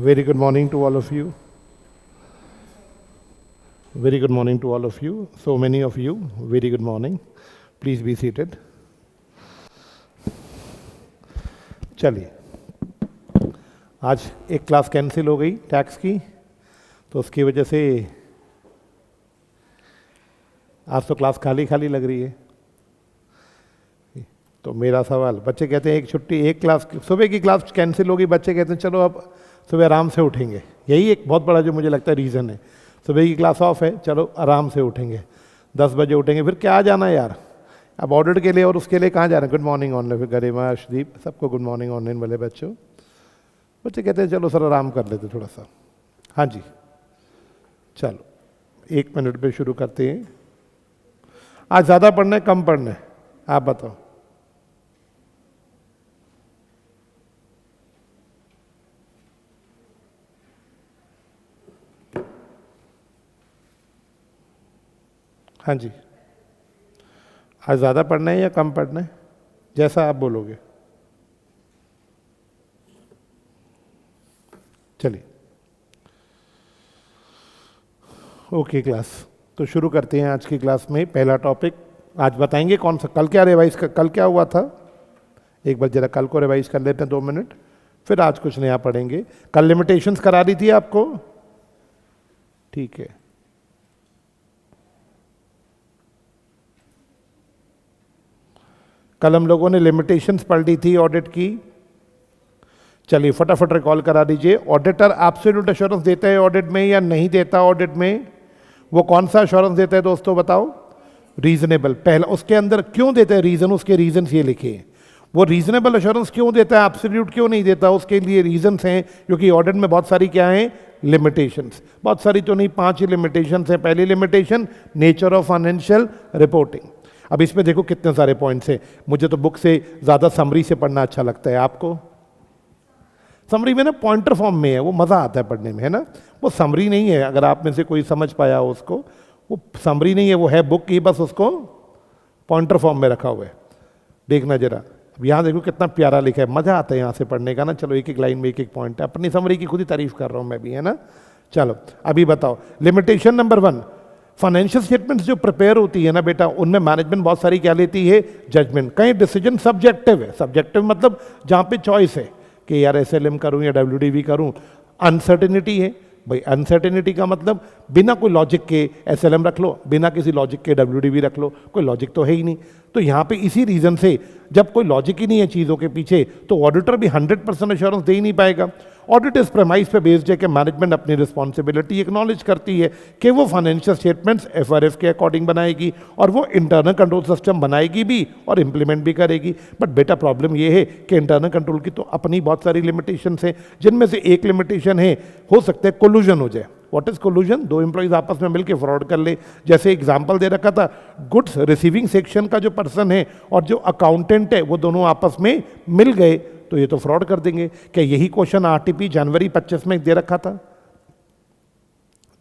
Very good morning to all of you. Very good morning to all of you. So many of you, very good morning. Please be seated. चलिए, आज एक class cancel हो गई tax की, तो उसकी वजह से आज तो क्लास खाली खाली लग रही है। तो मेरा सवाल, बच्चे कहते हैं एक छुट्टी, एक क्लास सुबह की क्लास कैंसिल होगी, बच्चे कहते हैं चलो अब सुबह आराम से उठेंगे। यही एक बहुत बड़ा जो मुझे लगता है रीज़न है। सुबह की क्लास ऑफ है, चलो आराम से उठेंगे, 10 बजे उठेंगे, फिर क्या जाना है यार, अब ऑडिट के लिए और उसके लिए कहाँ जा रहे हैं। गुड मॉर्निंग ऑनलाइन, गरिमा, अर्शदीप, सबको गुड मॉर्निंग ऑनलाइन वाले बच्चों। बच्चे कहते हैं चलो सर आराम कर लेते थोड़ा सा। हाँ जी, चलो 1 मिनट पे शुरू करते हैं। आज ज़्यादा पढ़ना है कम पढ़ना है, आप बताओ। हाँ जी, आज ज़्यादा पढ़ना है या कम पढ़ना है, जैसा आप बोलोगे। चलिए ओके क्लास, तो शुरू करते हैं आज की क्लास में। पहला टॉपिक आज बताएंगे कौन सा। कल क्या रिवाइज कल क्या हुआ था, एक बार जरा कल को रिवाइज कर लेते हैं 2 मिनट, फिर आज कुछ नया पढ़ेंगे। कल लिमिटेशंस करा दी थी आपको, ठीक है। कल हम लोगों ने लिमिटेशंस पढ़ ली थी ऑडिट की। चलिए फटाफट रिकॉल करा दीजिए। ऑडिटर एब्सोल्यूट एश्योरेंस देता है ऑडिट में या नहीं देता ऑडिट में? वो कौन सा एश्योरेंस देता है दोस्तों बताओ? रीजनेबल। पहला उसके अंदर क्यों देता है रीजन, उसके रीजंस ये लिखे हैं। वो रीजनेबल एश्योरेंस क्यों देता है, एब्सोल्यूट क्यों नहीं देता, उसके लिए रीजंस हैं। क्योंकि ऑडिट में बहुत सारी क्या है, लिमिटेशंस। बहुत सारी तो नहीं, 5 ही लिमिटेशंस हैं। पहली limitation, nature of financial reporting. अब इसमें देखो कितने सारे पॉइंट्स हैं। मुझे तो बुक से ज़्यादा समरी से पढ़ना अच्छा लगता है। आपको समरी में ना पॉइंटर फॉर्म में है, वो मज़ा आता है पढ़ने में, है ना। वो समरी नहीं है, अगर आप में से कोई समझ पाया हो उसको, वो समरी नहीं है, वो है बुक की, बस उसको पॉइंटर फॉर्म में रखा हुआ है। देखना जरा, अब यहाँ देखो कितना प्यारा लिखा है, मज़ा आता है यहाँ से पढ़ने का ना। चलो एक एक लाइन में एक एक पॉइंट है। अपनी समरी की खुद ही तारीफ कर रहा हूँ मैं भी, है ना। चलो अभी बताओ, लिमिटेशन नंबर 1, फाइनेंशियल स्टेटमेंट्स जो प्रिपेयर होती है ना बेटा, उनमें मैनेजमेंट बहुत सारी क्या लेती है, जजमेंट। कहीं डिसीजन सब्जेक्टिव है। सब्जेक्टिव मतलब जहाँ पे चॉइस है कि यार एसएलएम करूँ या डब्ल्यूडीवी करूँ। अनसर्टेनिटी है भाई, अनसर्टेनिटी का मतलब बिना कोई लॉजिक के एसएलएम रख लो, बिना किसी लॉजिक के डब्ल्यूडीवी रख लो, कोई लॉजिक तो है ही नहीं। तो यहाँ पे इसी रीजन से जब कोई लॉजिक ही नहीं है चीज़ों के पीछे, तो ऑडिटर भी 100% एश्योरेंस दे ही नहीं पाएगा। ऑडिट इस प्रेमाइस पे बेस्ड है कि मैनेजमेंट अपनी रिस्पॉन्सिबिलिटी एक्नॉलेज करती है कि वो फाइनेंशियल स्टेटमेंट्स एफआरएफ के अकॉर्डिंग बनाएगी और वो इंटरनल कंट्रोल सिस्टम बनाएगी भी और इम्प्लीमेंट भी करेगी। बट बेटा प्रॉब्लम ये है कि इंटरनल कंट्रोल की तो अपनी बहुत सारी लिमिटेशंस हैं, जिनमें से एक लिमिटेशन है, हो सकता है कोलूजन हो जाए। What is कोलूजन? 2 एम्प्लॉइज आपस में मिलकर फ्रॉड कर ले। जैसे एग्जांपल दे रखा था, गुड्स रिसीविंग सेक्शन का जो पर्सन है और जो अकाउंटेंट है, वो दोनों आपस में मिल गए, तो ये तो फ्रॉड कर देंगे। क्या यही क्वेश्चन आरटीपी जनवरी 25 में दे रखा था?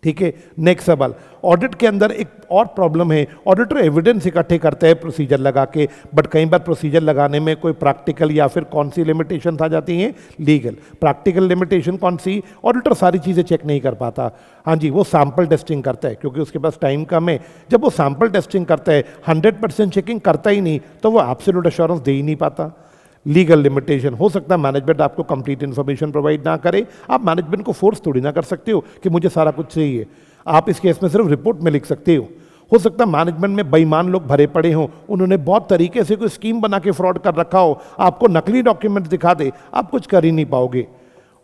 ठीक है। नेक्स्ट सवाल, ऑडिट के अंदर एक और प्रॉब्लम है, ऑडिटर एविडेंस इकट्ठे करते हैं प्रोसीजर लगा के, बट कई बार प्रोसीजर लगाने में कोई प्रैक्टिकल या फिर कौन सी लिमिटेशन आ जाती हैं, लीगल। प्रैक्टिकल लिमिटेशन कौन सी? ऑडिटर सारी चीज़ें चेक नहीं कर पाता। हाँ जी, वो सैम्पल टेस्टिंग करता है क्योंकि उसके पास टाइम कम है। जब वो सैम्पल टेस्टिंग करता है, 100% चेकिंग करता ही नहीं, तो वो एब्सोल्यूट एश्योरेंस दे ही नहीं पाता। लीगल लिमिटेशन, हो सकता है मैनेजमेंट आपको कंप्लीट इन्फॉर्मेशन प्रोवाइड ना करे। आप मैनेजमेंट को फोर्स थोड़ी ना कर सकते हो कि मुझे सारा कुछ चाहिए। आप इस केस में सिर्फ रिपोर्ट में लिख सकते हो सकता है मैनेजमेंट में बेईमान लोग भरे पड़े हों, उन्होंने बहुत तरीके से कोई स्कीम बना के फ्रॉड कर रखा हो, आपको नकली डॉक्यूमेंट्स दिखा दे, आप कुछ कर ही नहीं पाओगे।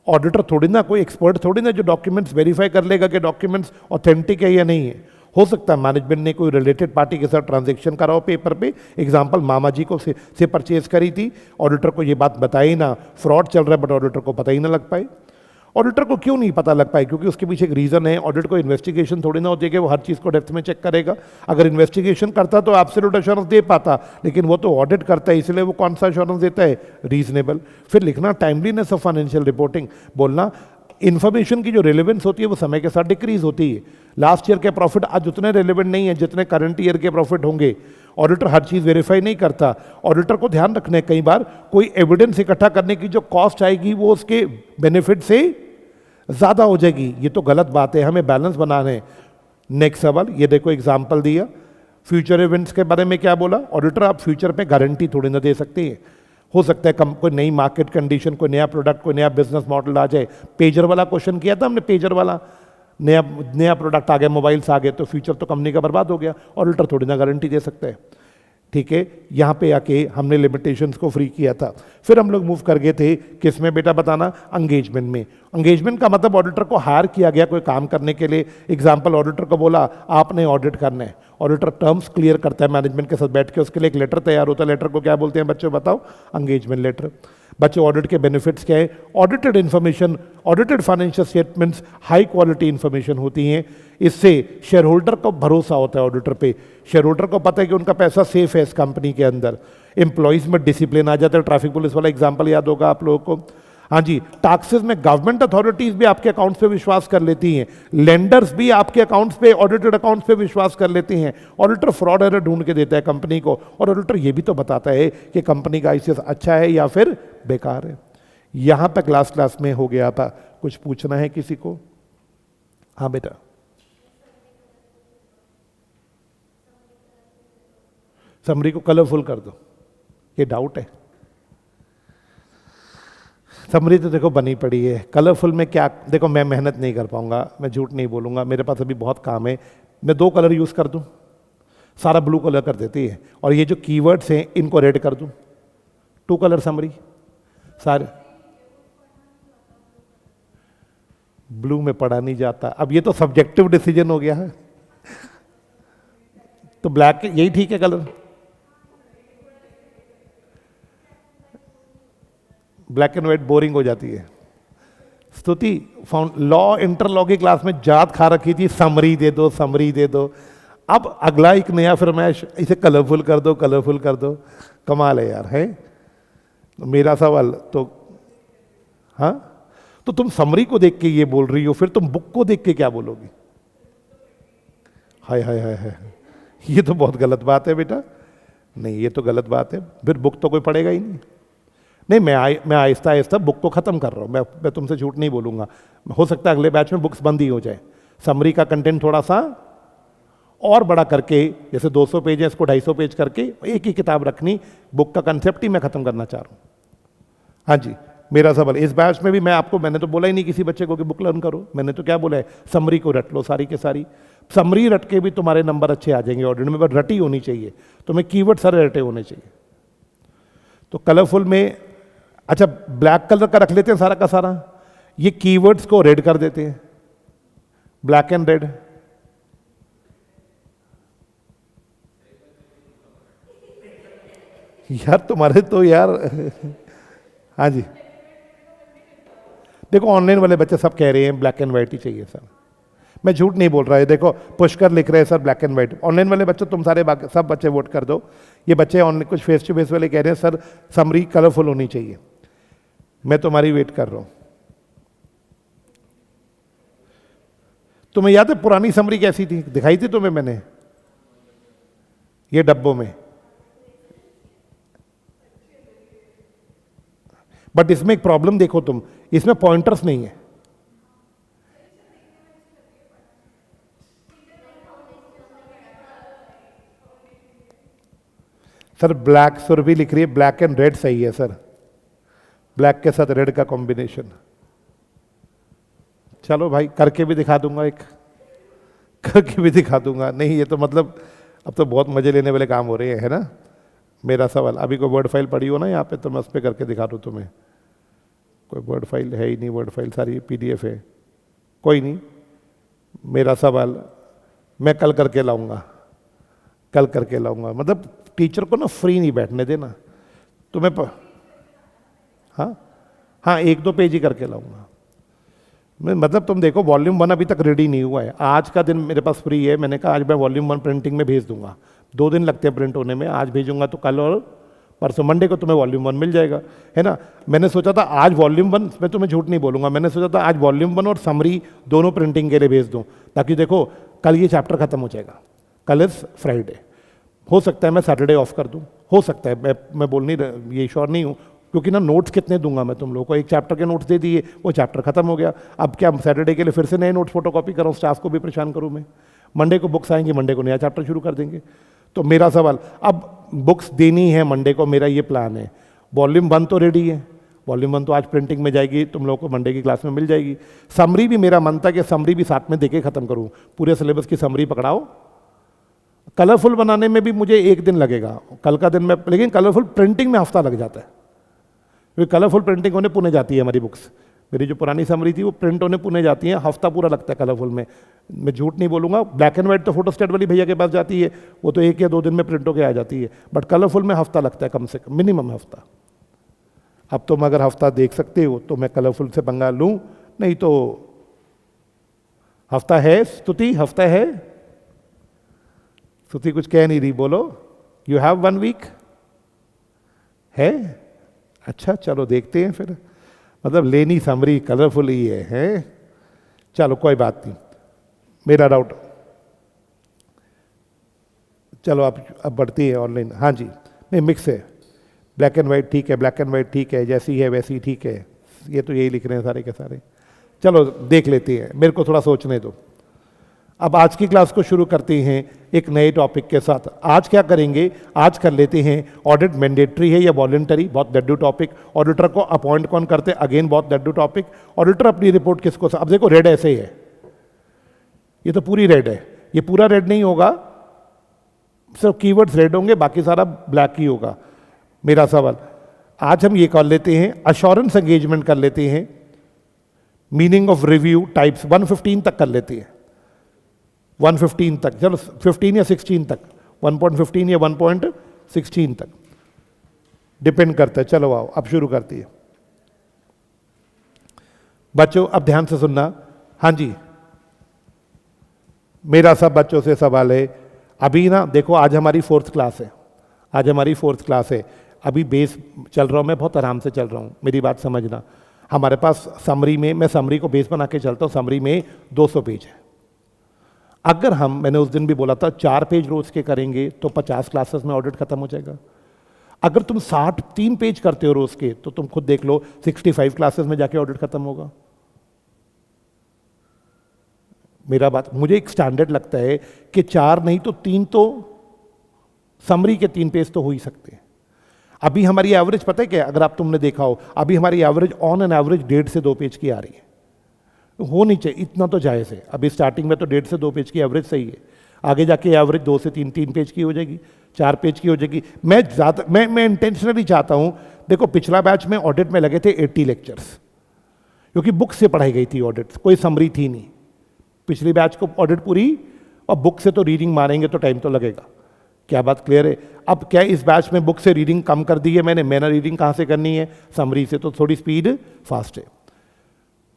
ऑडिटर थोड़ी ना, कोई एक्सपर्ट थोड़ी ना जो डॉक्यूमेंट्स वेरीफाई कर लेगा कि डॉक्यूमेंट्स ऑथेंटिक है या नहीं है। हो सकता है मैनेजमेंट ने कोई रिलेटेड पार्टी के साथ ट्रांजैक्शन करा हो पेपर पे, एग्जांपल मामा जी को से परचेज करी थी, ऑडिटर को ये बात बताई ना, फ्रॉड चल रहा है, बट ऑडिटर को पता ही ना लग पाए। ऑडिटर को क्यों नहीं पता लग पाए? क्योंकि उसके पीछे एक रीजन है। ऑडिट को इन्वेस्टिगेशन थोड़ी ना होती है कि वो हर चीज़ को डेप्थ में चेक करेगा। अगर इन्वेस्टिगेशन करता तो एब्सोल्यूट एश्योरेंस दे पाता, लेकिन वो तो ऑडिट करता है, इसलिए वो कौन सा एश्योरेंस देता है, रीजनेबल। फिर लिखना टाइमलीनेस ऑफ फाइनेंशियल रिपोर्टिंग, बोलना इन्फॉर्मेशन की जो रिलेवेंस होती है वो समय के साथ डिक्रीज होती है। लास्ट ईयर के प्रॉफिट आज उतने रिलेवेंट नहीं है जितने करंट ईयर के प्रॉफिट होंगे। ऑडिटर हर चीज़ वेरीफाई नहीं करता। ऑडिटर को ध्यान रखना है, कई बार कोई एविडेंस इकट्ठा करने की जो कॉस्ट आएगी वो उसके बेनिफिट से ज़्यादा हो जाएगी, ये तो गलत बात है, हमें बैलेंस बनाना है। नेक्स्ट सवाल, ये देखो एग्जाम्पल दिया, फ्यूचर इवेंट्स के बारे में क्या बोला, ऑडिटर आप फ्यूचर पे गारंटी थोड़ी ना दे सकते हैं। हो सकता है कोई नई मार्केट कंडीशन, कोई नया प्रोडक्ट, कोई नया बिजनेस मॉडल आ जाए। पेजर वाला क्वेश्चन किया था हमने, पेजर वाला, नया नया प्रोडक्ट आ गया, मोबाइल्स आ गए, तो फ्यूचर तो कंपनी का बर्बाद हो गया, ऑडिटर थोड़ी ना गारंटी दे सकता है। ठीक है, यहाँ पे आके हमने लिमिटेशंस को फ्री किया था। फिर हम लोग मूव कर गए थे किस में बेटा बताना, एंगेजमेंट में। एंगेजमेंट का मतलब ऑडिटर को हायर किया गया कोई काम करने के लिए। एग्जांपल, ऑडिटर को बोला आपने ऑडिट करना है, ऑडिटर टर्म्स क्लियर करता है मैनेजमेंट के साथ बैठ के, उसके लिए एक लेटर तैयार होता है। लेटर को क्या बोलते हैं बच्चों बताओ, एंगेजमेंट लेटर। बच्चों ऑडिट के बेनिफिट्स क्या है, audited information, audited financial statements high quality information होती हैं। इससे शेयर होल्डर को भरोसा होता है ऑडिटर पे, शेयर होल्डर को पता है कि उनका पैसा सेफ है इस कंपनी के अंदर। एम्प्लॉइज में डिसिप्लिन आ जाता है, ट्रैफिक पुलिस वाला एग्जांपल याद होगा आप लोगों को। हाँ जी, टैक्सेस में गवर्नमेंट अथॉरिटीज भी आपके अकाउंट्स पे विश्वास कर लेती हैं, लेंडर्स भी आपके अकाउंट्स पे, ऑडिटेड अकाउंट्स पे विश्वास कर लेते हैं। ऑडिटर फ्रॉड एरर ढूंढ के देता है कंपनी को, और ऑडिटर ये भी तो बताता है कि कंपनी का आईसीएस अच्छा है या फिर बेकार है। यहां पे क्लास में हो गया था। कुछ पूछना है किसी को? हाँ बेटा, समरी को कलरफुल कर दो, ये डाउट है। समरी तो देखो बनी पड़ी है, कलरफुल में क्या, देखो मैं मेहनत नहीं कर पाऊंगा, मैं झूठ नहीं बोलूंगा, मेरे पास अभी बहुत काम है। मैं 2 कलर यूज कर दूं, सारा ब्लू कलर कर देती है, और ये जो कीवर्ड्स हैं इनको रेड कर दूं, 2 कलर समरी सारे। ब्लू में पढ़ा नहीं जाता, अब ये तो सब्जेक्टिव डिसीजन हो गया है। तो ब्लैक यही ठीक है colour, black and white boring हो जाती है। स्तुति लॉ इंटरलॉ की क्लास में जात खा रखी थी, समरी दे दो, समरी दे दो। अब अगला एक नया फरमाइश, इसे कलरफुल कर दो, कलरफुल कर दो। कमाल है यार, है। तो मेरा सवाल तो, हाँ तो तुम समरी को देख के ये बोल रही हो, फिर तुम बुक को देख के क्या बोलोगी? हाय हाय हाय हाय, ये तो बहुत गलत बात है बेटा। नहीं, ये तो गलत बात है, फिर बुक तो कोई पढ़ेगा ही नहीं। नहीं, मैं आहिस्ता आहिस्ता बुक को ख़त्म कर रहा हूँ। मैं तुमसे झूठ नहीं बोलूँगा, हो सकता है अगले बैच में बुक्स बंद ही हो जाए। समरी का कंटेंट थोड़ा सा और बड़ा करके, जैसे 200 पेज है, इसको 250 पेज करके एक ही किताब रखनी, बुक का कंसेप्ट ही मैं ख़त्म करना चाह रहा हूँ। हाँ जी, मेरा सवाल, इस बैच में भी मैंने तो बोला ही नहीं किसी बच्चे को कि बुक लर्न करो। मैंने तो क्या बोला है, समरी को रट लो सारी के सारी। समरी रट के भी तुम्हारे नंबर अच्छे आ जाएंगे ऑडिट में, बट रटी होनी चाहिए, तुम्हें कीवर्ड सारे रटे होने चाहिए। तो कलरफुल में, अच्छा ब्लैक कलर का रख लेते हैं सारा का सारा, ये कीवर्ड्स को रेड कर देते हैं, ब्लैक एंड रेड। यार तुम्हारे तो यार हाँ जी, देखो ऑनलाइन वाले बच्चे सब कह रहे हैं ब्लैक एंड व्हाइट ही चाहिए सर, मैं झूठ नहीं बोल रहा है। देखो पुष्कर लिख रहे हैं sir black and white, online वाले बच्चे तुम सारे सब बच्चे वोट कर दो। ये बच्चे ऑनलाइन कुछ फेस टू फेस वाले कह रहे हैं सर समरी कलरफुल होनी चाहिए। मैं तुम्हारी वेट कर रहा हूं। तुम्हें याद है पुरानी समरी कैसी थी, दिखाई थी तुम्हें मैंने, ये डब्बों में। बट इसमें एक प्रॉब्लम देखो तुम, इसमें पॉइंटर्स नहीं है। सर ब्लैक, सुरभि लिख रही है ब्लैक एंड रेड सही है सर, ब्लैक के साथ रेड का कॉम्बिनेशन। चलो भाई करके भी दिखा दूंगा, एक करके भी दिखा दूंगा। नहीं ये तो मतलब अब तो बहुत मजे लेने वाले काम हो रहे हैं, है ना। मेरा सवाल, अभी कोई वर्ड फाइल पड़ी हो ना यहाँ पे, तो मैं उस पर करके दिखा दूँ तुम्हें। कोई वर्ड फाइल है ही नहीं, वर्ड फाइल सारी PDF है, कोई नहीं। मेरा सवाल मैं कल करके लाऊंगा, कल करके लाऊंगा। मतलब टीचर को ना फ्री नहीं बैठने देना तुम्हें हाँ 1-2 पेज ही करके लाऊंगा मैं। मतलब तुम देखो वॉल्यूम 1 अभी तक रेडी नहीं हुआ है, आज का दिन मेरे पास फ्री है। मैंने कहा आज मैं वॉल्यूम 1 प्रिंटिंग में भेज दूंगा, 2 दिन लगते हैं प्रिंट होने में, आज भेजूंगा तो कल और परसों मंडे को तुम्हें वॉल्यूम 1 मिल जाएगा, है ना। मैंने सोचा था आज वॉल्यूम 1, मैं तुम्हें झूठ नहीं बोलूंगा, मैंने सोचा था आज वॉल्यूम 1 और समरी दोनों प्रिंटिंग के लिए भेज दूं, ताकि देखो कल ये चैप्टर खत्म हो जाएगा। कल इज फ्राइडे, हो सकता है मैं सैटरडे ऑफ कर दूं, हो सकता है, मैं बोल नहीं ये श्योर नहीं हूं, क्योंकि ना नोट्स कितने दूंगा मैं तुम लोगों को, एक चैप्टर के नोट्स दे दिए, वो चैप्टर खत्म हो गया। अब क्या सैटरडे के लिए फिर से नए नोट्स फोटोकॉपी करूँ, स्टाफ को भी परेशान करूँ मैं? मंडे को बुक्स आएंगी, मंडे को नया चैप्टर शुरू कर देंगे। तो मेरा सवाल, अब बुक्स देनी है मंडे को, मेरा ये प्लान है। वॉल्यूम 1 तो रेडी है, वॉल्यूम 1 तो आज प्रिंटिंग में जाएगी, तुम लोगों को मंडे की क्लास में मिल जाएगी। समरी भी मेरा मन था कि समरी भी साथ में देके खत्म करूं, पूरे सिलेबस की समरी पकड़ाओ। कलरफुल बनाने में भी मुझे 1 दिन लगेगा, कल का दिन में, लेकिन कलरफुल प्रिंटिंग में हफ्ता लग जाता है, क्योंकि कलरफुल प्रिंटिंग होने पुणे जाती है हमारी बुक्स। मेरी जो पुरानी समरी थी वो प्रिंट होने पुणे जाती है, हफ्ता पूरा लगता है कलरफुल में। मैं झूठ नहीं बोलूँगा, ब्लैक एंड व्हाइट तो फोटोस्टेट वाली भैया के पास जाती है, वो तो 1 या 2 दिन में प्रिंट होकर आ जाती है, बट कलरफुल में हफ्ता लगता है, कम से कम मिनिमम हफ्ता। अब तुम अगर हफ्ता देख सकते हो तो मैं कलरफुल से पंगा लूँ, नहीं तो हफ्ता है। स्तुति हफ्ता है? स्तुति कुछ कह नहीं रही, बोलो। यू हैव 1 वीक है? अच्छा चलो देखते हैं फिर, मतलब लेनी समरी कलरफुल ही है? चलो कोई बात नहीं, मेरा डाउट। चलो अब बढ़ती है ऑनलाइन। हाँ जी, नहीं मिक्स है, ब्लैक एंड वाइट ठीक है, ब्लैक एंड वाइट ठीक है, जैसी है वैसी ठीक है, ये तो यही लिख रहे हैं सारे के सारे। चलो देख लेते हैं, मेरे को थोड़ा सोचने दो। अब आज की क्लास को शुरू करते हैं एक नए टॉपिक के साथ। आज क्या करेंगे, आज कर लेते हैं ऑडिट मैंडेटरी है या वॉलंटरी, बहुत डड्डू टॉपिक। ऑडिटर को अपॉइंट कौन करते, अगेन बहुत डड्डू टॉपिक। ऑडिटर अपनी रिपोर्ट किसको, अब देखो रेड ऐसे ही है, ये तो पूरी रेड है, ये पूरा रेड नहीं होगा, सिर्फ कीवर्ड्स रेड होंगे, बाकी सारा ब्लैक ही होगा। मेरा सवाल, आज हम ये कर लेते हैं अश्योरेंस एंगेजमेंट कर लेते हैं, मीनिंग ऑफ रिव्यू टाइप्स 115 तक कर लेते हैं, 115 तक, चलो 15 या 16 तक, 1.15 या 1.16 तक डिपेंड करता है। चलो आओ अब शुरू करती है बच्चों, अब ध्यान से सुनना। हाँ जी, मेरा सब बच्चों से सवाल है, अभी ना देखो आज हमारी 4th क्लास है, आज हमारी 4th क्लास है, अभी बेस चल रहा हूँ मैं, बहुत आराम से चल रहा हूँ, मेरी बात समझना। हमारे पास समरी में, मैं समरी को बेस बना के चलता हूँ, समरी में 200 पेज है। अगर हम, मैंने उस दिन भी बोला था 4 पेज रोज के करेंगे तो 50 क्लासेस में ऑडिट खत्म हो जाएगा। अगर तुम 3 पेज करते हो रोज के तो तुम खुद देख लो 65 क्लासेस में जाके ऑडिट खत्म होगा। मेरा बात, मुझे एक स्टैंडर्ड लगता है कि 4 नहीं तो 3 तो समरी के 3 पेज तो हो ही सकते हैं। अभी हमारी एवरेज पता है क्या, अगर आप तुमने देखा हो, अभी हमारी एवरेज ऑन एन एवरेज 1.5 से 2 पेज की आ रही है। हो नहीं चाहिए, इतना तो जायज़ है। अभी स्टार्टिंग में तो 1.5 से 2 पेज की एवरेज सही है, आगे जाके एवरेज 2 से 3 पेज की हो जाएगी, 4 पेज की हो जाएगी। मैं इंटेंशनली चाहता हूं, देखो पिछला बैच में ऑडिट में लगे थे 80 लेक्चर्स, क्योंकि बुक से पढ़ाई गई थी ऑडिट, कोई समरी थी नहीं। पिछली बैच को ऑडिट पूरी, और बुक से तो रीडिंग मारेंगे तो टाइम तो लगेगा। क्या बात क्लियर है? अब क्या इस बैच में बुक से रीडिंग कम कर दी है मैंने रीडिंग कहाँ से करनी है, समरी से, तो थोड़ी स्पीड फास्ट है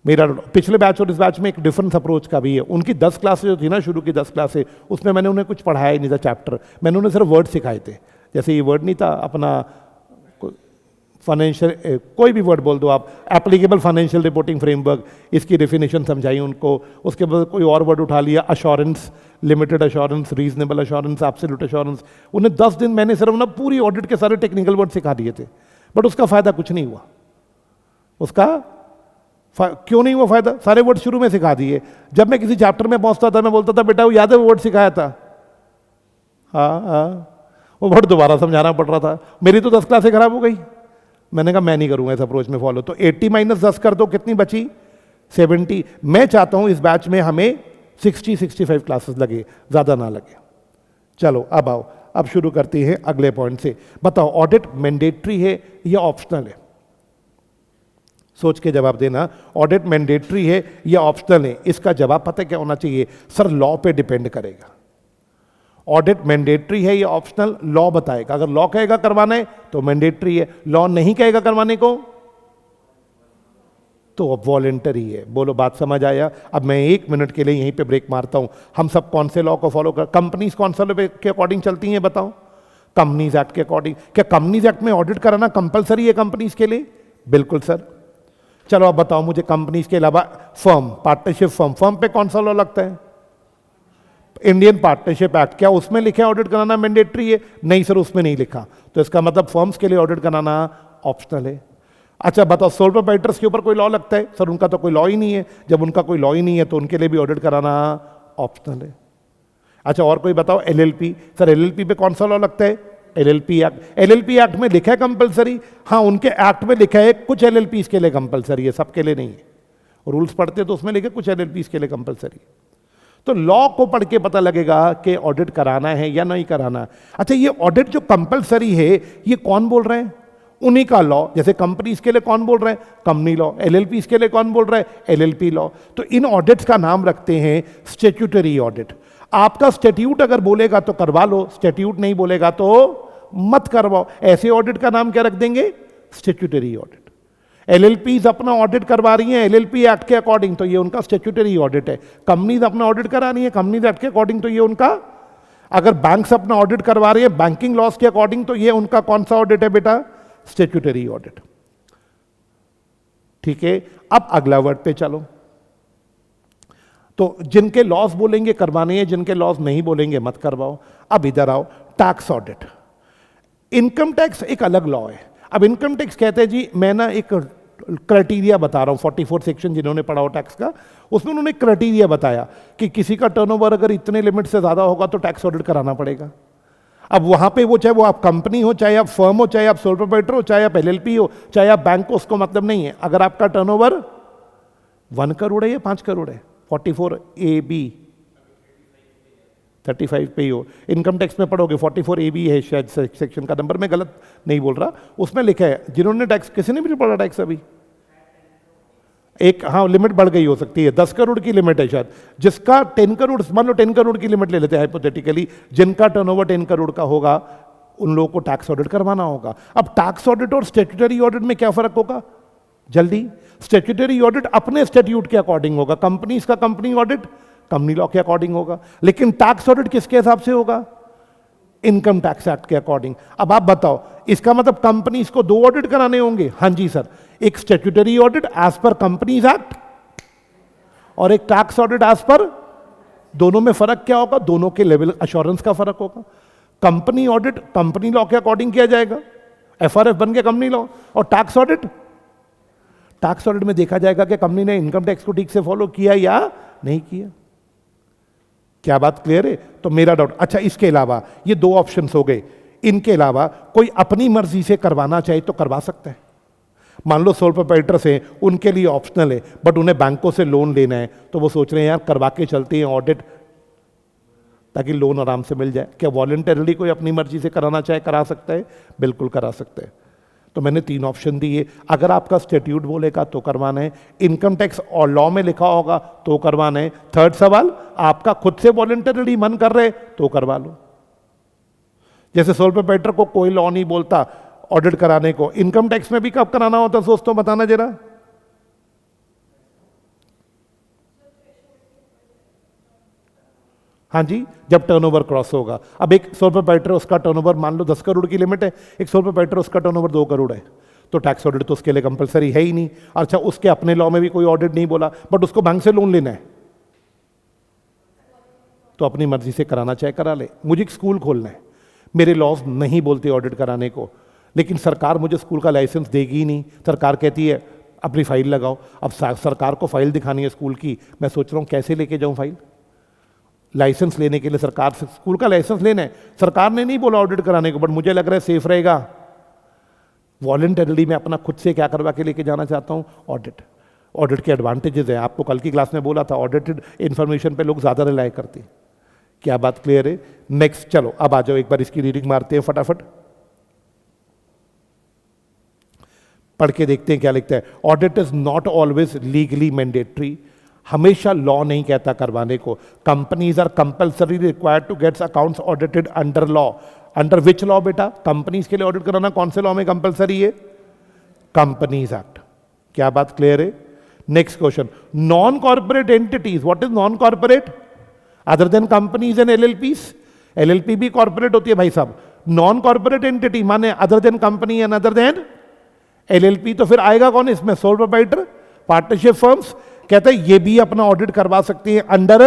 मेरा। पिछले बैच और इस बैच में एक डिफरेंस अप्रोच का भी है। उनकी 10 क्लासेज जो थी ना, शुरू की 10 क्लासेज, उसमें मैंने उन्हें कुछ पढ़ाया ही नहीं था चैप्टर, मैंने उन्हें सिर्फ वर्ड सिखाए थे। जैसे ये वर्ड नहीं था अपना फाइनेंशियल, कोई भी वर्ड बोल दो आप, एप्लीकेबल फाइनेंशियल रिपोर्टिंग फ्रेमवर्क, इसकी डेफिनेशन समझाई उनको। उसके बाद कोई और वर्ड उठा लिया, assurance, limited assurance, reasonable assurance, absolute assurance. उन्हें 10 दिन मैंने सिर्फ ना पूरी ऑडिट के सारे टेक्निकल वर्ड सिखा दिए थे, बट उसका फायदा कुछ नहीं हुआ। उसका क्यों नहीं हुआ फायदा? सारे वर्ड शुरू में सिखा दिए। जब मैं किसी चैप्टर में पहुंचता था, मैं बोलता था बेटा वो याद है वो वर्ड सिखाया था, हाँ, वो वर्ड दोबारा समझाना पड़ रहा था। मेरी तो 10 क्लासें खराब हो गई। मैंने कहा मैं नहीं करूंगा इस अप्रोच में फॉलो। तो 80 - 10 कर दो, कितनी बची? 70। मैं चाहता हूं इस बैच में हमें 60-65 क्लासेस लगे, ज्यादा ना लगे। चलो अब आओ, अब शुरू करते हैं अगले पॉइंट से। बताओ ऑडिट मैंडेटरी है या ऑप्शनल है? सोच के जवाब देना, ऑडिट मैंडेटरी है या ऑप्शनल है? इसका जवाब पता है क्या होना चाहिए? सर लॉ पे डिपेंड करेगा। ऑडिट मैंडेटरी है या ऑप्शनल, लॉ बताएगा। अगर लॉ कहेगा करवाना है तो मैंडेटरी है, लॉ नहीं कहेगा करवाने को तो अब वॉलंटरी है। बोलो बात समझ आया? अब मैं 1 मिनट के लिए यहीं पे ब्रेक मारता हूं। हम सब कौन से लॉ को फॉलो कर, कंपनीज कौन सा लॉ के अकॉर्डिंग चलती हैं बताओ? कंपनीज एक्ट के अकॉर्डिंग। क्या कंपनीज एक्ट में ऑडिट कराना कंपलसरी है कंपनीज के लिए? बिल्कुल सर। चलो अब बताओ मुझे, कंपनीज के अलावा फर्म, पार्टनरशिप फर्म पे कौन सा लॉ लगता है? Indian partnership act. क्या उसमें लिखा है ऑडिट कराना मैंडेटरी है? नहीं सर, उसमें नहीं लिखा। तो इसका मतलब फर्म्स के लिए ऑडिट कराना ऑप्शनल है। अच्छा बताओ, सोल प्रोप्राइटर्स के ऊपर कोई लॉ लगता है? सर उनका तो कोई लॉ ही नहीं है। जब उनका कोई लॉ ही नहीं है तो उनके लिए भी ऑडिट कराना ऑप्शनल है। अच्छा और कोई बताओ, एलएलपी। सर एलएलपी पे कौन सा लॉ लगता है? LLP act. एलएलपी एक्ट में लिखा है कंपलसरी? हाँ, उनके एक्ट में लिखा है कुछ एलएलपी के लिए कंपलसरी है, सबके लिए नहीं है। रूल्स पढ़ते तो उसमें लिखे कुछ एलएलपी के लिए कंपलसरी। तो लॉ को पढ़ के पता लगेगा कि ऑडिट कराना है या नहीं कराना। अच्छा ये ऑडिट जो कंपलसरी है ये कौन बोल रहे हैं? उन्हीं का लॉ। जैसे कंपनीज के लिए कौन बोल रहे हैं? Company law. एलएलपी के लिए कौन बोल रहा है? LLP law. तो इन ऑडिट्स का नाम रखते हैं स्टैट्यूटरी ऑडिट। आपका स्टैट्यूट अगर बोलेगा तो करवा लो, स्टैट्यूट नहीं बोलेगा तो मत करवाओ। ऐसे ऑडिट का नाम क्या रख देंगे? Statutory audit. एलएलपीज अपना ऑडिट करवा रही हैं एलएलपी एक्ट के अकॉर्डिंग, तो ये उनका स्टैट्यूटरी ऑडिट है। कंपनीज अपना ऑडिट करा रही है कंपनीज एक्ट के अकॉर्डिंग, तो ये उनका। अगर बैंक्स अपना ऑडिट करवा रही है बैंकिंग लॉस के अकॉर्डिंग, तो ये उनका कौन सा ऑडिट है बेटा? Statutory audit. ठीक है, अब अगला वर्ड पे चलो। तो जिनके लॉस बोलेंगे करवाने हैं, जिनके लॉस नहीं बोलेंगे मत करवाओ। अब इधर आओ, टैक्स ऑडिट। इनकम टैक्स एक अलग लॉ है। अब इनकम टैक्स कहते हैं जी, मैं ना एक क्राइटेरिया बता रहा हूं, 44 सेक्शन जिन्होंने पढ़ा हो टैक्स का, उसमें उन्होंने क्राइटेरिया बताया कि किसी का टर्नओवर अगर इतने लिमिट से ज्यादा होगा तो टैक्स ऑडिट कराना पड़ेगा। अब वहां पे वो चाहे वो आप कंपनी हो, चाहे आप फर्म हो, चाहे आप सोल प्रोप्राइटर हो, चाहे आप एलएलपी हो, चाहे आप बैंक हो, उसको मतलब नहीं है। अगर आपका टर्नओवर 1 करोड़ है या 5 करोड़ है, 44AB 35 पे ही हो। इनकम टैक्स में पढ़ोगे 44AB है शायद सेक्शन का नंबर, मैं गलत नहीं बोल रहा, उसमें लिखा है। जिन्होंने टैक्स, किसी ने भी नहीं पढ़ा टैक्स अभी? एक हाँ लिमिट बढ़ गई हो सकती है, 10 करोड़ की लिमिट है शायद। जिसका 10 करोड़, मान लो 10 करोड़ की लिमिट ले लेते हैं हाइपोथेटिकली, जिनका टर्नओवर 10 करोड़ का होगा उन लोगों को टैक्स ऑडिट करवाना होगा। अब टैक्स ऑडिट और स्टैट्यूटरी ऑडिट में क्या फर्क होगा? जल्दी, स्टैट्यूटरी ऑडिट अपने स्टैट्यूट के अकॉर्डिंग होगा, कंपनीज का कंपनी ऑडिट कंपनी लॉ के अकॉर्डिंग होगा। लेकिन टैक्स ऑडिट किसके हिसाब से होगा? इनकम टैक्स एक्ट के अकॉर्डिंग। अब आप बताओ, इसका मतलब कंपनीज को 2 ऑडिट कराने होंगे? हाँ जी सर, एक statutory audit as per companies act और एक टैक्स ऑडिट एज पर। दोनों में फर्क क्या होगा? दोनों के लेवल अश्योरेंस का फर्क होगा। कंपनी ऑडिट कंपनी लॉ के अकॉर्डिंग किया जाएगा, एफआरएफ बन के कंपनी लॉ। और टैक्स ऑडिट में देखा जाएगा कि कंपनी ने इनकम टैक्स को ठीक से फॉलो किया या नहीं किया। क्या बात क्लियर है? तो मेरा डाउट। अच्छा इसके अलावा ये 2 ऑप्शंस हो गए, इनके अलावा कोई अपनी मर्जी से करवाना चाहे तो करवा सकता है। मान लो सोल प्रोप्राइटर्स हैं, उनके लिए ऑप्शनल है, बट उन्हें बैंकों से लोन लेना है, तो वो सोच रहे हैं यार करवा के चलते हैं ऑडिट ताकि लोन आराम से मिल जाए। क्या वॉलंटरली कोई अपनी मर्जी से कराना चाहे करा सकता है? बिल्कुल करा सकता है। तो मैंने 3 ऑप्शन दिए। अगर आपका स्टैट्यूट बोलेगा तो करवाना है, इनकम टैक्स और लॉ में लिखा होगा तो करवाना है। थर्ड सवाल, आपका खुद से वॉलंटरली मन कर रहे तो करवा लो। जैसे सोल प्रोप्राइटर को कोई लॉ नहीं बोलता ऑडिट कराने को, इनकम टैक्स में भी कब कराना होता दोस्तों बताना जरा? हाँ जी, जब टर्नओवर क्रॉस होगा। अब एक सोल प्रोप्राइटर, उसका टर्नओवर मान लो 10 करोड़ की लिमिट है, एक सोल प्रोप्राइटर उसका टर्नओवर 2 करोड़ है, तो टैक्स ऑडिट तो उसके लिए कंपलसरी है ही नहीं। अच्छा उसके अपने लॉ में भी कोई ऑडिट नहीं बोला, बट उसको बैंक से लोन लेना है, तो अपनी मर्जी से कराना चाहे करा ले। मुझे एक स्कूल खोलना है, मेरे लॉज नहीं बोलते ऑडिट कराने को, लेकिन सरकार मुझे स्कूल का लाइसेंस देगी ही नहीं। सरकार कहती है अपनी फाइल लगाओ। अब सरकार को फाइल दिखानी है स्कूल की, मैं सोच रहा हूँ कैसे लेके जाऊँ फाइल। लाइसेंस लेने के लिए सरकार से, स्कूल का लाइसेंस लेना है, सरकार ने नहीं बोला ऑडिट कराने को, बट मुझे लग रहा है सेफ रहेगा। वॉलंटरली मैं अपना खुद से क्या करवा के लेके जाना चाहता हूँ? ऑडिट। ऑडिट के एडवांटेजेस हैं, आपको कल की क्लास में बोला था, ऑडिटेड इंफॉर्मेशन पे लोग ज्यादा रिलाई करते हैं। क्या बात क्लियर है? नेक्स्ट चलो अब आ जाओ, एक बार इसकी रीडिंग मारते हैं फटाफट, पढ़ के देखते हैं क्या लिखता है। Audit is not always legally mandatory, हमेशा लॉ नहीं कहता करवाने को। Companies are compulsory required to gets accounts audited under law. Under which law बेटा? कंपनीज के लिए ऑडिट कराना कौन से लॉ में कंपल्सरी है? Companies act. क्या बात क्लियर है? Next question, non corporate entities, what is non corporate? Other than companies and एलएलपीज। LLP भी कॉर्पोरेट होती है भाई साहब। नॉन कॉर्पोरेट एंटिटी माने other than company and other than LLP, तो फिर आएगा कौन इसमें? Sole proprietor, partnership firms. कहते हैं ये भी अपना ऑडिट करवा सकती हैं अंडर,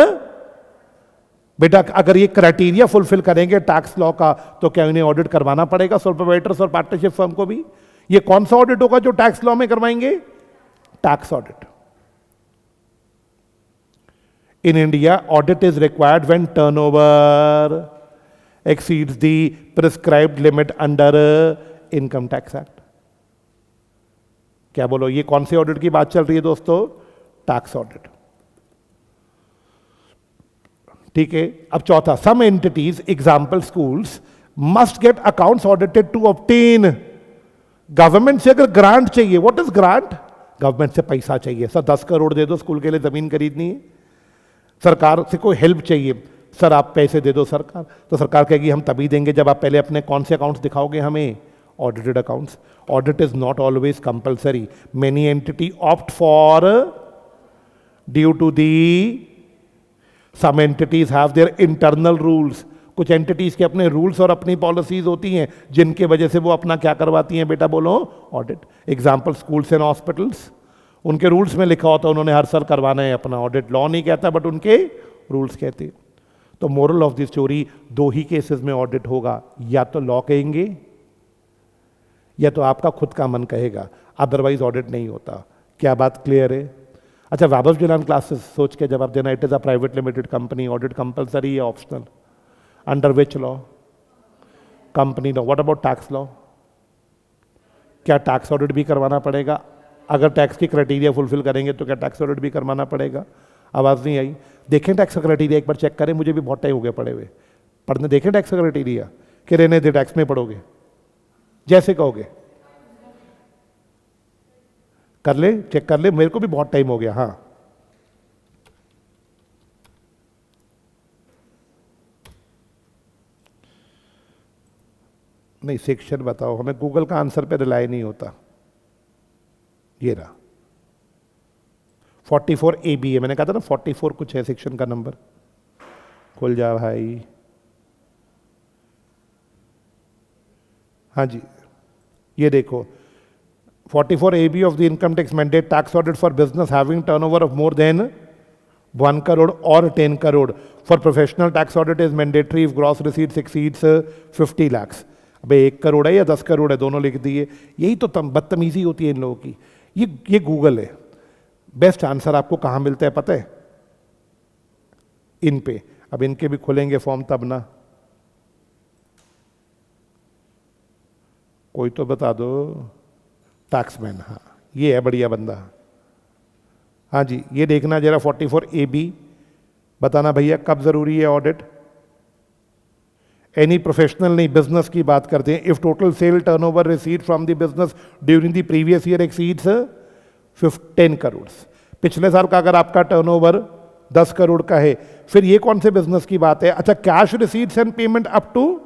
बेटा अगर ये क्राइटेरिया फुलफिल करेंगे टैक्स लॉ का, तो क्या इन्हें ऑडिट करवाना पड़ेगा सोल प्रोप्राइटर्स और पार्टनरशिप फर्म को भी? ये कौन सा ऑडिट होगा जो टैक्स लॉ में करवाएंगे? Tax audit. In India, audit is required when turnover exceeds the prescribed limit under Income Tax Act. क्या बोलो, ये कौन से ऑडिट की बात चल रही है दोस्तों? Tax audit. ठीक है. अब चौथा, some entities example schools must get accounts audited to obtain. Government से अगर ग्रांट चाहिए, व्हाट इज ग्रांट? गवर्नमेंट से पैसा चाहिए. सर 10 करोड़ दे दो, स्कूल के लिए जमीन खरीदनी है. सरकार से कोई हेल्प चाहिए, सर आप पैसे दे दो सरकार. तो सरकार कहेगी हम तभी देंगे जब आप पहले अपने कौन से अकाउंट्स दिखाओगे हमें? Audited accounts. Audit is not always compulsory. Many entity opt for due to the some entities have their internal rules. कुछ एंटिटीज के अपने रूल्स और अपनी पॉलिसीज होती हैं जिनके वजह से वो अपना क्या करवाती हैं बेटा? बोलो, audit. Example schools and hospitals. उनके रूल्स में लिखा होता है उन्होंने हर साल करवाना है अपना ऑडिट. लॉ नहीं कहता बट उनके रूल्स कहते हैं. तो मोरल ऑफ द स्टोरी, दो ही केसेस में ऑडिट होगा. या तो लॉ कहेंगे या तो आपका खुद का मन कहेगा, अदरवाइज ऑडिट नहीं होता. क्या बात क्लियर है? अच्छा, वैभव जिलान क्लासेस सोच के जवाब देना. It is a private limited company. Audit compulsory या optional? Under which law? Company law. What about tax law? क्या टैक्स ऑडिट भी करवाना पड़ेगा? अगर टैक्स की क्राइटेरिया फुलफिल करेंगे तो क्या टैक्स ऑडिट भी करवाना पड़ेगा? आवाज नहीं आई. देखें टैक्स का क्राइटेरिया, एक बार चेक करें. मुझे भी बहुत टाइम हो गया पढ़े हुए. पढ़ने देखें टैक्स का क्राइटेरिया कि रहने दे, टैक्स में पढ़ोगे जैसे कहोगे. कर ले, चेक कर ले. मेरे को भी बहुत टाइम हो गया. हाँ, नहीं सेक्शन बताओ. हमें गूगल का आंसर पे रिलाई नहीं होता. ये रहा 44 AB है. मैंने कहा था ना 44 कुछ है सेक्शन का नंबर. खुल जा भाई. हाँ जी, ये देखो 44 AB of the income tax mandate tax audit for business having turnover of more than 1 crore और 10 crore. For professional tax audit is mandatory if gross receipts exceeds 50 lakhs. अबे 1 करोड़ है या 10 करोड़ है, दोनों लिख दिए. यही तो बदतमीजी होती है इन लोगों की. ये गूगल है. बेस्ट आंसर आपको कहां मिलता है पता है? इन पे. अब इनके भी खुलेंगे फॉर्म तब ना. कोई तो बता दो. टैक्समैन. हाँ, ये है बढ़िया बंदा. हाँ जी, ये देखना जरा 44 AB. बताना भैया कब जरूरी है ऑडिट? एनी प्रोफेशनल नहीं, बिजनेस की बात करते हैं. If total sale turnover received from the business during the previous year exceeds 10 crore. पिछले साल का अगर आपका टर्नओवर 10 करोड़ का है, फिर ये कौन से बिजनेस की बात है? अच्छा, cash receipts and payment up to,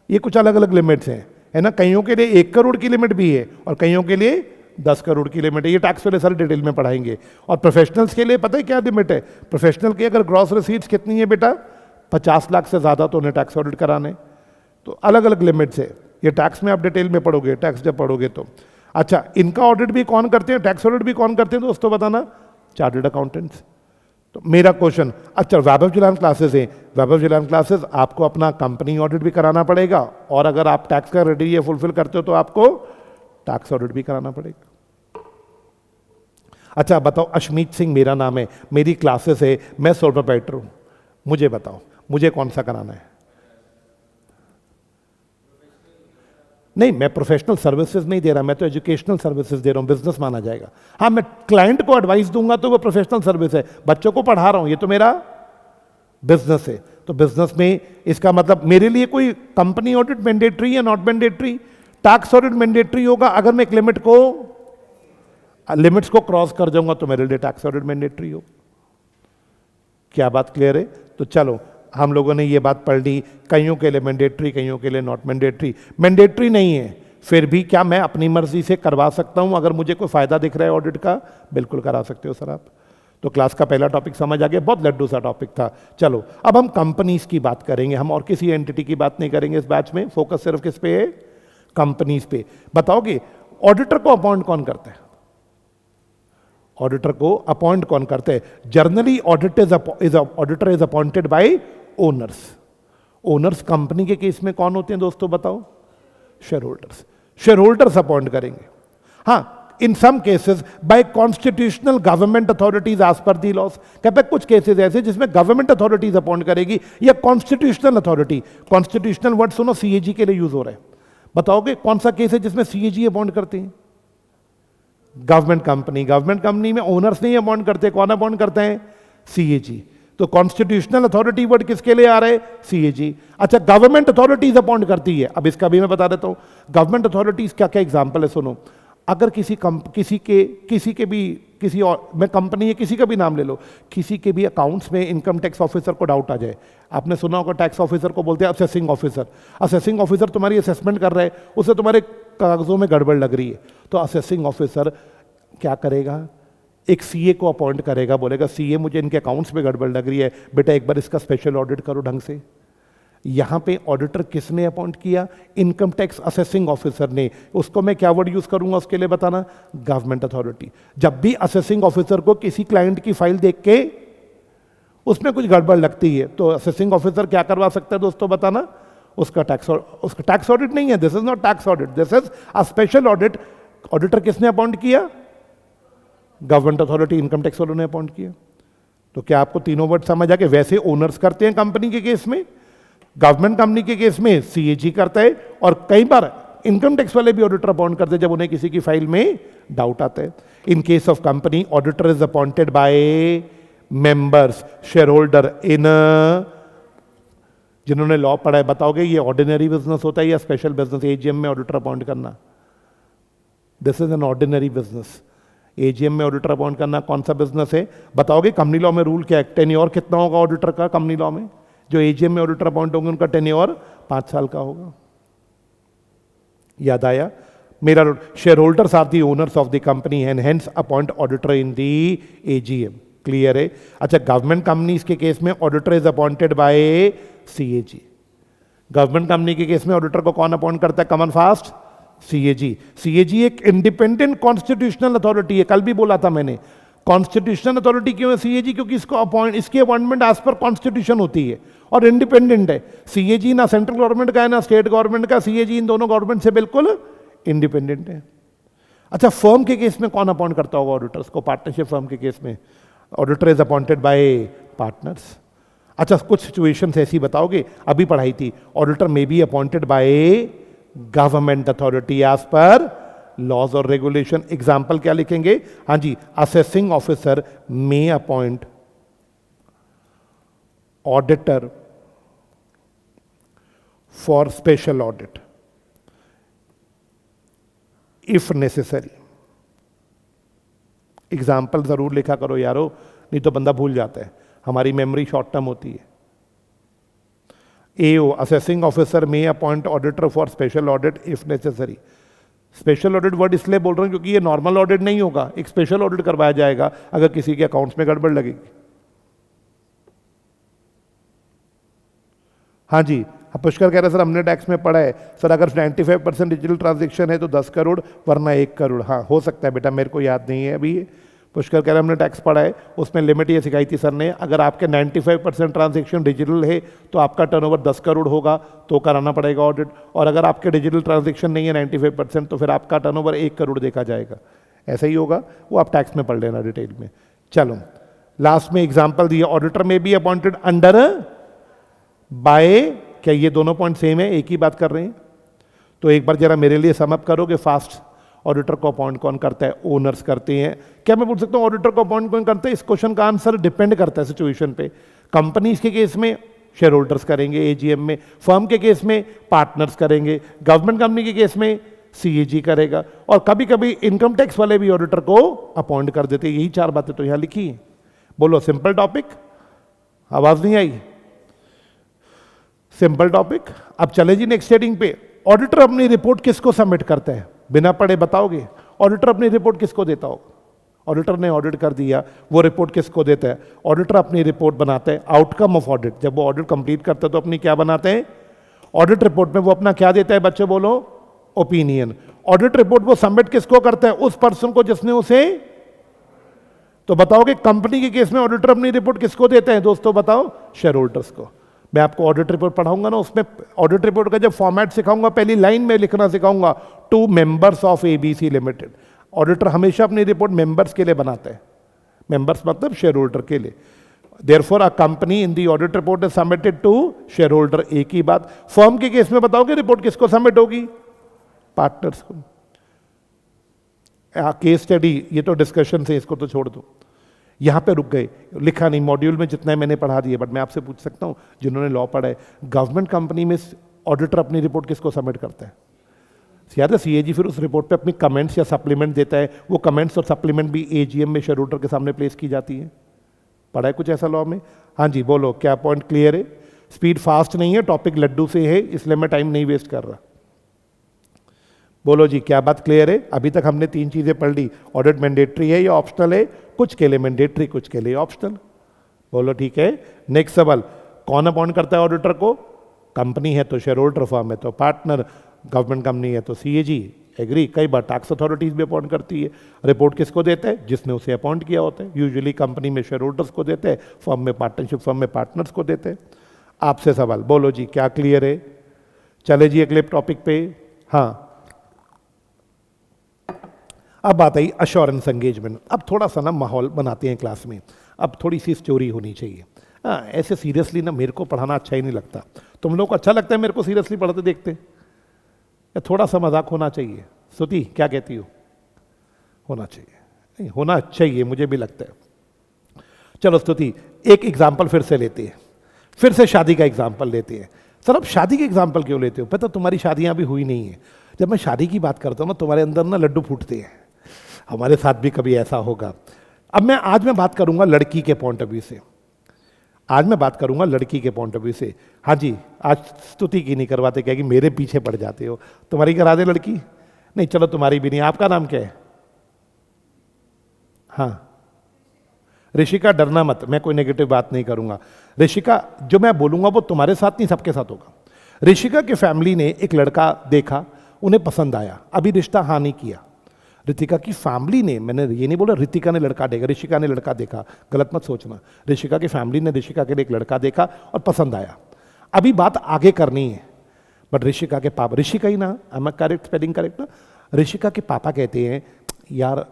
ये कुछ अलग अलग लिमिट्स हैं, है ना. कईयों के लिए 1 करोड़ की लिमिट भी है और कईयों के लिए 10 करोड़ की लिमिट है. ये टैक्स वाले सारे डिटेल में पढ़ाएंगे. और प्रोफेशनल्स के लिए पता है क्या लिमिट है? प्रोफेशनल की अगर ग्रॉस रिसीट्स कितनी है बेटा? 50 लाख से ज्यादा तो उन्हें टैक्स ऑडिट कराने. तो अलग अलग लिमिट्स है. ये टैक्स में आप डिटेल में पढ़ोगे, टैक्स जब पढ़ोगे तो. अच्छा, इनका ऑडिट भी कौन करते हैं? टैक्स ऑडिट भी कौन करते हैं दोस्तों बताना? Chartered accountants. तो मेरा क्वेश्चन, अच्छा वैभव जिलान क्लासेस हैं. वैभव जिलान क्लासेस आपको अपना कंपनी ऑडिट भी कराना पड़ेगा और अगर आप टैक्स का क्राइटेरिया फुलफिल करते हो तो आपको टैक्स ऑडिट भी कराना पड़ेगा. अच्छा बताओ, अश्मीत सिंह मेरा नाम है, मेरी क्लासेस है, मैं सोल प्रोप्राइटर हूं. मुझे बताओ मुझे कौन सा कराना है? नहीं, मैं प्रोफेशनल सर्विसेज नहीं दे रहा, मैं तो एजुकेशनल सर्विसेज दे रहा हूं. बिजनेस माना जाएगा. हाँ, मैं क्लाइंट को एडवाइस दूंगा तो वो प्रोफेशनल सर्विस है. बच्चों को पढ़ा रहा हूं, ये तो मेरा बिजनेस है. तो बिजनेस में इसका मतलब मेरे लिए कोई कंपनी ऑडिट मैंडेटरी या not mandatory? Tax audit mandatory होगा अगर मैं एक लिमिट्स को क्रॉस कर जाऊंगा तो मेरे लिए टैक्स ऑडिट मैंडेटरी हो. क्या बात क्लियर है? तो चलो, हम लोगों ने ये बात पढ़ ली. कईयों के लिए मैंडेटरी, कईयों के लिए नॉट मैंडेटरी. मैंडेटरी नहीं है, फिर भी क्या मैं अपनी मर्जी से करवा सकता हूं? अगर मुझे कोई फायदा दिख रहा है ऑडिट का, बिल्कुल करा सकते हो सर आप. तो क्लास का पहला टॉपिक समझ आ गया. बहुत लड्डू सा टॉपिक था. चलो अब हम कंपनीज की बात करेंगे. हम और किसी एंटिटी की बात नहीं करेंगे इस बैच में. फोकस सिर्फ किस पे है? कंपनीज पे. बताओगे ऑडिटर को अपॉइंट कौन करता है? ऑडिटर को अपॉइंट कौन करते हैं? Generally auditor is appointed by owners. Owners company के केस में कौन होते हैं दोस्तों बताओ? Share holders. Share holders appoint करेंगे। हाँ, in some cases by constitutional government authorities as per the loss. कहते हैं कुछ केसेस ऐसे जिसमें गवर्नमेंट अथॉरिटीज अपॉइंट करेगी या कॉन्स्टिट्यूशनल अथॉरिटी। कॉन्स्टिट्यूशनल वर्ड सुनो, सीएजी के लिए यूज हो रहा है। बताओगे कौन सा केस है जिसमें सीएजी अपॉइंट करते हैं? गवर्नमेंट कंपनी में ओनर्स नहीं अपॉइंट करते, कौन अपॉइंट करते हैं? सीएजी। तो कॉन्स्टिट्यूशनल अथॉरिटी वर्ड किसके लिए आ रहा है? सीएजी। अच्छा, गवर्नमेंट अथॉरिटीज अपॉइंट करती है। अब इसका भी मैं बता देता हूं, गवर्नमेंट अथॉरिटीज क्या क्या एग्जांपल है सुनो। अगर किसी कंपनी है, किसी का भी नाम ले लो, किसी के भी अकाउंट्स में इनकम टैक्स ऑफिसर को डाउट आ जाए। आपने सुना होगा टैक्स ऑफिसर को बोलते हैं असेसिंग ऑफिसर। असेसिंग ऑफिसर तुम्हारी असेसमेंट कर रहा है, उसे तुम्हारे कागजों में गड़बड़ लग रही है, तो असेसिंग ऑफिसर क्या करेगा? एक सीए को अपॉइंट करेगा, बोलेगा सीए मुझे इनके अकाउंट्स में गड़बड़ लग रही है, बेटा एक बार इसका स्पेशल ऑडिट करो ढंग से। यहां पे ऑडिटर किसने अपॉइंट किया? इनकम टैक्स असेसिंग ऑफिसर ने। उसको मैं क्या वर्ड यूज करूंगा उसके लिए बताना? Government authority. जब भी असेसिंग ऑफिसर को किसी क्लाइंट की फाइल देख के उसमें कुछ गड़बड़ लगती है, तो असेसिंग ऑफिसर क्या करवा सकता है दोस्तों बताना? उसका टैक्स ऑडिट नहीं है, this is not tax audit, this is a special audit. Auditor किसने अपॉइंट किया? गवर्नमेंट अथॉरिटी, इनकम टैक्स वालों ने अपॉइंट किया। तो क्या आपको तीनों वर्ड समझ आ गए? वैसे ओनर्स करते हैं कंपनी के केस में, गवर्नमेंट कंपनी के केस में सीएजी करता है, और कई बार इनकम टैक्स वाले भी ऑडिटर अपॉइंट करते हैं जब उन्हें किसी की फाइल में डाउट आता है। In case of company, auditor is appointed bye members, share holder in. जिन्होंने लॉ पढ़ा है बताओगे ये ऑर्डिनरी बिजनेस होता है या स्पेशल बिजनेस? एजीएम में ऑडिटर अपॉइंट करना, this is an ordinary business. AGM में ऑडिटर अपॉइंट करना कौन सा बिजनेस है बताओगे? कंपनी लॉ में रूल क्या है? टेन्योर कितना होगा ऑडिटर का कंपनी लॉ में? जो एजीएम में ऑडिटर अपॉइंट होंगे उनका टेन्योर 5 साल का होगा। याद आया मेरा? Shareholders are the owners of the company and hence appoint auditor in the AGM. Clear है? अच्छा, गवर्नमेंट कंपनीज के केस में auditor is appointed by CAG. Government company के केस में ऑडिटर को कौन अपॉइंट करता है? Common fast CAG. सीएजी एक इंडिपेंडेंट कॉन्स्टिट्यूशनल अथॉरिटी है, कल भी बोला था मैंने। कॉन्स्टिट्यूशनल अथॉरिटी क्यों है सीएजी? क्योंकि इसकी अपॉइंटमेंट एज पर कॉन्स्टिट्यूशन होती है और इंडिपेंडेंट है। सीएजी ना सेंट्रल गवर्नमेंट का है ना स्टेट गवर्नमेंट का, सीएजी इन दोनों गवर्नमेंट से बिल्कुल इंडिपेंडेंट है। अच्छा, फर्म के केस में कौन अपॉइंट करता होगा ऑडिटर्स को? पार्टनरशिप फर्म के केस में auditor is appointed by partners. अच्छा, कुछ सिचुएशंस ऐसी बताओगे, अभी पढ़ाई थी, auditor may be appointed by government authority as per laws और रेगुलेशन। एग्जाम्पल क्या लिखेंगे? हाँ जी, assessing officer may appoint auditor for special audit if necessary. Example जरूर लिखा करो यारो, नहीं तो बंदा भूल जाता है, हमारी मेमोरी शॉर्ट टर्म होती है। AO assessing officer may appoint auditor for special audit if necessary. Special audit word इसलिए बोल रहा हूं क्योंकि ये नॉर्मल ऑडिट नहीं होगा, एक स्पेशल ऑडिट करवाया जाएगा अगर किसी के अकाउंट्स में गड़बड़ लगेगी। हाँ जी, पुष्कर कह रहे सर हमने टैक्स में पढ़ा है सर, अगर 95% डिजिटल ट्रांजैक्शन है तो 10 करोड़ वरना 1 करोड़। हाँ हो सकता है बेटा, मेरे को याद नहीं है अभी। पुष्कर कह रहे हमने टैक्स पढ़ा है, उसमें लिमिट ये सिखाई थी सर ने, अगर आपके 95% ट्रांजैक्शन डिजिटल है तो आपका टर्नओवर 10 करोड़ होगा तो कराना पड़ेगा ऑडिट, और अगर आपके डिजिटल ट्रांजैक्शन नहीं है 95% तो फिर आपका टर्नओवर 1 करोड़ देखा जाएगा। ऐसा ही होगा, वो आप टैक्स में पढ़ लेना डिटेल में। चलो लास्ट में एग्जाम्पल दिया, ऑडिटर में भी अपॉइंटेड अंडर बाय। क्या ये दोनों पॉइंट सेम है, एक ही बात कर रहे हैं? तो एक बार जरा मेरे लिए सम अप करोगे फास्ट। ऑडिटर को अपॉइंट कौन करता है? ओनर्स करते हैं। क्या मैं पूछ सकता हूं ऑडिटर को अपॉइंट कौन करता है? इस क्वेश्चन का आंसर डिपेंड करता है सिचुएशन पे। कंपनीज के केस में शेयर होल्डर्स करेंगे एजीएम में, फर्म के केस में पार्टनर्स करेंगे, गवर्नमेंट कंपनी के केस में सीएजी करेगा, और कभी कभी इनकम टैक्स वाले भी ऑडिटर को अपॉइंट कर देते हैं। यही 4 बातें तो यहां लिखी है। बोलो सिंपल टॉपिक, आवाज नहीं आई? Simple topic. अब चले जी नेक्स्ट हेडिंग पे। ऑडिटर अपनी रिपोर्ट किसको सबमिट करता है? बिना पढ़े बताओगे? ऑडिटर अपनी रिपोर्ट किसको देता होगा? ऑडिटर ने ऑडिट कर दिया, वो रिपोर्ट किसको देता है? ऑडिटर अपनी रिपोर्ट बनाता है, आउटकम ऑफ ऑडिट। जब वो ऑडिट कंप्लीट करता है तो अपनी क्या बनाते हैं? ऑडिट रिपोर्ट में वो अपना क्या देता है बच्चे? बोलो ओपिनियन। ऑडिट रिपोर्ट वो सबमिट किसको करता है? उस पर्सन को जिसने उसे। तो बताओगे कंपनी के केस में ऑडिटर अपनी रिपोर्ट किसको देते हैं दोस्तों? बताओ शेयर होल्डर्स को। मैं आपको ऑडिट रिपोर्ट पढ़ाऊंगा ना, उसमें ऑडिट रिपोर्ट का जब फॉर्मेट सिखाऊंगा पहली लाइन में लिखना सिखाऊंगा, to members of ABC limited. Auditor हमेशा अपनी रिपोर्ट मेंबर्स के लिए बनाते हैं, मेंबर्स मतलब शेयर होल्डर के लिए। Therefore a company in the audit report is submitted to shareholder. एक ही बात, फर्म के केस में बताओगे रिपोर्ट किसको सबमिट होगी? पार्टनर्स को। केस स्टडी ये तो डिस्कशन से, इसको तो छोड़ दो, यहां पे रुक गए, लिखा नहीं मॉड्यूल में, जितना मैंने पढ़ा दिया। बट मैं आपसे पूछ सकता हूं, जिन्होंने लॉ पढ़ा है, गवर्नमेंट कंपनी में ऑडिटर अपनी रिपोर्ट किसको सबमिट करता है? याद है सीएजी फिर उस रिपोर्ट पे अपनी कमेंट्स या सप्लीमेंट देता है, वो कमेंट्स और सप्लीमेंट भी एजीएम में शेयर होल्डर के सामने प्लेस की जाती है। पढ़ा है कुछ ऐसा लॉ में? हाँ जी बोलो, क्या पॉइंट क्लियर है? स्पीड फास्ट नहीं है, टॉपिक लड्डू से है, इसलिए मैं टाइम नहीं वेस्ट कर रहा। बोलो जी, क्या बात क्लियर है? अभी तक हमने 3 चीजें पढ़ ली, ऑडिट मैंडेटरी है या ऑप्शनल है? कुछ के लिए मैंडेटरी, कुछ के लिए ऑप्शनल। बोलो ठीक है। नेक्स्ट सवाल, कौन अपॉइंट करता है ऑडिटर को? कंपनी है तो शेयर होल्डर, फर्म है तो पार्टनर, गवर्नमेंट कंपनी है तो सीएजी, एग्री। कई बार टैक्स अथॉरिटीज भी अपॉइंट करती है। रिपोर्ट किसको देते हैं? जिसने उसे अपॉइंट किया होता है। यूजुअली कंपनी में शेयर होल्डर्स को देते हैं, फर्म में पार्टनरशिप फर्म में पार्टनर्स को देते हैं। आपसे सवाल, बोलो जी क्या क्लियर है? चले जी अगले टॉपिक पे। हाँ, अब बात आई अश्योरेंस एंगेजमेंट। अब थोड़ा सा ना माहौल बनाते हैं क्लास में, अब थोड़ी सी स्टोरी होनी चाहिए। हाँ, ऐसे सीरियसली ना मेरे को पढ़ाना अच्छा ही नहीं लगता। तुम लोग को अच्छा लगता है मेरे को सीरियसली पढ़ाते देखते? या थोड़ा सा मजाक होना चाहिए? स्तुति क्या कहती हो? होना चाहिए, नहीं होना चाहिए, मुझे भी लगता है। चलो स्तुति, एक एग्जाम्पल फिर से लेते हैं, फिर से शादी का एग्जाम्पल लेते हैं। सर अब शादी के एग्जाम्पल क्यों लेते हो? पता तुम्हारी शादियां अभी हुई नहीं है। जब मैं शादी की बात करता हूँ ना, तुम्हारे अंदर ना लड्डू फूटते हैं। हमारे साथ भी कभी ऐसा होगा। अब आज मैं बात करूंगा लड़की के पॉइंट ऑफ व्यू से। आज मैं बात करूंगा लड़की के पॉइंट ऑफ व्यू से। हाँ जी, आज स्तुति की नहीं करवाते, क्या कि मेरे पीछे पड़ जाते हो। तुम्हारी करा दे लड़की? नहीं चलो तुम्हारी भी नहीं। आपका नाम क्या है? हाँ ऋषिका, डरना मत, मैं कोई नेगेटिव बात नहीं करूंगा। ऋषिका, जो मैं बोलूंगा वो तुम्हारे साथ नहीं सबके साथ होगा। ऋषिका की फैमिली ने एक लड़का देखा, उन्हें पसंद आया, अभी रिश्ता हाँ नहीं किया। ऋतिका की फैमिली ने, मैंने ये नहीं बोला ऋतिका ने लड़का देखा, ऋषिका ने लड़का देखा, गलत मत सोचना। ऋषिका की फैमिली ने ऋषिका के लिए एक लड़का देखा और पसंद आया, अभी बात आगे करनी है। बट ऋषिका के पापा, ऋषिका ही ना, I am correct, spelling correct ना? ऋषिका के पापा कहते हैं यार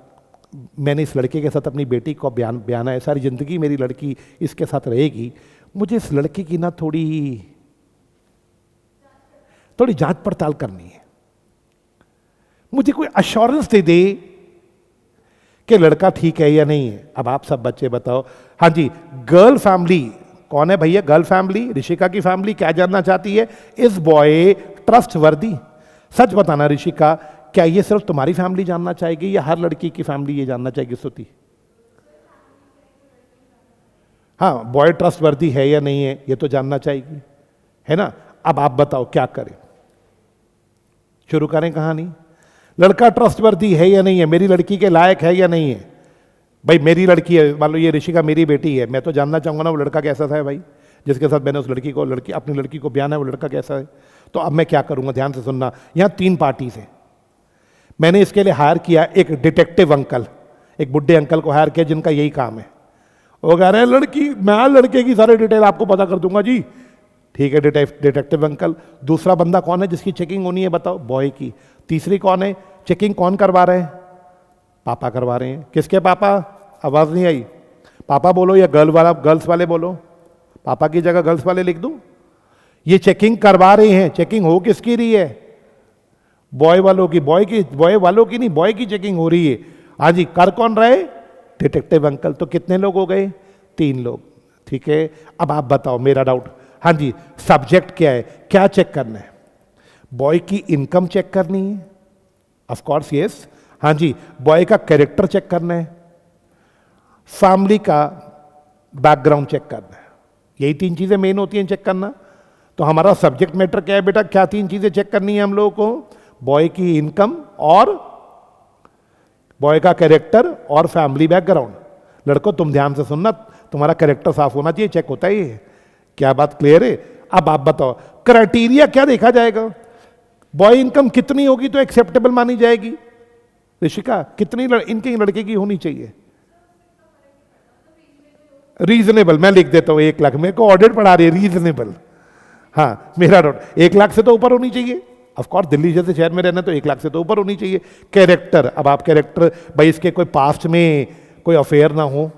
मैंने इस लड़के के साथ अपनी बेटी को बयाना है, सारी जिंदगी मेरी लड़की इसके साथ रहेगी, मुझे इस लड़के की ना थोड़ी जांच पड़ताल करनी है, मुझे कोई अश्योरेंस दे दे कि लड़का ठीक है या नहीं है। अब आप सब बच्चे बताओ। हाँ जी, गर्ल फैमिली कौन है भैया? गर्ल फैमिली, ऋषिका की फैमिली क्या जानना चाहती है? इस बॉय ट्रस्ट वर्दी? सच बताना ऋषिका, क्या ये सिर्फ तुम्हारी फैमिली जानना चाहेगी या हर लड़की की फैमिली ये जानना चाहेगी? स्तुति, हाँ, बॉय ट्रस्ट वर्दी है या नहीं है ये तो जानना चाहेगी, है ना? अब आप बताओ क्या करें? शुरू करें कहानी। लड़का ट्रस्टवर्दी है या नहीं है, मेरी लड़की के लायक है या नहीं है? भाई मेरी लड़की है, मान लो ये ऋषिका मेरी बेटी है, मैं तो जानना चाहूंगा ना वो लड़का कैसा था भाई, जिसके साथ मैंने उस लड़की को अपनी लड़की को बयाना है, वो लड़का कैसा है। तो अब मैं क्या करूंगा, ध्यान से सुनना। यहाँ 3 पार्टीज हैं। मैंने इसके लिए हायर किया एक डिटेक्टिव अंकल, एक बुढ़े अंकल को हायर किया जिनका यही काम है। वो कह रहे हैं लड़की, मैं लड़के की सारी डिटेल आपको पता कर दूंगा जी। ठीक है डिटेक्टिव अंकल। दूसरा बंदा कौन है जिसकी चेकिंग होनी है बताओ? बॉय की। तीसरी कौन है? चेकिंग कौन करवा रहे हैं? पापा करवा रहे हैं। किसके पापा? आवाज नहीं आई। पापा बोलो या गर्ल्स वाले बोलो? पापा की जगह गर्ल्स वाले लिख दूं? ये चेकिंग करवा रहे हैं। चेकिंग हो किसकी रही है? बॉय वालों की। बॉय वालों की नहीं, बॉय की चेकिंग हो रही है। हाँ जी, कर कौन रहे? Detective uncle. तो कितने लोग हो गए? 3 लोग। ठीक है, अब आप बताओ मेरा डाउट। हाँ जी, सब्जेक्ट क्या है, क्या चेक करना है? बॉय की इनकम चेक करनी है, ऑफ कोर्स यस। हाँ जी, बॉय का कैरेक्टर चेक करना है, फैमिली का बैकग्राउंड चेक करना है। यही 3 चीजें मेन होती हैं चेक करना। तो हमारा सब्जेक्ट मैटर क्या है बेटा? क्या 3 चीजें चेक करनी है हम लोगों को? बॉय की इनकम और बॉय का कैरेक्टर और फैमिली बैकग्राउंड। लड़कों तुम ध्यान से सुनना, तुम्हारा कैरेक्टर साफ होना चाहिए, चेक होता है ये। क्या बात क्लियर है? अब आप बताओ क्राइटेरिया क्या देखा जाएगा? बॉय इनकम कितनी होगी तो एक्सेप्टेबल मानी जाएगी? ऋषिका कितनी इनके लड़के की होनी चाहिए? रीजनेबल। मैं लिख देता हूं 1 लाख। मेरे को ऑडिट पढ़ा रही है, रीजनेबल। हाँ, मेरा डाउट 1 लाख से तो ऊपर होनी चाहिए। ऑफ कोर्स दिल्ली जैसे शहर में रहना तो 1 लाख से तो ऊपर होनी चाहिए। कैरेक्टर, अब आप कैरेक्टर, भाई इसके कोई पास्ट में कोई अफेयर ना हो।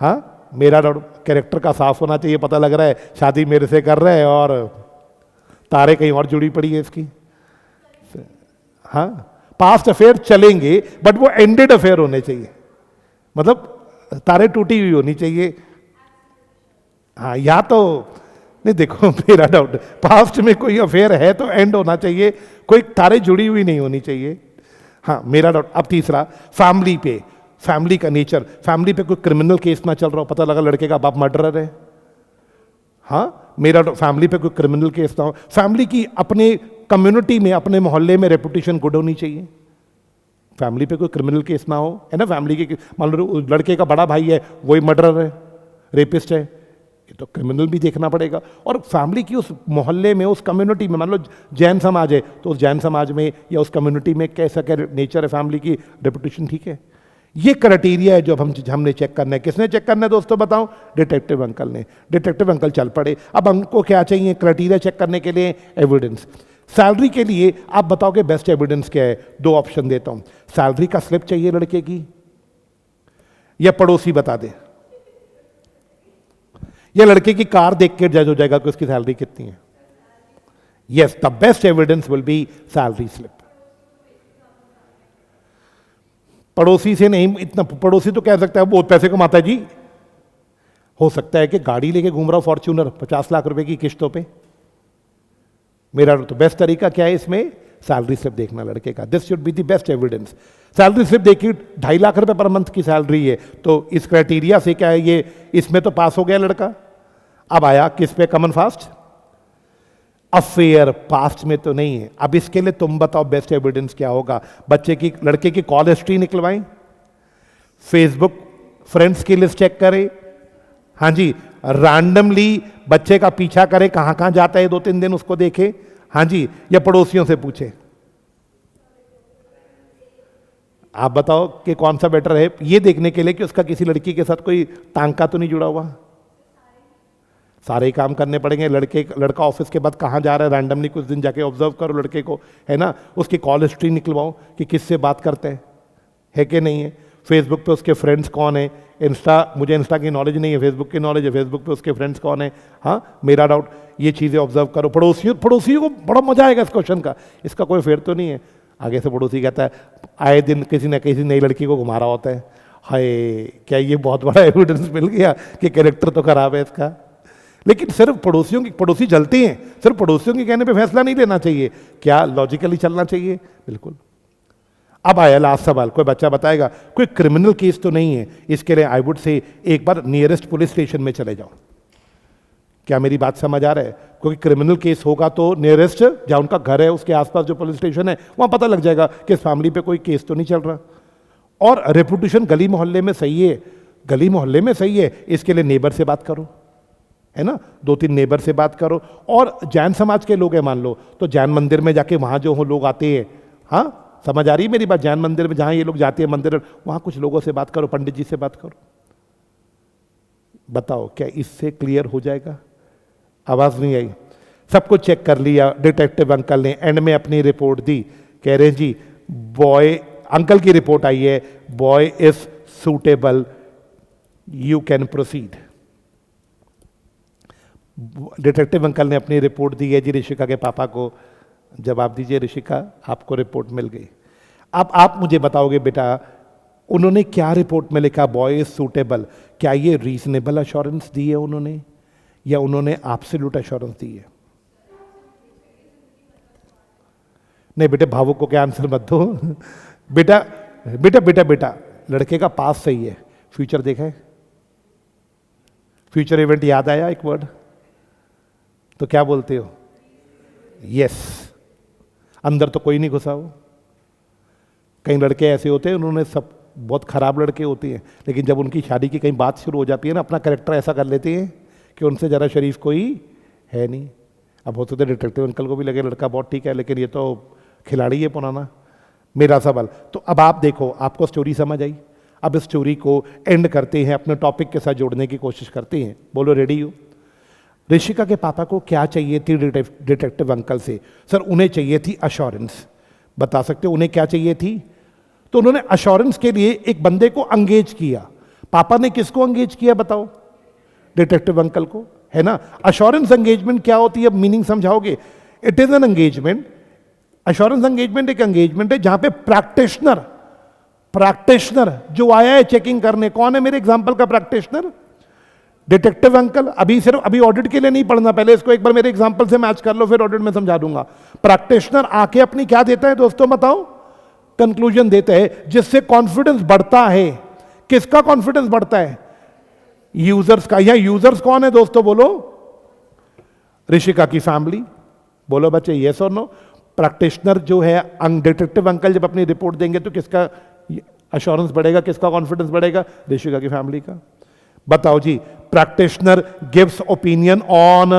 हाँ, मेरा डाउट कैरेक्टर का साफ होना चाहिए, पता लग रहा है शादी मेरे से कर रहे हैं और तारे कहीं और जुड़ी पड़ी है इसकी। हाँ, पास्ट अफेयर चलेंगे बट वो एंडेड अफेयर होने चाहिए, मतलब तारे टूटी हुई होनी चाहिए। हाँ, या तो नहीं, देखो मेरा डाउट, पास्ट में कोई अफेयर है तो एंड होना चाहिए, कोई तारे जुड़ी हुई नहीं होनी चाहिए। हाँ, मेरा डाउट। अब तीसरा, फैमिली पे, फैमिली का नेचर, फैमिली पे कोई क्रिमिनल केस ना चल रहा हो, पता लगा लड़के का बाप मर्डरर है। हाँ, मेरा फैमिली पे कोई क्रिमिनल केस ना हो, फैमिली की अपने कम्युनिटी में, अपने मोहल्ले में रेपुटेशन गुड होनी चाहिए। फैमिली पे कोई क्रिमिनल केस ना हो, है ना। फैमिली के, मान लो लड़के का बड़ा भाई है, वही मर्डरर है, रेपिस्ट है, ये तो क्रिमिनल भी देखना पड़ेगा। और फैमिली की उस मोहल्ले में, उस कम्युनिटी में, मान लो जैन समाज है तो उस जैन समाज में या उस कम्युनिटी में कैसा क्या नेचर है, फैमिली की रेपुटेशन ठीक है। ये क्राइटेरिया है जो हमने चेक करना है। किसने चेक करना है दोस्तों बताओ? डिटेक्टिव अंकल ने। डिटेक्टिव अंकल चल पड़े। अब हमको क्या चाहिए क्राइटेरिया चेक करने के लिए? एविडेंस। सैलरी के लिए आप बताओगे बेस्ट एविडेंस क्या है? 2 ऑप्शन देता हूं। सैलरी का स्लिप चाहिए लड़के की, या पड़ोसी बता दे, या लड़के की कार देख के जज हो जाएगा कि उसकी सैलरी कितनी है। Yes, the best evidence will be salary slip. पड़ोसी से नहीं, इतना पड़ोसी तो कह सकता है बहुत पैसे कमाता है जी, हो सकता है कि गाड़ी लेके घूम रहा हो फॉर्च्यूनर 50 लाख रुपए की किश्तों पे। मेरा तो बेस्ट तरीका क्या है इसमें? सैलरी स्लिप देखना लड़के का। This should be the best evidence. Salary slip देखी, 2.5 लाख रुपए पर मंथ की सैलरी है, तो इस क्राइटेरिया से क्या है, ये इसमें तो पास हो गया लड़का। अब आया किस पे? Common fast. अफेयर पास्ट में तो नहीं है। अब इसके लिए तुम बताओ बेस्ट एविडेंस क्या होगा? बच्चे की, लड़के की कॉल हिस्ट्री निकलवाएं, फेसबुक फ्रेंड्स की लिस्ट चेक करें, हाँ जी, रैंडमली बच्चे का पीछा करे, कहां कहां जाता है 2-3 दिन उसको देखे, हाँ जी, या पड़ोसियों से पूछे। आप बताओ कि कौन सा बेटर है, ये देखने के लिए कि उसका किसी लड़की के साथ कोई टांका तो नहीं जुड़ा हुआ। सारे ही काम करने पड़ेंगे। लड़का ऑफिस के बाद कहाँ जा रहा है, रैंडमली कुछ दिन जाके ऑब्जर्व करो लड़के को, है ना। उसकी कॉल हिस्ट्री निकलवाओ कि किससे बात करते हैं, है कि नहीं है। फेसबुक पे उसके फ्रेंड्स कौन है, मुझे इंस्टा की नॉलेज नहीं है, फेसबुक की नॉलेज है, फेसबुक पे उसके फ्रेंड्स कौन है। हाँ, मेरा डाउट, ये चीज़ें ऑब्जर्व करो। पड़ोसियों को बड़ा मजा आएगा इस क्वेश्चन का, इसका कोई फेर तो नहीं है। आगे से पड़ोसी कहता है, आए दिन किसी न किसी नई लड़की को घुमा रहा होता है। हाय, क्या ये बहुत बड़ा एविडेंस मिल गया कि कैरेक्टर तो खराब है इसका। लेकिन सिर्फ पड़ोसी जलते हैं, सिर्फ पड़ोसियों के कहने पे फैसला नहीं लेना चाहिए, क्या लॉजिकली चलना चाहिए? बिल्कुल। अब आया लास्ट सवाल, कोई बच्चा बताएगा कोई क्रिमिनल केस तो नहीं है? इसके लिए आई वुड से एक बार नियरेस्ट पुलिस स्टेशन में चले जाओ। क्या मेरी बात समझ आ रहा है? क्योंकि क्रिमिनल केस होगा तो नियरेस्ट, जहां उनका घर है उसके आसपास जो पुलिस स्टेशन है, वहां पता लग जाएगा कि इस फैमिली पे कोई केस तो नहीं चल रहा। और रेपुटेशन गली मोहल्ले में सही है, गली मोहल्ले में सही है, इसके लिए नेबर से बात करो, है ना। 2-3 नेबर से बात करो। और जैन समाज के लोग हैं मान लो, तो जैन मंदिर में जाके वहां जो हो लोग आते हैं, हाँ समझ आ रही है मेरी बात? जैन मंदिर में जहां ये लोग जाते हैं मंदिर, वहां कुछ लोगों से बात करो, पंडित जी से बात करो। बताओ क्या इससे क्लियर हो जाएगा? आवाज नहीं आई? सब कुछ चेक कर लिया, डिटेक्टिव अंकल ने एंड में अपनी रिपोर्ट दी, कह रहे जी बॉय, अंकल की रिपोर्ट आई है, boy is suitable, you can proceed. Detective uncle ने अपनी रिपोर्ट दी है जी ऋषिका के पापा को। जवाब दीजिए ऋषिका, आपको रिपोर्ट मिल गई। अब आप मुझे बताओगे बेटा उन्होंने क्या रिपोर्ट में लिखा? Boy is suitable. क्या ये रीजनेबल अश्योरेंस दी है उन्होंने, या उन्होंने एब्सोल्यूट अश्योरेंस दी है? नहीं बेटे, भावुक को क्या आंसर मत दो। बेटा बेटा बेटा बेटा लड़के का पास सही है, फ्यूचर देखा है? फ्यूचर इवेंट याद आया एक वर्ड? तो क्या बोलते हो? यस। अंदर तो कोई नहीं घुसा हो। कई लड़के ऐसे होते हैं, उन्होंने सब बहुत खराब लड़के होते हैं, लेकिन जब उनकी शादी की कहीं बात शुरू हो जाती है ना, अपना कैरेक्टर ऐसा कर लेते हैं कि उनसे ज़रा शरीफ कोई है नहीं। अब हो सकता है डिटेक्टिव अंकल को भी लगे लड़का बहुत ठीक है, लेकिन ये तो खिलाड़ी है पुराना। मेरा सवाल तो अब आप देखो, आपको स्टोरी समझ आई? अब इस स्टोरी को एंड करते हैं, अपने टॉपिक के साथ जोड़ने की कोशिश करते हैं। बोलो रेडी हो? ऋषिका के पापा को क्या चाहिए थी डिटेक्टिव अंकल से? सर उन्हें चाहिए थी अश्योरेंस। बता सकते हो उन्हें क्या चाहिए थी? तो उन्होंने अश्योरेंस के लिए एक बंदे को अंगेज किया। पापा ने किसको अंगेज किया बताओ? डिटेक्टिव अंकल को, है ना। अश्योरेंस एंगेजमेंट क्या होती है, अब मीनिंग समझाओगे? It is an engagement, assurance engagement एक एंगेजमेंट है जहां पे प्रैक्टिशनर जो आया है चेकिंग करने, कौन है मेरे एग्जांपल का प्रैक्टिशनर? Detective uncle. अभी ऑडिट के लिए नहीं पढ़ना, पहले इसको एक बार मेरे एग्जांपल से मैच कर लो, फिर ऑडिट में समझा दूंगा। प्रैक्टिशनर आके अपनी क्या देता है दोस्तों बताओ? कंक्लूजन देता है, जिससे कॉन्फिडेंस बढ़ता है। किसका कॉन्फिडेंस बढ़ता है? यूजर्स का। या यूजर्स कौन है दोस्तों बोलो? ऋषिका की फैमिली। बोलो बच्चे यस और नो। प्रैक्टिशनर जो है डिटेक्टिव अंकल जब अपनी रिपोर्ट देंगे तो किसका अश्योरेंस बढ़ेगा, किसका कॉन्फिडेंस बढ़ेगा? ऋषिका की फैमिली का। बताओ जी, प्रैक्टिशनर गिव्स ओपिनियन ऑन,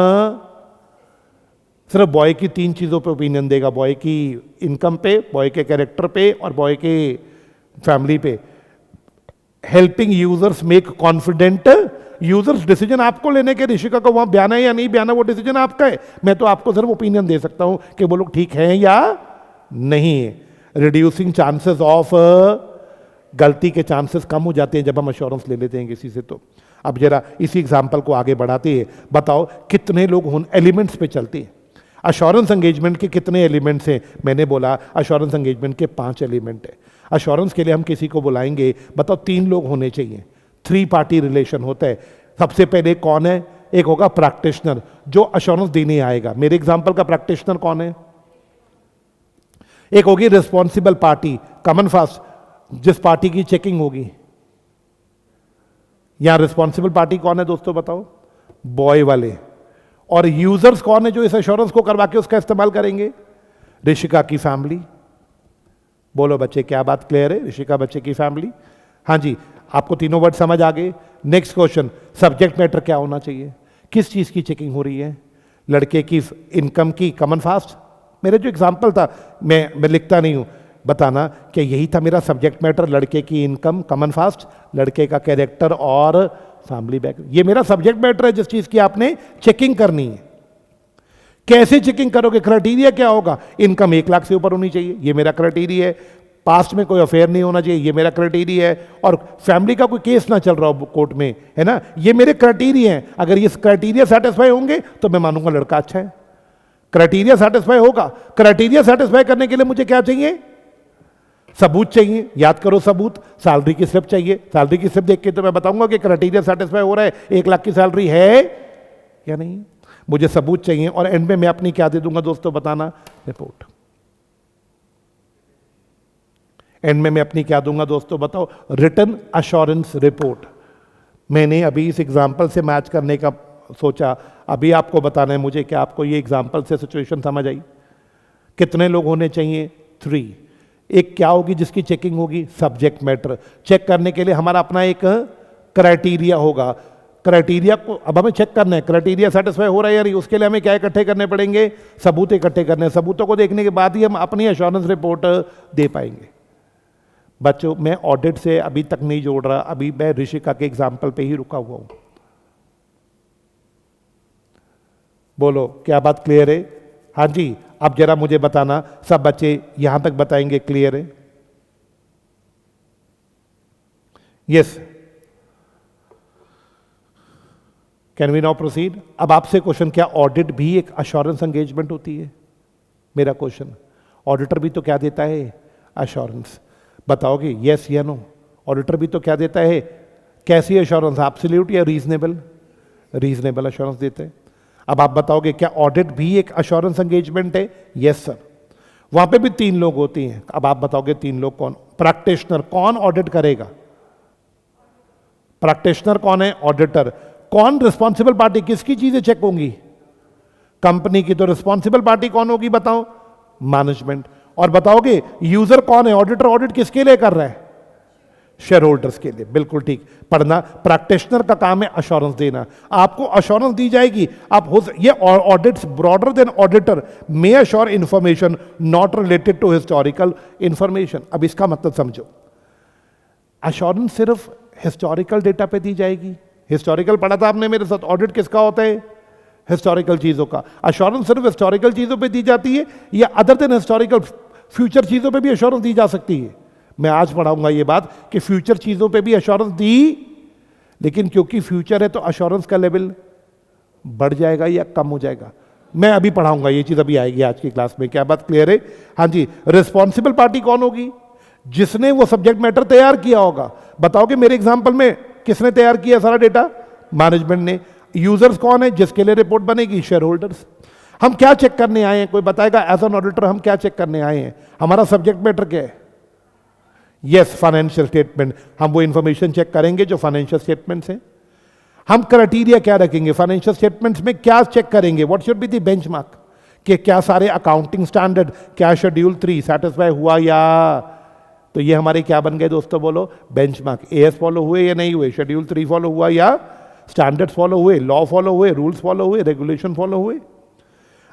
सिर्फ बॉय की 3 चीजों पे ओपिनियन देगा, बॉय की इनकम पे, बॉय के कैरेक्टर पे और बॉय के फैमिली पे। Helping users make confident users decision. आपको लेने के ऋषिका को वहां बयाना है या नहीं बयाना, वो डिसीजन आपका है। मैं तो आपको सिर्फ ओपिनियन दे सकता हूं कि वो लोग ठीक हैं या नहीं है। रिड्यूसिंग चांसेस ऑफ, गलती के चांसेस कम हो जाते हैं जब हम अश्योरेंस ले लेते हैं किसी से। तो अब जरा इसी एग्जांपल को आगे बढ़ाते हैं। बताओ कितने लोग एलिमेंट्स पे चलते हैं? अश्योरेंस एंगेजमेंट के कितने एलिमेंट्स हैं? मैंने बोला अश्योरेंस एंगेजमेंट के 5 एलिमेंट है। अश्योरेंस के लिए हम किसी को बुलाएंगे, बताओ 3 लोग होने चाहिए। 3 पार्टी रिलेशन होता है। सबसे पहले कौन है? एक होगा प्रैक्टिशनर जो अश्योरेंस देने आएगा। मेरे एग्जांपल का प्रैक्टिशनर कौन है? एक होगी रिस्पॉन्सिबल पार्टी, कॉमन फास्ट, जिस पार्टी की चेकिंग होगी। यहां रिस्पॉन्सिबल पार्टी कौन है दोस्तों बताओ? बॉय वाले। और यूजर्स कौन है जो इस एश्योरेंस को करवा के उसका इस्तेमाल करेंगे? ऋषिका की फैमिली। बोलो बच्चे क्या बात क्लियर है? ऋषिका बच्चे की फैमिली। हाँ जी, आपको तीनों वर्ड समझ आ गए। नेक्स्ट क्वेश्चन, सब्जेक्ट मैटर क्या होना चाहिए? किस चीज की चेकिंग हो रही है? लड़के की इनकम की, कॉमन फास्ट। मेरे जो एग्जाम्पल था, मैं लिखता नहीं हूं, बताना कि यही था मेरा सब्जेक्ट मैटर। लड़के की इनकम, कॉमन फास्ट, लड़के का कैरेक्टर और फैमिली बैकग्राउंड। ये मेरा सब्जेक्ट मैटर है जिस चीज की आपने चेकिंग करनी है। कैसे चेकिंग करोगे? क्राइटेरिया क्या होगा? इनकम 1 लाख से ऊपर होनी चाहिए, ये मेरा क्राइटेरिया है। पास्ट में कोई अफेयर नहीं होना चाहिए, ये मेरा क्राइटेरिया है। और फैमिली का कोई केस ना चल रहा हो कोर्ट में, है ना, ये मेरे क्राइटेरिया हैं। अगर ये क्राइटेरिया सेटिस्फाई होंगे तो मैं मानूंगा लड़का अच्छा है। क्राइटेरिया सेटिस्फाई होगा। क्राइटेरिया सेटिस्फाई करने के लिए मुझे क्या चाहिए? सबूत चाहिए। याद करो सबूत। सैलरी की स्लिप चाहिए। सैलरी की स्लिप देख के तो मैं बताऊंगा कि क्राइटेरिया सेटिस्फाई हो रहा है, 1 लाख की सैलरी है या नहीं। मुझे सबूत चाहिए। और एंड में मैं अपनी क्या दे दूंगा दोस्तों बताना? रिपोर्ट। एंड में मैं अपनी क्या दूंगा दोस्तों बताओ? Written assurance report. मैंने अभी इस एग्जांपल से मैच करने का सोचा, अभी आपको बताना है मुझे कि आपको ये एग्जांपल से सिचुएशन समझ आई। कितने लोग होने चाहिए? 3। एक क्या होगी जिसकी चेकिंग होगी? Subject matter. चेक करने के लिए हमारा अपना एक क्राइटेरिया होगा। क्राइटेरिया को अब हमें चेक करना है, क्राइटेरिया सेटिस्फाई हो रहा है या नहीं। उसके लिए हमें क्या इकट्ठे करने पड़ेंगे? सबूत इकट्ठे करने। सबूतों को देखने के बाद ही हम अपनी एश्योरेंस रिपोर्ट दे पाएंगे। बच्चों मैं ऑडिट से अभी तक नहीं जोड़ रहा, अभी मैं ऋषिका के एग्जाम्पल पे ही रुका हुआ हूं। बोलो क्या बात क्लियर है? हाँ जी, अब जरा मुझे बताना, सब बच्चे यहां तक बताएंगे क्लियर है? Yes, can we now proceed? अब आपसे क्वेश्चन, क्या ऑडिट भी एक अश्योरेंस एंगेजमेंट होती है? मेरा क्वेश्चन, ऑडिटर भी तो क्या देता है? अश्योरेंस। बताओगे यस या नो? ऑडिटर भी तो क्या देता है? कैसी एश्योरेंस? एब्सोल्यूट या रीजनेबल? रीजनेबल एश्योरेंस देते हैं। अब आप बताओगे क्या ऑडिट भी एक अश्योरेंस एंगेजमेंट है? Yes sir. वहां पे भी 3 लोग होते हैं। अब आप बताओगे 3 लोग कौन? प्रैक्टिशनर। कौन ऑडिट करेगा? प्रैक्टिशनर कौन है? ऑडिटर। कौन रिस्पॉन्सिबल पार्टी? किसकी चीजें चेक होंगी? कंपनी की। तो रिस्पॉन्सिबल पार्टी कौन होगी बताओ? मैनेजमेंट। और बताओगे यूजर कौन है? ऑडिटर ऑडिट किसके लिए कर रहा है? शेयर होल्डर्स के लिए। बिल्कुल ठीक पढ़ना। प्रैक्टिशनर का काम है अश्योरेंस देना। आपको अश्योरेंस दी जाएगी। आप हो ये audits broader than auditor may assure information not related to historical information. अब इसका मतलब समझो, अश्योरेंस सिर्फ हिस्टोरिकल डेटा पे दी जाएगी। हिस्टोरिकल पढ़ा था आपने मेरे साथ। ऑडिट किसका होता है? हिस्टोरिकल चीजों का। अश्योरेंस सिर्फ हिस्टोरिकल चीजों पे दी जाती है या अदर देन हिस्टोरिकल फ्यूचर चीजों पे भी अश्योरेंस दी जा सकती है? मैं आज पढ़ाऊंगा ये बात कि फ्यूचर चीजों पे भी अश्योरेंस दी, लेकिन क्योंकि फ्यूचर है तो अश्योरेंस का लेवल बढ़ जाएगा या कम हो जाएगा। मैं अभी पढ़ाऊंगा, ये चीज अभी आएगी आज की क्लास में। क्या बात क्लियर है? हाँ जी। रिस्पॉन्सिबल पार्टी कौन होगी? जिसने वो सब्जेक्ट मैटर तैयार किया होगा। बताओ कि मेरे एग्जाम्पल में किसने तैयार किया सारा डेटा? मैनेजमेंट ने। यूजर्स कौन है जिसके लिए रिपोर्ट बनेगी? Share holders. हम क्या चेक करने आए हैं? कोई बताएगा एज एन ऑडिटर हम क्या चेक करने आए हैं? हमारा सब्जेक्ट मैटर क्या है? Yes, financial statement. हम वो इंफॉर्मेशन चेक करेंगे जो फाइनेंशियल स्टेटमेंट्स हैं। हम क्राइटेरिया क्या रखेंगे? फाइनेंशियल स्टेटमेंट्स में क्या चेक करेंगे? What should be the benchmark? कि क्या सारे अकाउंटिंग स्टैंडर्ड, क्या शेड्यूल 3 सेटिस्फाई हुआ या? तो ये हमारे क्या बन गए दोस्तों? बोलो बेंचमार्क। एएस फॉलो हुए या नहीं हुए? शेड्यूल 3 फॉलो हुआ या? स्टैंडर्ड्स फॉलो हुए? लॉ फॉलो हुए? रूल्स फॉलो हुए? रेगुलेशन फॉलो हुए?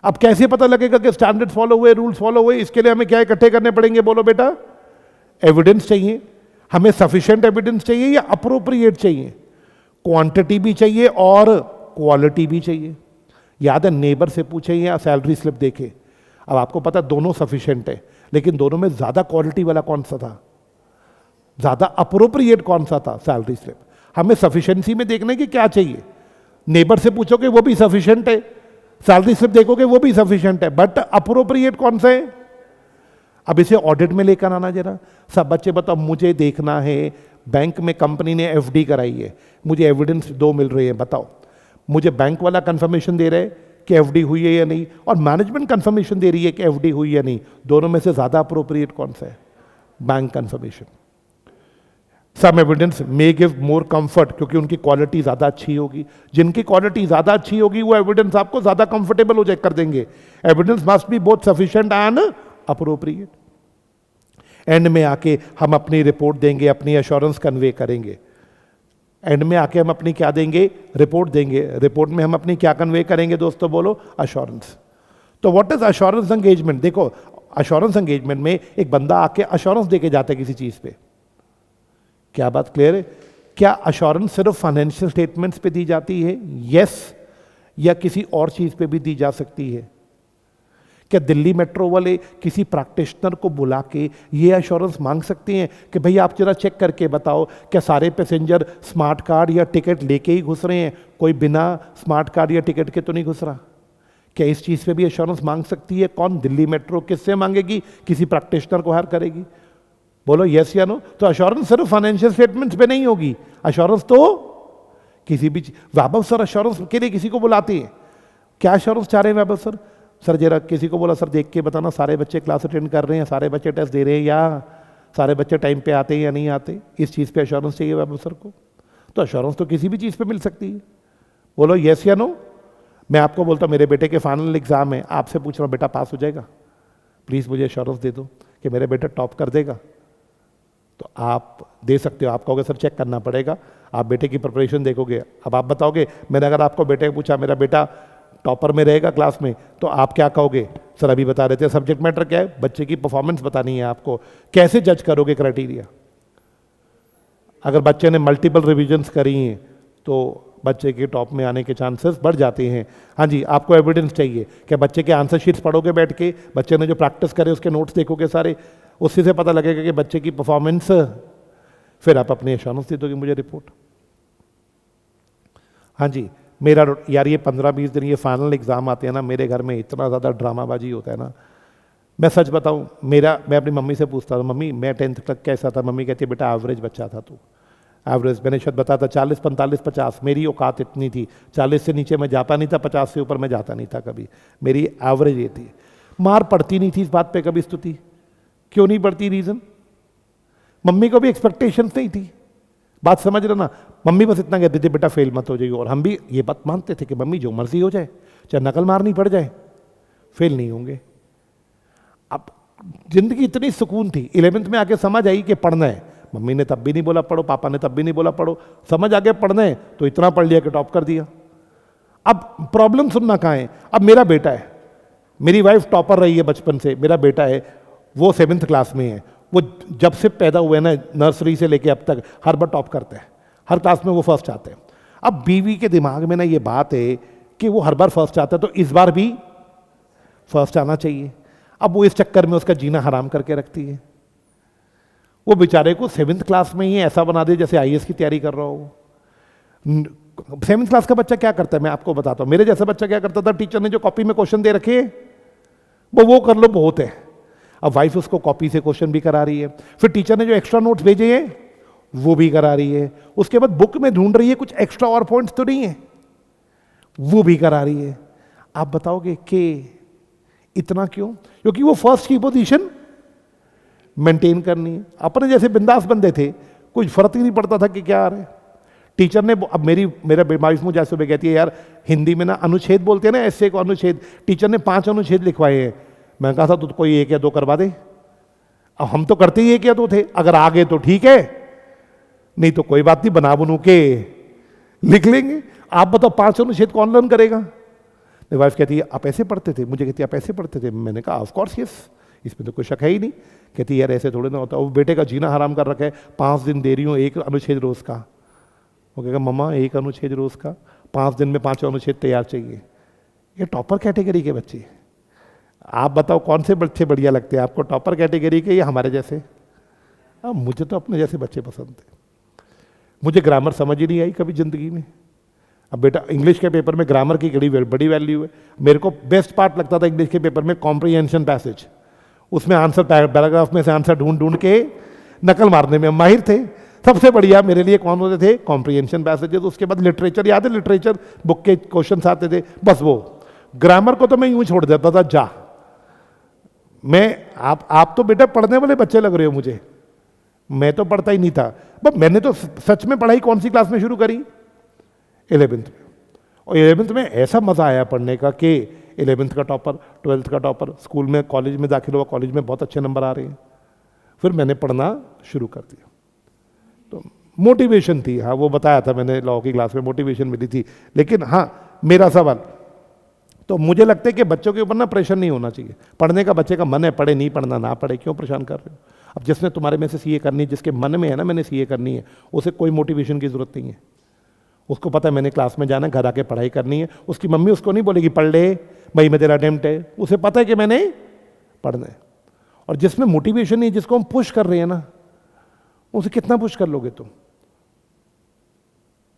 अब कैसे पता लगेगा कि स्टैंडर्ड्स फॉलो हुए, रूल्स फॉलो हुए? इसके लिए हमें क्या इकट्ठे करने पड़ेंगे? बोलो बेटा। एविडेंस चाहिए। हमें सफिशिएंट एविडेंस चाहिए या अप्रोप्रिएट चाहिए? क्वांटिटी भी चाहिए और क्वालिटी भी चाहिए। याद है, नेबर से पूछे या सैलरी स्लिप देखे। अब आपको पता दोनों सफिशिएंट है, लेकिन दोनों में ज्यादा क्वालिटी वाला कौन सा था? ज्यादा अप्रोप्रिएट कौन सा था? Salary slip. हमें सफिशिएंसी में देखने की क्या चाहिए? नेबर से पूछोगे वो भी सफिशिएंट है, सैलरी स्लिप देखोगे वो भी सफिशिएंट है, बट अप्रोप्रिएट कौन सा है? अब इसे ऑडिट में लेकर आना जरा। सब बच्चे बताओ, मुझे देखना है बैंक में कंपनी ने एफडी कराई है, मुझे एविडेंस 2 मिल रही है, बताओ। मुझे बैंक वाला कंफर्मेशन दे रहे हैं कि एफडी हुई है या नहीं, और मैनेजमेंट कंफर्मेशन दे रही है कि एफडी हुई या नहीं। दोनों में से ज्यादा अप्रोप्रिएट कौन सा है? Bank confirmation. Some evidence may give more comfort, क्योंकि उनकी क्वालिटी ज्यादा अच्छी होगी। जिनकी क्वालिटी ज्यादा अच्छी होगी वो एविडेंस आपको ज्यादा कंफर्टेबल हो जाए कर देंगे। Evidence must be both sufficient and appropriate. And में आके हम अपनी रिपोर्ट देंगे, अपनी एश्योरेंस कन्वे करेंगे। एंड में आके हम अपनी क्या देंगे? रिपोर्ट देंगे। रिपोर्ट में हम अपनी क्या कन्वे करेंगे दोस्तों? बोलो एश्योरेंस। तो व्हाट इज एश्योरेंस एंगेजमेंट? देखो, एश्योरेंस एंगेजमेंट में एक बंदा आके एश्योरेंस देके जाता है किसी चीज पे। क्या बात क्लियर है? क्या एश्योरेंस सिर्फ फाइनेंशियल स्टेटमेंट्स पे दी जाती है? यस। या किसी और चीज पे भी दी जा सकती है? क्या दिल्ली मेट्रो वाले किसी प्रैक्टिशनर को बुला के ये एश्योरेंस मांग सकते हैं कि भाई आप जरा चेक करके बताओ क्या सारे पैसेंजर स्मार्ट कार्ड या टिकट लेके ही घुस रहे हैं, कोई बिना स्मार्ट कार्ड या टिकट के तो नहीं घुस रहा? क्या इस चीज़ पे भी एश्योरेंस मांग सकती है? कौन? दिल्ली मेट्रो। किससे मांगेगी? किसी प्रैक्टिशनर को हायर करेगी? बोलो यस या नो। तो एश्योरेंस सिर्फ फाइनेंशियल स्टेटमेंट्स पे नहीं होगी, एश्योरेंस तो किसी भी। वैभव सर एश्योरेंस के लिए किसी को बुलाते हैं, क्या एश्योरेंस चाह रहे हैं वैभव सर? सर जरा किसी को बोला सर देख के बताना सारे बच्चे क्लास अटेंड कर रहे हैं, सारे बच्चे टेस्ट दे रहे हैं, या सारे बच्चे टाइम पे आते हैं या नहीं आते। इस चीज़ पे एश्योरेंस चाहिए वैभव सर को। तो एश्योरेंस तो किसी भी चीज़ पे मिल सकती है। बोलो यस या नो। मैं आपको बोलता हूँ मेरे बेटे के फाइनल एग्जाम है, आपसे पूछ रहा हूँ बेटा पास हो जाएगा? प्लीज़ मुझे एश्योरेंस दे दो कि मेरे बेटा टॉप कर देगा। तो आप दे सकते हो। आप कहोगे सर चेक करना पड़ेगा, आप बेटे की प्रिपरेशन देखोगे। अब आप बताओगे, मैंने अगर आपको बेटे को पूछा मेरा बेटा टॉपर में रहेगा क्लास में, तो आप क्या कहोगे? सर अभी बता रहे थे सब्जेक्ट मैटर क्या है, बच्चे की परफॉर्मेंस बतानी है आपको। कैसे जज करोगे क्राइटेरिया? अगर बच्चे ने मल्टीपल रिविजन्स करी हैं तो बच्चे के टॉप में आने के चांसेस बढ़ जाते हैं। हाँ जी, आपको एविडेंस चाहिए। क्या बच्चे के आंसर शीट्स पढ़ोगे बैठ के? बच्चे ने जो प्रैक्टिस करे उसके नोट्स देखोगे सारे, उससे से पता लगेगा कि बच्चे की परफॉर्मेंस। फिर आप अपनी एश्योरेंस दे दोगे मुझे रिपोर्ट। हाँ जी, मेरा यार ये 15-20 दिन ये फाइनल एग्जाम आते हैं ना, मेरे घर में इतना ज़्यादा ड्रामाबाजी होता है ना। मैं सच बताऊं, मैं अपनी मम्मी से पूछता था, मम्मी मैं 10th तक कैसा था? मम्मी कहती है बेटा एवरेज बच्चा था तू। एवरेज मैंने शायद बताया था 40, 45, 50। मेरी औकात इतनी थी, 40 से नीचे मैं जाता नहीं था, 50 से ऊपर मैं जाता नहीं था कभी। मेरी एवरेज ये थी। मार पड़ती नहीं थी इस बात पे कभी स्तुति। क्यों नहीं पड़ती? रीज़न, मम्मी को भी एक्सपेक्टेशंस नहीं थी। बात समझ रहे ना? मम्मी बस इतना कहती थी बेटा फेल मत हो जाइए, और हम भी ये बात मानते थे कि मम्मी जो मर्जी हो जाए, चाहे नकल मारनी पड़ जाए, फेल नहीं होंगे। अब जिंदगी इतनी सुकून थी, 11th में आके समझ आई कि पढ़ना है। मम्मी ने तब भी नहीं बोला पढ़ो, पापा ने तब भी नहीं बोला पढ़ो, समझ आ गया पढ़ना है तो इतना पढ़ लिया कि टॉप कर दिया। अब प्रॉब्लम सुनना कहाँ है? अब मेरा बेटा है, मेरी वाइफ टॉपर रही है बचपन से, मेरा बेटा है वो 7th क्लास में है। वो जब से पैदा हुए ना, नर्सरी से लेके अब तक हर बार टॉप करते हैं, हर क्लास में वो फर्स्ट आते हैं। अब बीवी के दिमाग में ना ये बात है कि वो हर बार फर्स्ट आता है तो इस बार भी फर्स्ट आना चाहिए। अब वो इस चक्कर में उसका जीना हराम करके रखती है। वो बेचारे को 7th क्लास में ही ऐसा बना दे जैसे आईएएस की तैयारी कर रहा हो। 7th क्लास का बच्चा क्या करता है मैं आपको बताता हूं। मेरे जैसा बच्चा क्या करता था, टीचर ने जो कॉपी में क्वेश्चन दे रखे वो कर लो बहुत है। अब वाइफ उसको कॉपी से क्वेश्चन भी करा रही है, फिर टीचर ने जो एक्स्ट्रा नोट्स भेजे हैं वो भी करा रही है, उसके बाद बुक में ढूंढ रही है कुछ एक्स्ट्रा और पॉइंट्स तो नहीं है, वो भी करा रही है। आप बताओगे कि इतना क्यों? क्योंकि वो फर्स्ट की पोजीशन मेंटेन करनी है। अपने जैसे बिंदास बंदे थे, कुछ फर्क ही नहीं पड़ता था कि क्या आ रहा है। टीचर ने अब मेरा वाइफ मुझे सुबह कहती है, यार हिंदी में ना अनुच्छेद बोलते हैं ना, ऐसे को अनुच्छेद, टीचर ने 5 अनुच्छेद लिखवाए हैं। मैं कहा था तो कोई 1 या 2 करवा दे। अब हम तो करते ही 1 या 2 थे, अगर आ गए तो ठीक है, नहीं तो कोई बात नहीं, बना बनू के लिख लेंगे। आप बताओ 5 अनुच्छेद कौन लर्न करेगा? मेरी वाइफ कहती है आप ऐसे पढ़ते थे, मुझे कहती है आप ऐसे पढ़ते थे। मैंने कहा ऑफ कोर्स यस, इसमें तो कोई शक है ही नहीं। कहती यार ऐसे थोड़े ना होता, वो बेटे का जीना हराम कर रखा है, 5 दिन दे रही हूँ 1 अनुच्छेद रोज का। वो कहेगा मम्मा 1 अनुच्छेद रोज का, 5 दिन में 5 अनुच्छेद तैयार चाहिए। ये टॉपर कैटेगरी के बच्चे। आप बताओ कौन से बच्चे बढ़िया लगते हैं आपको, टॉपर कैटेगरी के या हमारे जैसे? अब मुझे तो अपने जैसे बच्चे पसंद थे। मुझे ग्रामर समझ ही नहीं आई कभी जिंदगी में। अब बेटा इंग्लिश के पेपर में ग्रामर की बड़ी वैल्यू है। मेरे को बेस्ट पार्ट लगता था इंग्लिश के पेपर में कॉम्प्रिहेंशन पैसेज। उसमें आंसर पैराग्राफ में से आंसर ढूंढ ढूंढ के नकल मारने में माहिर थे। सबसे बढ़िया मेरे लिए कौन होते थे? Comprehension passages. उसके बाद लिटरेचर, याद है लिटरेचर बुक के क्वेश्चंस आते थे, बस वो। ग्रामर को तो मैं यूं छोड़ देता था, जा मैं आप तो बेटा पढ़ने वाले बच्चे लग रहे हो मुझे, मैं तो पढ़ता ही नहीं था। बस मैंने तो सच में पढ़ाई कौन सी क्लास में शुरू करी? 11th में। और 11th में ऐसा मजा आया पढ़ने का कि 11th का टॉपर, 12th का टॉपर, स्कूल में कॉलेज में दाखिल हुआ, कॉलेज में बहुत अच्छे नंबर आ रहे हैं। फिर मैंने पढ़ना शुरू कर दिया। तो मोटिवेशन थी, हाँ वो बताया था मैंने, लॉ की क्लास में मोटिवेशन मिली थी। लेकिन हाँ मेरा सवाल तो मुझे लगता है कि बच्चों के ऊपर ना प्रेशर नहीं होना चाहिए। पढ़ने का बच्चे का मन है, पढ़े, नहीं पढ़ना ना पढ़े, क्यों परेशान कर रहे हो? अब जिसने तुम्हारे में से सीए करनी है, जिसके मन में है ना मैंने सीए करनी है, उसे कोई मोटिवेशन की जरूरत नहीं है। उसको पता है मैंने क्लास में जाना है, घर आके पढ़ाई करनी है। उसकी मम्मी उसको नहीं बोलेगी पढ़ ले भाई में तेरा अटेम्प्ट है, उसे पता है कि मैंने पढ़ना है। और जिसमें मोटिवेशन नहीं, जिसको हम पुश कर रहे हैं ना, उसे कितना पुश कर लोगे तुम?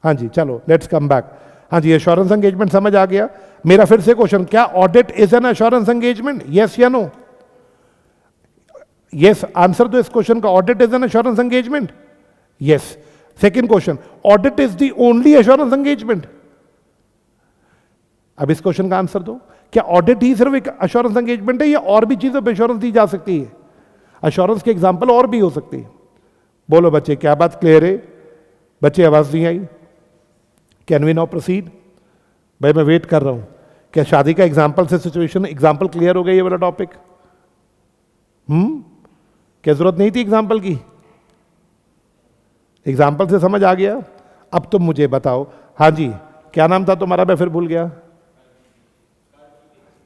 हाँ जी चलो लेट्स कम बैक। हाँ जी एश्योरेंस एंगेजमेंट समझ आ गया। मेरा फिर से क्वेश्चन, क्या audit is an assurance engagement? Yes या नो? यस आंसर दो इस क्वेश्चन का, audit is an assurance engagement? Yes. Second question, audit is the only assurance engagement? अब इस क्वेश्चन का आंसर दो, क्या ऑडिट ही सिर्फ एक एश्योरेंस एंगेजमेंट है या और भी चीजों पर एश्योरेंस दी जा सकती है? एश्योरेंस के एग्जाम्पल और भी हो सकती है। बोलो बच्चे, क्या बात क्लियर है? बच्चे आवाज नहीं आई? Can we now proceed? भाई मैं वेट कर रहा हूं। क्या शादी का एग्जाम्पल से सिचुएशन एग्जाम्पल क्लियर हो गया ये वाला टॉपिक? क्या जरूरत नहीं थी एग्जाम्पल की? एग्जाम्पल से समझ आ गया? अब तुम मुझे बताओ। हाँ जी क्या नाम था तुम्हारा? मैं फिर भूल गया।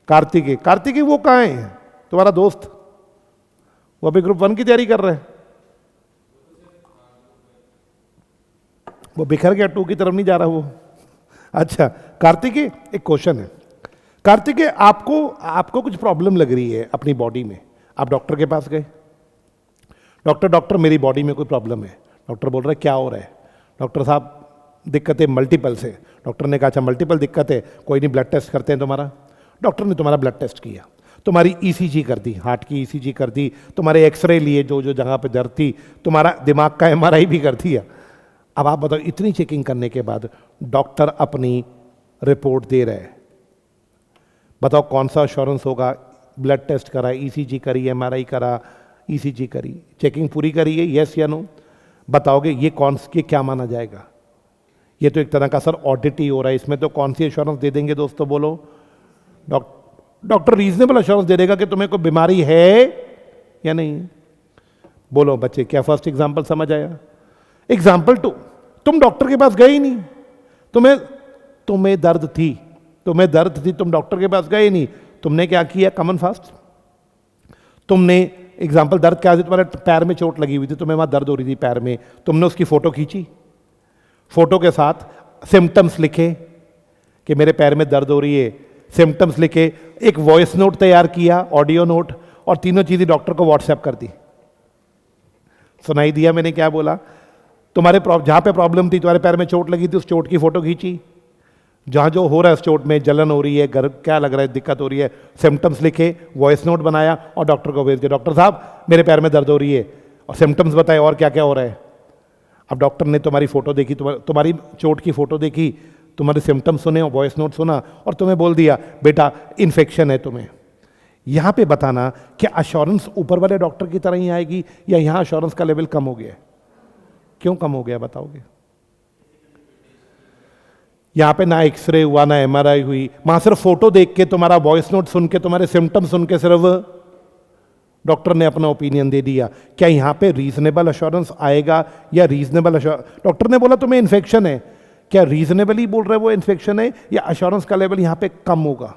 कार्तिकेय। कार्तिकेय वो कहाँ है तुम्हारा दोस्त? वो अभी ग्रुप 1 की तैयारी कर रहा है? वो बिखर गया, 2 की तरफ नहीं जा रहा वो। अच्छा कार्तिकेय, एक क्वेश्चन है। कार्तिकेय आपको कुछ प्रॉब्लम लग रही है अपनी बॉडी में, आप डॉक्टर के पास गए। डॉक्टर मेरी बॉडी में कोई प्रॉब्लम है। डॉक्टर बोल रहा है क्या हो रहा है? डॉक्टर साहब दिक्कतें मल्टीपल से। डॉक्टर ने कहा अच्छा मल्टीपल दिक्कत है, कोई नहीं ब्लड टेस्ट करते हैं तुम्हारा। डॉक्टर ने तुम्हारा ब्लड टेस्ट किया, तुम्हारी ईसीजी कर दी, हार्ट की ईसीजी कर दी, तुम्हारे एक्सरे लिए जो जो जगह पे दर्द थी, तुम्हारा दिमाग का एमआरआई भी कर दिया। अब आप बताओ इतनी चेकिंग करने के बाद डॉक्टर अपनी रिपोर्ट दे रहे हैं, बताओ कौन सा एश्योरेंस होगा? ब्लड टेस्ट करा, ईसीजी करी, एमआरआई करा, ईसीजी करी, चेकिंग पूरी करी है, यस या नो? बताओगे ये क्या माना जाएगा? ये तो एक तरह का सर ऑडिट ही हो रहा है, इसमें तो कौन सी एश्योरेंस दे देंगे दोस्तों? बोलो। डॉक्टर रीजनेबल एश्योरेंस दे देगा कि तुम्हें कोई बीमारी है या नहीं? बोलो बच्चे, क्या फर्स्ट एग्जाम्पल समझ आया? एग्जाम्पल 2, तुम डॉक्टर के पास गए ही नहीं, तुम्हें दर्द थी, तुम डॉक्टर के पास गए नहीं, तुमने क्या किया? कमन फास्ट। तुमने एग्जाम्पल दर्द क्या थी? तुम्हारे पैर में चोट लगी हुई थी, तुम्हें वहां दर्द हो रही थी पैर में, तुमने उसकी फोटो खींची, फोटो के साथ सिम्टम्स लिखे, कि मेरे पैर में दर्द हो रही है, सिम्टम्स लिखे, एक वॉइस नोट तैयार किया, ऑडियो नोट, और तीनों चीजें डॉक्टर को व्हाट्सएप कर दी। सुनाई दिया मैंने क्या बोला? तुम्हारे जहां पे प्रॉब्लम थी, तुम्हारे पैर में चोट लगी थी, उस चोट की फोटो खींची, जहां जो हो रहा है उस चोट में, जलन हो रही है, घर क्या लग रहा है, दिक्कत हो रही है, सिम्टम्स लिखे, वॉइस नोट बनाया और डॉक्टर को भेज दिया, डॉक्टर साहब मेरे पैर में दर्द हो रही है, और सिम्टम्स बताए और क्या क्या हो रहा है। अब डॉक्टर ने तुम्हारी फोटो देखी, तुम्हारी चोट की फोटो देखी, तुम्हारे सिम्टम्स सुने, वॉइस नोट सुना, और तुम्हें बोल दिया बेटा इन्फेक्शन है तुम्हें। यहां पे बताना कि अश्योरेंस ऊपर वाले डॉक्टर की तरह ही आएगी या यहां अश्योरेंस का लेवल कम हो गया? क्यों कम हो गया बताओगे? यहां पे ना एक्सरे हुआ, ना एमआरआई हुई, वहां सिर्फ फोटो देख के, तुम्हारा वॉइस नोट सुन के, तुम्हारे सिम्टम्स सुन के सिर्फ डॉक्टर ने अपना ओपिनियन दे दिया। क्या यहां पे रीजनेबल अश्योरेंस आएगा या रीजनेबल डॉक्टर ने बोला तुम्हें इन्फेक्शन है, क्या रीजनेबली बोल रहे वो इन्फेक्शन है, या अश्योरेंस का लेवल यहां पे कम होगा?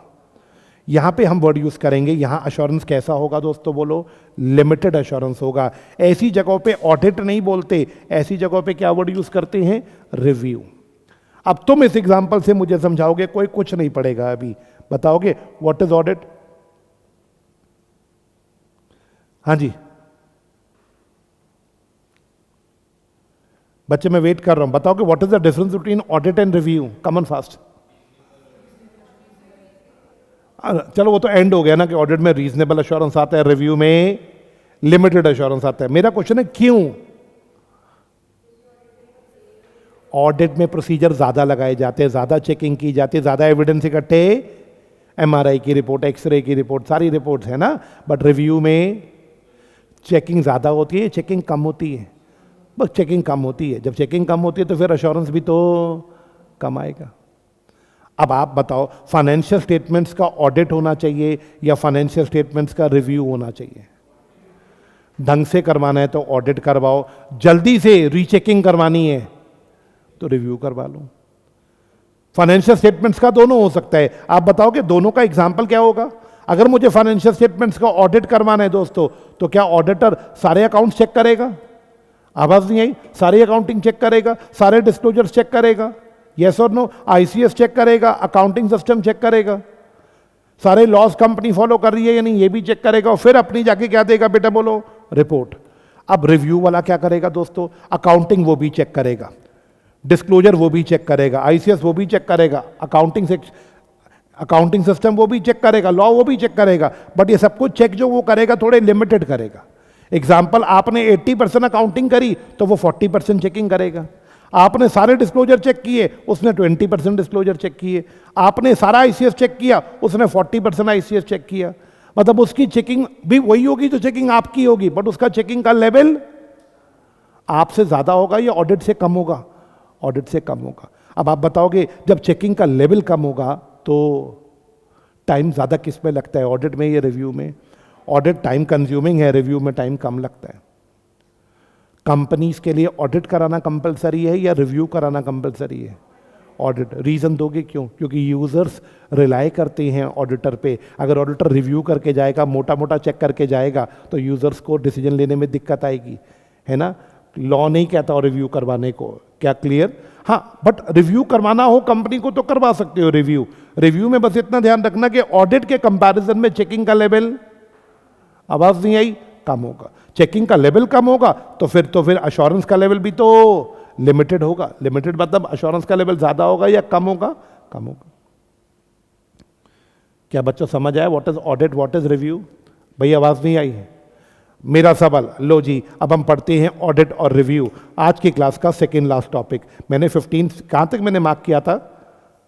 यहां पे हम वर्ड यूज करेंगे, यहां अश्योरेंस कैसा होगा दोस्तों? बोलो, लिमिटेड अश्योरेंस होगा। ऐसी जगहों पे ऑडिट नहीं बोलते, ऐसी जगहों पे क्या वर्ड यूज करते हैं? रिव्यू। अब तुम इस एग्जांपल से मुझे समझाओगे, कोई कुछ नहीं पड़ेगा अभी, बताओगे व्हाट इज ऑडिट? हाँ जी बच्चे, मैं वेट कर रहा हूं, बताओगे what is the difference between audit and review? Come on fast. चलो वो तो एंड हो गया ना, कि ऑडिट में रीजनेबल अश्योरेंस आता है, रिव्यू में लिमिटेड अश्योरेंस आता है। मेरा क्वेश्चन है क्यों? ऑडिट में प्रोसीजर ज्यादा लगाए जाते हैं, ज्यादा चेकिंग की जाती है, ज्यादा एविडेंस इकट्ठे, एमआरआई की रिपोर्ट, एक्सरे की रिपोर्ट, सारी रिपोर्ट्स है ना। बट रिव्यू में चेकिंग ज्यादा होती है, चेकिंग कम होती है। बस चेकिंग कम होती है, जब चेकिंग कम होती है तो फिर अश्योरेंस भी तो कम आएगा। अब आप बताओ, फाइनेंशियल स्टेटमेंट्स का ऑडिट होना चाहिए या फाइनेंशियल स्टेटमेंट्स का रिव्यू होना चाहिए? ढंग से करवाना है तो ऑडिट करवाओ, जल्दी से रीचेकिंग करवानी है तो रिव्यू करवा लो। फाइनेंशियल स्टेटमेंट्स का दोनों हो सकता है। आप बताओगे दोनों का एग्जाम्पल क्या होगा? अगर मुझे फाइनेंशियल स्टेटमेंट्स का ऑडिट करवाना है दोस्तों, तो क्या ऑडिटर सारे अकाउंट्स चेक करेगा? आवाज नहीं आई? सारी अकाउंटिंग चेक करेगा, सारे डिस्क्लोजर्स चेक करेगा, यस और नो? आईसीएस चेक करेगा, अकाउंटिंग सिस्टम चेक करेगा, सारे लॉस कंपनी फॉलो कर रही है या नहीं ये भी चेक करेगा, और फिर अपनी जाके क्या देगा बेटा? बोलो, रिपोर्ट। अब रिव्यू वाला क्या करेगा दोस्तों? अकाउंटिंग वो भी चेक करेगा, डिस्क्लोजर वो भी चेक करेगा, आईसीएस वो भी चेक करेगा, अकाउंटिंग सिस्टम वो भी चेक करेगा, लॉ वो भी चेक करेगा। बट ये सब कुछ चेक जो वो करेगा थोड़े लिमिटेड करेगा। एग्जाम्पल, आपने 80% अकाउंटिंग करी तो वो 40% चेकिंग करेगा। आपने सारे डिस्क्लोजर चेक किए, उसने 20% डिस्क्लोजर चेक किए। आपने सारा आईसीएस चेक किया, उसने 40% आईसीएस चेक किया। मतलब उसकी चेकिंग भी वही होगी जो चेकिंग आपकी होगी, बट उसका चेकिंग का लेवल आपसे ज्यादा होगा या ऑडिट से कम होगा? ऑडिट से कम होगा। अब आप बताओगे जब चेकिंग का लेवल कम होगा तो टाइम ज्यादा किस में लगता है, ऑडिट में या रिव्यू में? ऑडिट टाइम कंज्यूमिंग है, रिव्यू में टाइम कम लगता है। कंपनीज के लिए ऑडिट कराना कंपलसरी है या रिव्यू कराना कंपलसरी है? ऑडिट। रीजन दोगे क्यों? क्योंकि यूजर्स रिलाई करते हैं ऑडिटर पे। अगर ऑडिटर रिव्यू करके जाएगा, मोटा मोटा चेक करके जाएगा, तो यूजर्स को डिसीजन लेने में दिक्कत आएगी, है ना। लॉ नहीं कहता और रिव्यू करवाने को, क्या क्लियर? हाँ, बट रिव्यू करवाना हो कंपनी को तो करवा सकते हो रिव्यू। रिव्यू में बस इतना ध्यान रखना कि ऑडिट के कंपैरिजन में चेकिंग का लेवल, आवाज नहीं आई, कम होगा। चेकिंग का लेवल कम होगा तो फिर अश्योरेंस का लेवल भी तो लिमिटेड होगा। लिमिटेड मतलब अश्योरेंस का लेवल ज्यादा होगा या कम होगा? कम होगा। क्या बच्चों समझ आया what is audit, what is review? भाई आवाज नहीं आई है मेरा सवाल। लो जी, अब हम पढ़ते हैं ऑडिट और रिव्यू। आज की क्लास का सेकेंड लास्ट टॉपिक। मैंने 15 कहाँ तक मैंने मार्क किया था?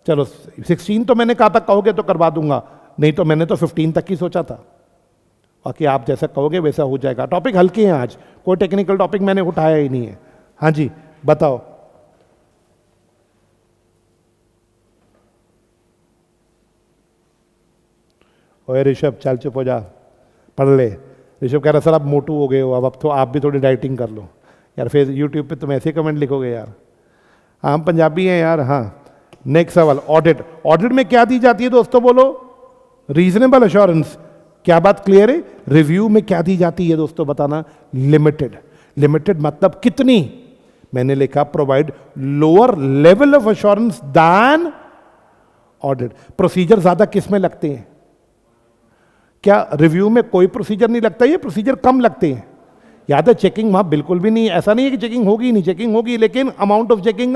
चलो 16 तो मैंने कहा था कहोगे तो करवा दूंगा, नहीं तो मैंने तो 15 तक ही सोचा था। बाकी आप जैसा कहोगे वैसा हो जाएगा। टॉपिक हल्के हैं आज, कोई टेक्निकल टॉपिक मैंने उठाया ही नहीं है। हाँ जी बताओ। ओए ऋषभ चल चुप हो जा, पढ़ ले। ऋषभ कह रहा सर आप मोटू हो गए हो, अब तो आप भी थोड़ी डाइटिंग कर लो। यार फिर यूट्यूब पे तुम ऐसे कमेंट लिखोगे यार। हाँ हम पंजाबी हैं यार। हाँ नेक्स्ट सवाल, ऑडिट। ऑडिट में क्या दी जाती है दोस्तों? बोलो, रीजनेबल अश्योरेंस। क्या बात क्लियर है? रिव्यू में क्या दी जाती है दोस्तों बताना? लिमिटेड। लिमिटेड मतलब कितनी? मैंने लिखा provide lower level of assurance than audit. Procedure ज्यादा किस में लगते हैं? क्या रिव्यू में कोई प्रोसीजर नहीं लगता? ये प्रोसीजर कम लगते हैं। याद है चेकिंग वहां बिल्कुल भी नहीं, ऐसा नहीं है कि चेकिंग होगी नहीं, चेकिंग होगी, लेकिन amount of checking,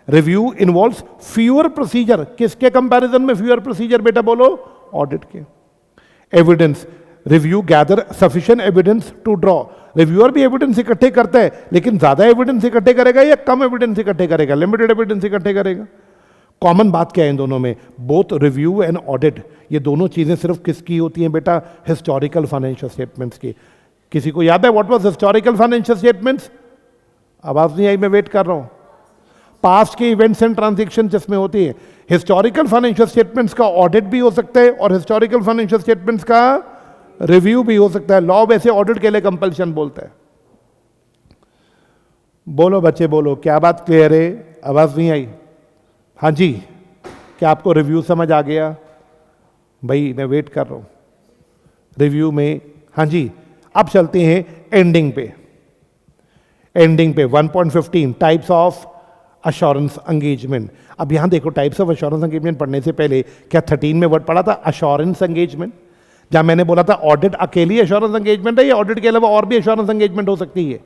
review involves fewer procedure. किसके कंपैरिजन में फ्यूअर प्रोसीजर बेटा बोलो? ऑडिट के। Evidence, review gather sufficient evidence to draw. Reviewer भी एविडेंस इकट्ठे करता है, लेकिन ज्यादा एविडेंस इकट्ठे करेगा या कम एविडेंस इकट्ठे करेगा? लिमिटेड एविडेंस इकट्ठे करेगा। कॉमन बात क्या है इन दोनों में? बोथ रिव्यू एंड ऑडिट, ये दोनों चीजें सिर्फ किसकी होती हैं बेटा? हिस्टोरिकल फाइनेंशियल स्टेटमेंट्स की। किसी को याद है what was historical financial statements? आवाज नहीं आई, मैं वेट कर रहा हूं। पास्ट के इवेंट्स एंड ट्रांजैक्शन जिसमें होती है। हिस्टोरिकल फाइनेंशियल स्टेटमेंट्स का ऑडिट भी हो सकता है और हिस्टोरिकल फाइनेंशियल स्टेटमेंट्स का रिव्यू भी हो सकता है। लॉ वैसे ऑडिट के लिए कंपल्शन बोलता है। बोलो बच्चे बोलो, क्या बात क्लियर है? आवाज नहीं आई? हाँ जी, क्या आपको रिव्यू समझ आ गया? भाई मैं वेट कर रहा हूं रिव्यू में। हाँ जी, अब चलते हैं एंडिंग पे। एंडिंग पे 1.15 टाइप्स ऑफ अश्योरेंस एंगेजमेंट। अब यहां देखो, टाइप्स ऑफ अश्योरेंस एंगेजमेंट पढ़ने से पहले क्या 13 में वर्ड पढ़ा था अश्योरेंस एंगेजमेंट? जहां मैंने बोला था ऑडिट अकेली अश्योरेंस एंगेजमेंट है या ऑडिट के अलावा और भी अश्योरेंस एंगेजमेंट हो सकती है?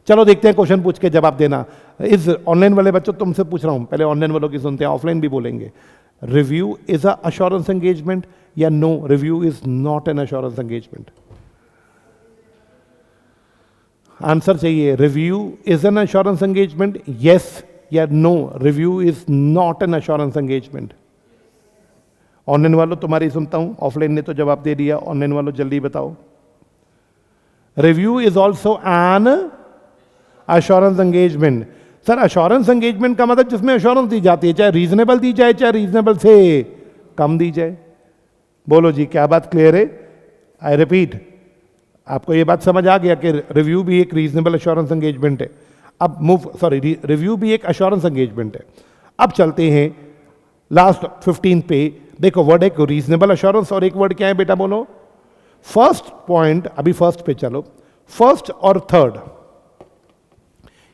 चलो देखते हैं, क्वेश्चन पूछ के जवाब देना। इस ऑनलाइन वाले बच्चों तुमसे पूछ रहा हूं, पहले ऑनलाइन वालों की सुनते हैं, ऑफलाइन भी बोलेंगे। Review is a assurance engagement या no, review is not an assurance engagement? Answer चाहिए। Review is an assurance engagement, yes या no? Review is not an assurance engagement. Online वालों तुम्हारी सुनता हूं, ऑफलाइन ने तो जवाब दे दिया, ऑनलाइन वालों जल्दी बताओ। Review is also an assurance engagement. Sir assurance engagement का मतलब जिसमें अश्योरेंस दी जाती है, चाहे रीजनेबल दी जाए चाहे रीजनेबल से कम दी जाए। बोलो जी, क्या बात क्लियर है? आई रिपीट, आपको ये बात समझ आ गया कि रिव्यू भी एक रीजनेबल अश्योरेंस एंगेजमेंट है। अब रिव्यू भी एक अश्योरेंस एंगेजमेंट है। अब चलते हैं लास्ट 15 पे। देखो वर्ड एक रीजनेबल अश्योरेंस और एक वर्ड क्या है बेटा बोलो? फर्स्ट पॉइंट, अभी फर्स्ट पे चलो। फर्स्ट और थर्ड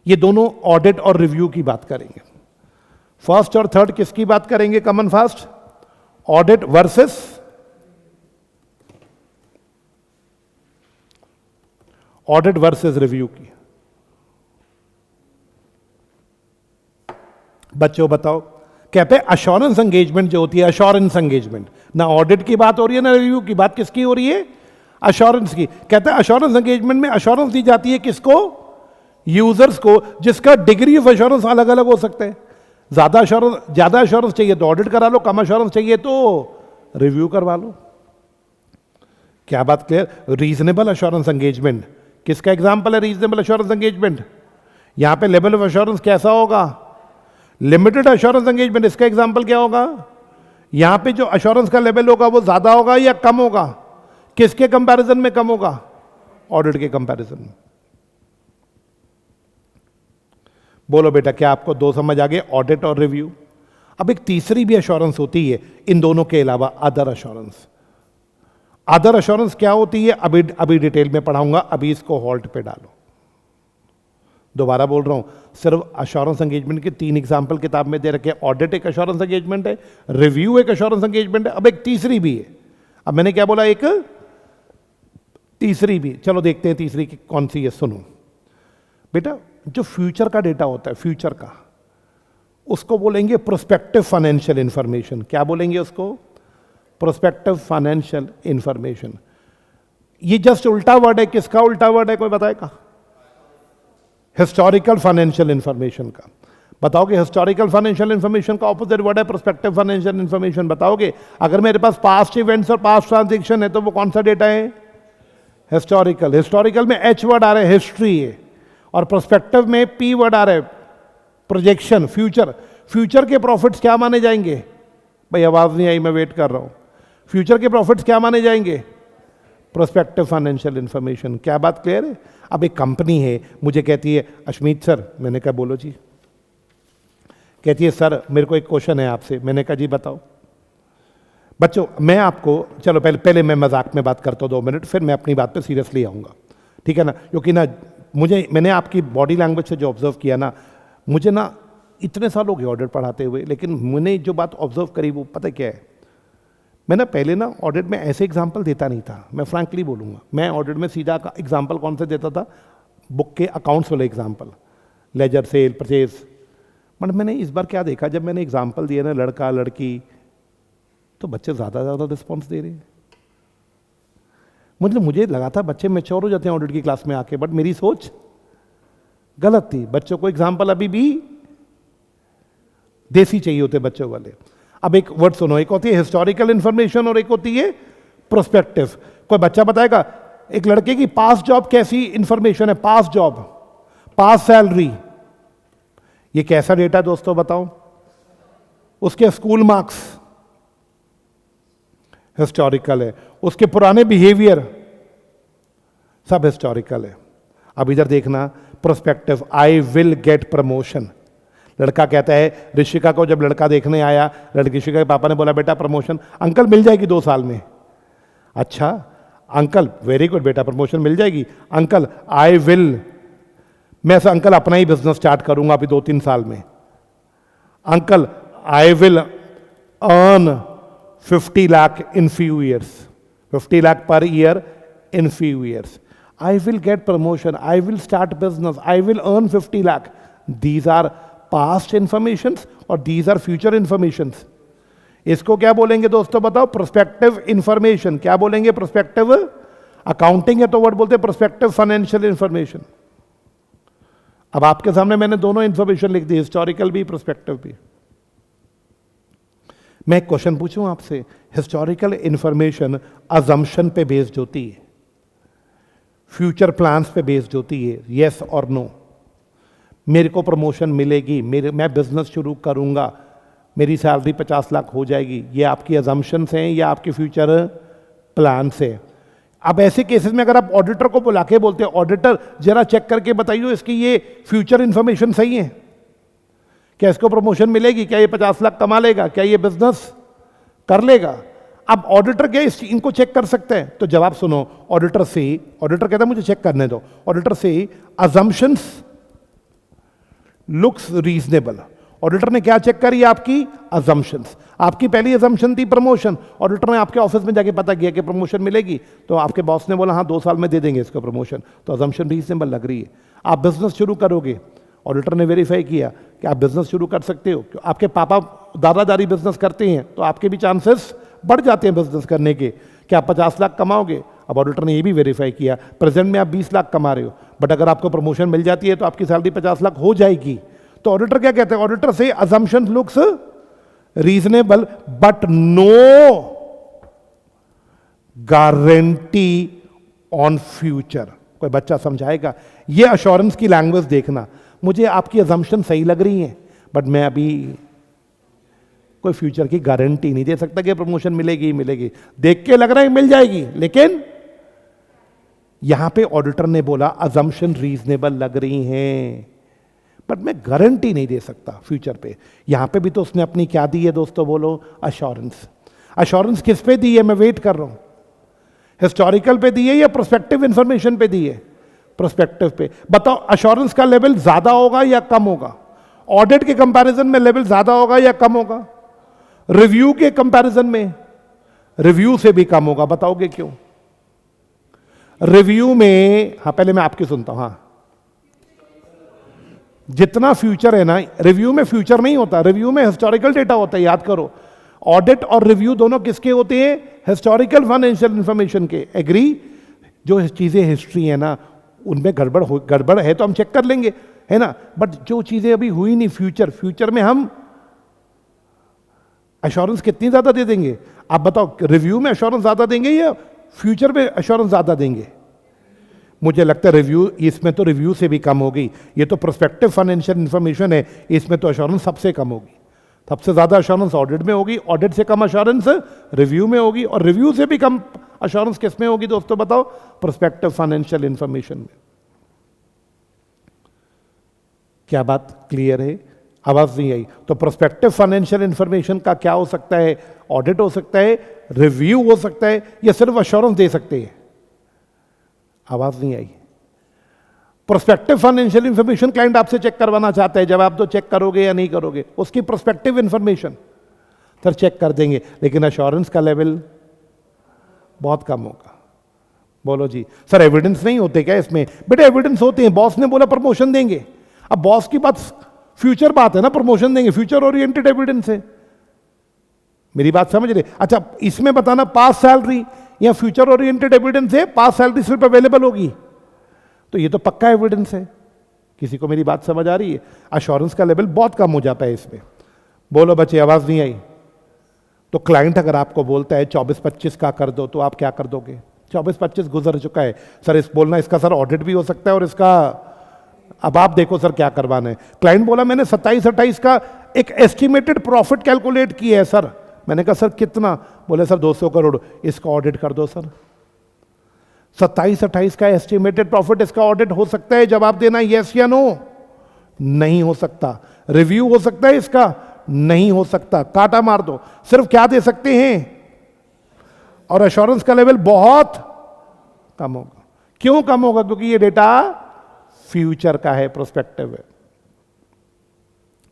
ये दोनों ऑडिट और रिव्यू की बात करेंगे। फर्स्ट और थर्ड किसकी बात करेंगे? Common fast, audit versus review की। बच्चों बताओ, कहते हैं अश्योरेंस एंगेजमेंट जो होती है, अश्योरेंस एंगेजमेंट, ना ऑडिट की बात हो रही है ना रिव्यू की, बात किसकी हो रही है? अश्योरेंस की। कहते हैं अश्योरेंस एंगेजमेंट में अश्योरेंस दी जाती है किसको? यूजर्स को, जिसका डिग्री ऑफ अश्योरेंस अलग अलग हो सकता है। ज्यादा अश्योरेंस चाहिए तो ऑडिट करा लो, कम अश्योरेंस चाहिए तो रिव्यू करवा लो। क्या बात क्लियर? रीजनेबल अश्योरेंस एंगेजमेंट किसका एग्जांपल है? Reasonable assurance engagement. यहां पे लेवल ऑफ अश्योरेंस कैसा होगा? Limited assurance engagement. इसका एग्जांपल क्या होगा? यहां पे जो अश्योरेंस का लेवल होगा वो ज्यादा होगा या कम होगा? किसके कंपैरिजन में कम होगा? ऑडिट के कंपैरिजन में। बोलो बेटा, क्या आपको दो समझ आ गए, ऑडिट और रिव्यू? अब एक तीसरी भी अश्योरेंस होती है इन दोनों के अलावा, अदर अश्योरेंस। अदर अश्योरेंस क्या होती है अभी डिटेल में पढ़ाऊंगा, अभी इसको हॉल्ट पे डालो। दोबारा बोल रहा हूं, सिर्फ अश्योरेंस एंगेजमेंट के 3 एग्जांपल किताब में दे रखे हैं। ऑडिट एक अश्योरेंस एंगेजमेंट है, रिव्यू एक अश्योरेंस एंगेजमेंट है, अब एक तीसरी भी है। अब मैंने क्या बोला? एक तीसरी भी। चलो देखते हैं तीसरी की कौन सी है। सुनो बेटा, जो फ्यूचर का डेटा होता है, फ्यूचर का, उसको बोलेंगे प्रोस्पेक्टिव फाइनेंशियल इंफॉर्मेशन। क्या बोलेंगे उसको? Prospective financial information. ये जस्ट उल्टा वर्ड है। किसका उल्टा वर्ड है? कोई बताएगा? हिस्टोरिकल फाइनेंशियल इंफॉर्मेशन का। बताओगे हिस्टोरिकल फाइनेंशियल इंफॉर्मेशन का ऑपोजिट वर्ड है प्रोस्पेक्टिव फाइनेंशियल इंफॉर्मेशन। बताओगे? अगर मेरे पास पास्ट इवेंट्स और पास्ट ट्रांजैक्शन है तो वो कौन सा डेटा है? हिस्टोरिकल। हिस्टोरिकल में एच वर्ड आ रहा है, हिस्ट्री है, और प्रोस्पेक्टिव में पी वर्ड आ रहा है, प्रोजेक्शन, फ्यूचर। फ्यूचर के प्रॉफिट्स क्या माने जाएंगे? भाई आवाज नहीं आई, मैं वेट कर रहा हूं। फ्यूचर के प्रॉफिट्स क्या माने जाएंगे? Prospective financial information. क्या बात क्लियर है? अब एक कंपनी है, मुझे कहती है अश्मीत सर, मैंने कहा बोलो जी। कहती है सर मेरे को एक क्वेश्चन है आपसे। मैंने कहा जी बताओ। बच्चों मैं आपको, चलो पहले मैं मजाक में बात करता हूँ 2 मिनट, फिर मैं अपनी बात पे सीरियसली आऊँगा, ठीक है ना? क्योंकि ना मैंने आपकी बॉडी लैंग्वेज से जो ऑब्जर्व किया ना, मुझे ना इतने साल हो गए ऑडिट पढ़ाते हुए, लेकिन मैंने जो बात ऑब्जर्व करी वो पता क्या है, मैं ना पहले ना ऑडिट में ऐसे एग्जाम्पल देता नहीं था, मैं फ्रैंकली बोलूँगा। मैं ऑडिट में सीधा एग्जाम्पल कौन से देता था, बुक के अकाउंट्स वाले example, ledger, sale, purchase. But मैंने इस बार क्या देखा, जब मैंने एग्जाम्पल दिए ना लड़का लड़की, तो बच्चे ज़्यादा रिस्पॉन्स दे रहे हैं। मुझे लगा था बच्चे मैच्योर हो जाते हैं ऑडिट की क्लास में आके, बट मेरी सोच गलत थी। बच्चों को एग्जाम्पल अभी भी देसी चाहिए होते बच्चों वाले। अब एक वर्ड सुनो, एक होती है हिस्टोरिकल इंफॉर्मेशन और एक होती है प्रोस्पेक्टिव। कोई बच्चा बताएगा एक लड़के की पास जॉब कैसी इंफॉर्मेशन है, पास जॉब, पास सैलरी, ये कैसा डेटा दोस्तों बताओ? उसके स्कूल मार्क्स हिस्टोरिकल है, उसके पुराने बिहेवियर सब हिस्टोरिकल है। अब इधर देखना prospective, I will get promotion. लड़का कहता है ऋषिका को, जब लड़का देखने आया, ऋषिका के पापा ने बोला बेटा प्रमोशन, अंकल मिल जाएगी 2 साल में। अच्छा अंकल, वेरी गुड बेटा, प्रमोशन मिल जाएगी। अंकल आई विल, मैं से अंकल अपना ही बिजनेस स्टार्ट करूंगा अभी 2-3 साल में। Uncle I will earn 50 lakh in few years, 50 lakh per year in few years. I will get promotion, I will start business, I will earn 50 lakh. These are past information और these are future information. इसको क्या बोलेंगे दोस्तों बताओ? Prospective information. क्या बोलेंगे? Prospective. Accounting है तो वर्ड बोलते हैं प्रोस्पेक्टिव फाइनेंशियल इंफॉर्मेशन। अब आपके सामने मैंने दोनों इंफॉर्मेशन लिख दी, हिस्टोरिकल भी प्रोस्पेक्टिव भी। मैं एक क्वेश्चन पूछूं आपसे, हिस्टोरिकल इंफॉर्मेशन अजम्पशन पे बेस्ड होती है, फ्यूचर प्लान्स पे बेस्ड होती है, यस और नो। मेरे को प्रमोशन मिलेगी, मैं बिजनेस शुरू करूंगा, मेरी सैलरी 50 लाख हो जाएगी, ये आपकी अजम्पशंस हैं या आपके फ्यूचर प्लान से। अब ऐसे केसेस में अगर आप ऑडिटर को बुला के बोलते हैं ऑडिटर जरा चेक करके बताइए इसकी ये फ्यूचर इंफॉर्मेशन सही है, क्या इसको प्रमोशन मिलेगी, क्या ये 50 लाख कमा लेगा, क्या ये बिजनेस कर लेगा। अब ऑडिटर क्या इनको चेक कर सकते हैं? तो जवाब सुनो, ऑडिटर कहता है मुझे चेक करने दो। ऑडिटर से अजम्पशंस लुक्स रीजनेबल। ऑडिटर ने क्या चेक करी? आपकी अजम्पशंस। आपकी पहली अजम्पशन थी प्रमोशन, ऑडिटर ने आपके ऑफिस में जाके पता किया कि प्रमोशन मिलेगी, तो आपके बॉस ने बोला हाँ 2 साल में दे देंगे इसको प्रमोशन, तो अजम्पशन रीजनेबल लग रही है। आप बिजनेस शुरू करोगे, ऑडिटर ने वेरीफाई किया कि आप बिजनेस शुरू कर सकते हो, आपके पापा दादादारी बिजनेस करते हैं तो आपके भी चांसेस बढ़ जाते हैं बिजनेस करने के, क्या आप 50 लाख कमाओगे। अब ऑडिटर ने ये भी वेरीफाई किया प्रेजेंट में आप 20 लाख कमा रहे हो, बट अगर आपको प्रमोशन मिल जाती है तो आपकी सैलरी 50 लाख हो जाएगी। तो ऑडिटर क्या कहते हैं? ऑडिटर से assumption looks reasonable but no guarantee on future. कोई बच्चा समझाएगा? ये अश्योरेंस की लैंग्वेज देखना, मुझे आपकी अजम्पशन सही लग रही है बट मैं अभी कोई फ्यूचर की गारंटी नहीं दे सकता कि प्रमोशन मिलेगी। देख के लग रहा है मिल जाएगी, लेकिन यहां पे ऑडिटर ने बोला अजम्पशन रीजनेबल लग रही हैं बट मैं गारंटी नहीं दे सकता फ्यूचर पे। यहां पे भी तो उसने अपनी क्या दी है दोस्तों, बोलो? अश्योरेंस। अश्योरेंस किस पे दी है? मैं वेट कर रहा हूं, हिस्टोरिकल पे दी है या प्रोस्पेक्टिव इंफॉर्मेशन पे दी है? प्रोस्पेक्टिव पे। बताओ अश्योरेंस का लेवल ज्यादा होगा या कम होगा? ऑडिट के कंपैरिजन में लेवल ज्यादा होगा या कम होगा? रिव्यू के कंपैरिजन में रिव्यू से भी कम होगा। बताओगे क्यों? रिव्यू में, हाँ पहले मैं आपकी सुनता हूं। हाँ, जितना फ्यूचर है ना, रिव्यू में फ्यूचर नहीं होता, रिव्यू में हिस्टोरिकल डेटा होता है, याद करो। ऑडिट और रिव्यू दोनों किसके होते हैं? हिस्टोरिकल फाइनेंशियल इंफॉर्मेशन के। एग्री? जो चीजें हिस्ट्री है ना, उनमें गड़बड़ है तो हम चेक कर लेंगे, है ना, बट जो चीजें अभी हुई नहीं, फ्यूचर में हम एश्योरेंस कितनी ज्यादा दे देंगे? आप बताओ, रिव्यू में एश्योरेंस ज्यादा देंगे या फ्यूचर में एश्योरेंस ज्यादा देंगे? मुझे लगता है रिव्यू, इसमें तो रिव्यू से भी कम होगी। ये तो प्रोस्पेक्टिव फाइनेंशियल इंफॉर्मेशन है, इसमें तो एश्योरेंस सबसे कम होगी। सबसे ज्यादा एश्योरेंस ऑडिट में होगी, ऑडिट से कम एश्योरेंस रिव्यू में होगी, और रिव्यू से भी कम एश्योरेंस किस में होगी दोस्तों बताओ? प्रोस्पेक्टिव फाइनेंशियल इंफॉर्मेशन में। क्या बात क्लियर है? आवाज नहीं आई तो प्रोस्पेक्टिव फाइनेंशियल इंफॉर्मेशन का क्या हो सकता है? ऑडिट हो सकता है, रिव्यू हो सकता है, या सिर्फ एश्योरेंस दे सकते हैं? आवाज नहीं आई। प्रोस्पेक्टिव फाइनेंशियल इंफॉर्मेशन क्लाइंट आपसे चेक करवाना चाहता है, जब आप तो चेक करोगे या नहीं करोगे उसकी प्रोस्पेक्टिव इंफॉर्मेशन सर चेक कर देंगे, लेकिन अश्योरेंस का लेवल बहुत कम होगा। बोलो जी सर एविडेंस नहीं होते क्या इसमें? बेटे एविडेंस होते हैं, बॉस ने बोला प्रमोशन देंगे, अब बॉस की बात फ्यूचर बात है ना, प्रमोशन देंगे फ्यूचर ओरिएंटेड एविडेंस है, मेरी बात समझ रहे? अच्छा इसमें बताना पास सैलरी या फ्यूचर ओरिएंटेड एविडेंस है, पास सैलरी स्लिप अवेलेबल होगी तो ये तो पक्का एविडेंस है। किसी को मेरी बात समझ आ रही है? अश्योरेंस का लेवल बहुत कम हो जाता है इसमें। बोलो बच्चे आवाज नहीं आई? तो क्लाइंट अगर आपको बोलता है 24-25 का कर दो तो आप क्या कर दोगे? 24-25 गुजर चुका है सर, इस बोलना इसका सर ऑडिट भी हो सकता है और इसका अब आप देखो सर क्या करवाना है। क्लाइंट बोला मैंने 27-28 का एक एस्टिमेटेड प्रॉफिट कैलकुलेट किया है सर, मैंने कहा सर कितना? बोले सर 200 करोड़, इसका ऑडिट कर दो सर। 27-28 का एस्टिमेटेड प्रॉफिट, इसका ऑडिट हो सकता है? जवाब देना यस या नो। नहीं हो सकता। रिव्यू हो सकता है इसका? नहीं हो सकता। काटा मार दो। सिर्फ क्या दे सकते हैं? और एश्योरेंस का लेवल बहुत कम होगा। क्यों कम होगा? क्योंकि ये डेटा फ्यूचर का है, प्रोस्पेक्टिव है।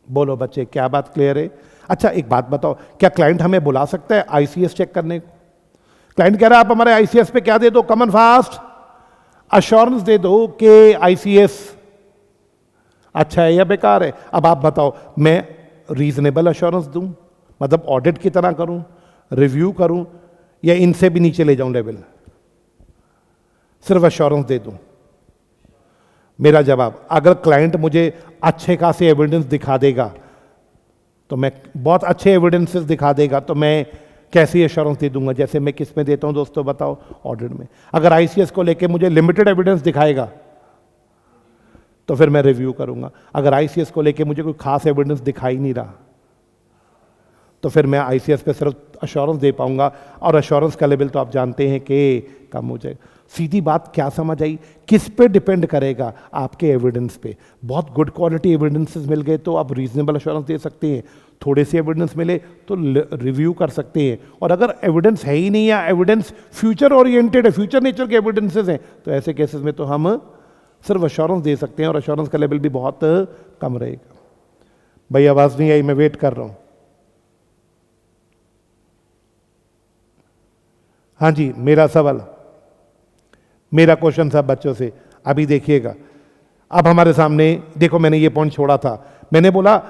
बोलो बच्चे क्या बात क्लियर है? अच्छा एक बात बताओ, क्या क्लाइंट हमें बुला सकता है आईसीएस चेक करने को? क्लाइंट कह रहा है आप हमारे आईसीएस पे क्या दे दो, कम एंड फास्ट अश्योरेंस दे दो कि आईसीएस अच्छा है या बेकार है। अब आप बताओ मैं रीजनेबल अश्योरेंस दूं, मतलब ऑडिट की तरह करूं, रिव्यू करूं, या इनसे भी नीचे ले जाऊं लेवल, सिर्फ अश्योरेंस दे दूं? मेरा जवाब, अगर क्लाइंट मुझे अच्छे खासे एविडेंस दिखा देगा तो मैं बहुत अच्छे एविडेंसेस दिखा देगा तो मैं कैसी एश्योरेंस दे दूंगा? जैसे मैं किस में देता हूं दोस्तों बताओ? ऑडिट में। अगर आईसीएस को लेके मुझे लिमिटेड एविडेंस दिखाएगा तो फिर मैं रिव्यू करूंगा। अगर आईसीएस को लेके मुझे कोई खास एविडेंस दिखाई नहीं रहा तो फिर मैं आईसीएस पे सिर्फ अश्योरेंस दे पाऊंगा, और अश्योरेंस का लेवल तो आप जानते हैं कि कम हो जाएगा। सीधी बात क्या समझ आई? किस पे डिपेंड करेगा? आपके एविडेंस पे। बहुत गुड क्वालिटी एविडेंसेस मिल गए तो आप रीजनेबल अश्योरेंस दे सकते हैं, थोड़े से एविडेंस मिले तो रिव्यू कर सकते हैं, और अगर एविडेंस है ही नहीं या एविडेंस फ्यूचर ओरिएंटेड है, फ्यूचर नेचर के एविडेंसेस हैं, तो ऐसे केसेस में तो हम सिर्फ अश्योरेंस दे सकते हैं और अश्योरेंस का लेवल भी बहुत कम रहेगा। भाई आवाज नहीं आई? मैं वेट कर रहा हूं। हाँ जी, मेरा सवाल, मेरा क्वेश्चन था बच्चों से, अभी देखिएगा। अब हमारे सामने देखो, मैंने ये पॉइंट छोड़ा था, मैंने बोला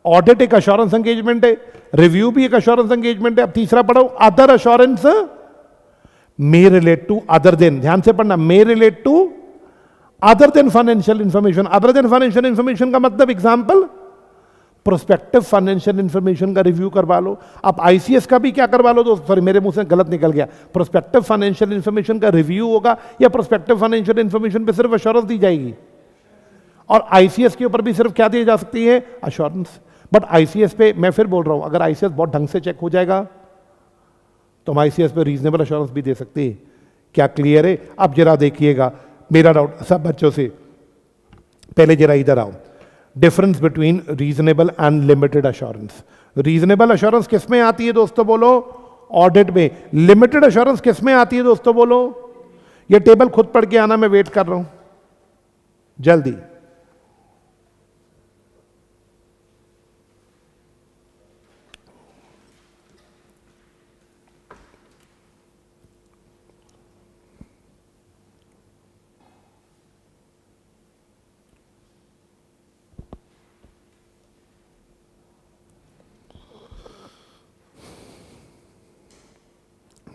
ऑडिट एक अश्योरेंस एंगेजमेंट है, रिव्यू भी एक अश्योरेंस एंगेजमेंट है। अब तीसरा पढ़ो, other assurance may relate to other than, ध्यान से पढ़ना, may relate to other than financial information. Other than financial information का मतलब एग्जांपल प्रोस्पेक्टिव फाइनेंशियल इंफॉर्मेशन का रिव्यू करवा लो। आप आईसीएस का भी क्या करवा लो दोस्त, सॉरी मेरे मुंह से गलत निकल गया, प्रोस्पेक्टिव फाइनेंशियल इंफॉर्मेशन का रिव्यू होगा या प्रोस्पेक्टिव फाइनेंशियल इंफॉर्मेशन पे सिर्फ अश्योरेंस दी जाएगी? और आईसीएस के ऊपर भी सिर्फ क्या दी जा सकती है? अश्योरेंस। बट आईसीएस पे मैं फिर बोल रहा हूं, अगर आईसीएस बहुत ढंग से चेक हो जाएगा तो हम आईसीएस पे रीजनेबल अश्योरेंस भी दे सकते हैं। क्या क्लियर है? अब जरा देखिएगा मेरा डाउट सब बच्चों से, पहले जरा इधर आओ। Difference between reasonable and limited assurance. Reasonable assurance किस में आती है दोस्तों बोलो? ऑडिट में। लिमिटेड अश्योरेंस किस में आती है दोस्तों बोलो? ये टेबल खुद पढ़ के आना, मैं वेट कर रहा हूं जल्दी।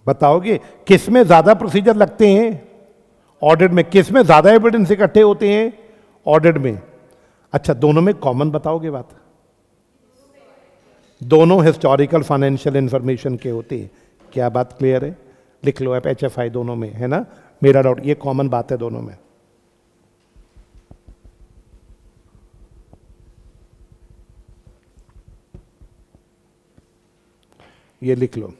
बताओगे किस में ज्यादा प्रोसीजर लगते हैं? ऑडिट में। किस में ज्यादा एविडेंस इकट्ठे होते हैं? ऑडिट में। अच्छा दोनों में कॉमन बताओगे बात? दोनों हिस्टोरिकल फाइनेंशियल इंफॉर्मेशन के होते हैं। क्या बात क्लियर है? लिख लो आप, एचएफआई दोनों में है ना, मेरा डाउट ये कॉमन बात है दोनों में। ये लिख लो।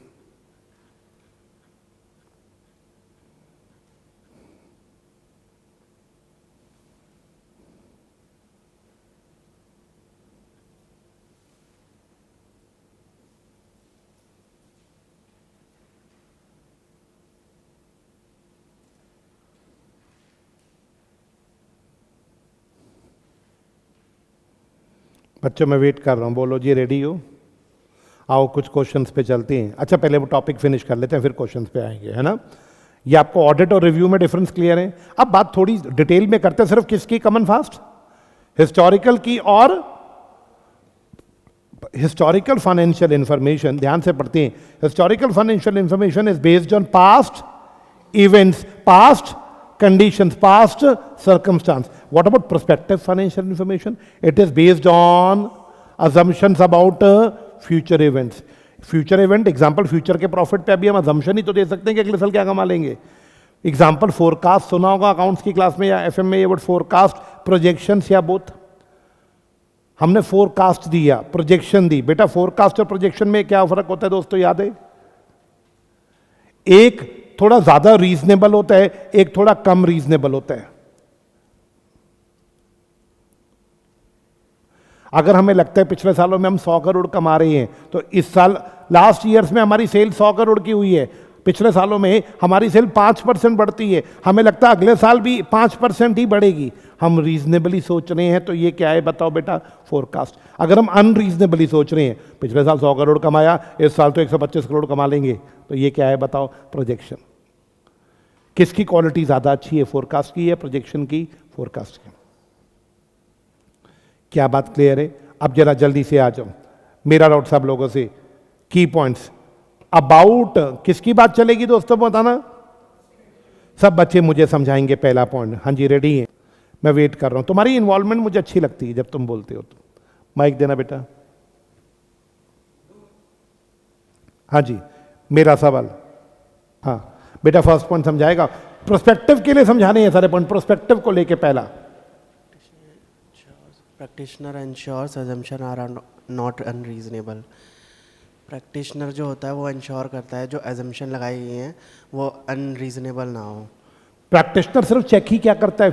बच्चों मैं वेट कर रहा हूँ, बोलो जी रेडी हो? आओ कुछ क्वेश्चंस पे चलते हैं। अच्छा पहले वो टॉपिक फिनिश कर लेते हैं, फिर क्वेश्चंस पे आएंगे, है ना? ये आपको ऑडिट और रिव्यू में डिफरेंस क्लियर है? अब बात थोड़ी डिटेल में करते हैं, सिर्फ किसकी कॉमन फास्ट? हिस्टोरिकल की और हिस्टोरिकल फाइनेंशियल इंफॉर्मेशन। ध्यान से पढ़ते हैं। Historical financial information is based on past events, past conditions, past circumstance. What about prospective financial information? It is based on assumptions about future events. Future event, example future के profit पे अभी हम assumption ही तो दे सकते हैं कि अगले साल क्या कमा लेंगे। Example forecast सुना होगा अकाउंट्स की क्लास में या एफएम में, ये वर्ड forecast, projections या both। हमने forecast दिया, projection दी। बेटा forecast और projection में क्या फर्क होता है दोस्तों, याद है? एक थोड़ा ज्यादा रीजनेबल होता है, एक थोड़ा कम रीजनेबल होता है। अगर हमें लगता है पिछले सालों में हम 100 करोड़ कमा रहे हैं, तो इस साल लास्ट ईयर्स में हमारी सेल 100 करोड़ की हुई है, पिछले सालों में हमारी सेल 5% बढ़ती है, हमें लगता है अगले साल भी 5% ही बढ़ेगी। हम रीजनेबली सोच रहे हैं, तो ये क्या है बताओ बेटा? फोरकास्ट। अगर हम अनरीजनेबली सोच रहे हैं, पिछले साल 100 करोड़ कमाया, इस साल तो 125 करोड़ कमा लेंगे, तो ये क्या है बताओ? प्रोजेक्शन। किसकी क्वालिटी ज्यादा अच्छी है, फोरकास्ट की या प्रोजेक्शन की? फोरकास्ट की। क्या बात क्लियर है? अब जरा जल्दी से आ जाओ, मेरा डाउट सब लोगों से, की पॉइंट्स अबाउट किसकी बात चलेगी दोस्तों बताना? सब बच्चे मुझे समझाएंगे पहला पॉइंट। हाँ जी रेडी हैं, मैं वेट कर रहा हूं। तुम्हारी इन्वॉल्वमेंट मुझे अच्छी लगती है जब तुम बोलते हो। तो माइक देना बेटा। हाँ जी मेरा सवाल, हाँ बेटा फर्स्ट पॉइंट समझाएगा। प्रोस्पेक्टिव के लिए समझाने हैं सारे पॉइंट, प्रोस्पेक्टिव को लेके पहला। Practitioner ensures assumption are not unreasonable. Practitioner जो होता है वो इंश्योर करता है जो assumption लगाई गई हैं वो अनरीजनेबल ना हो। प्रैक्टिशनर सिर्फ चेक ही क्या करता है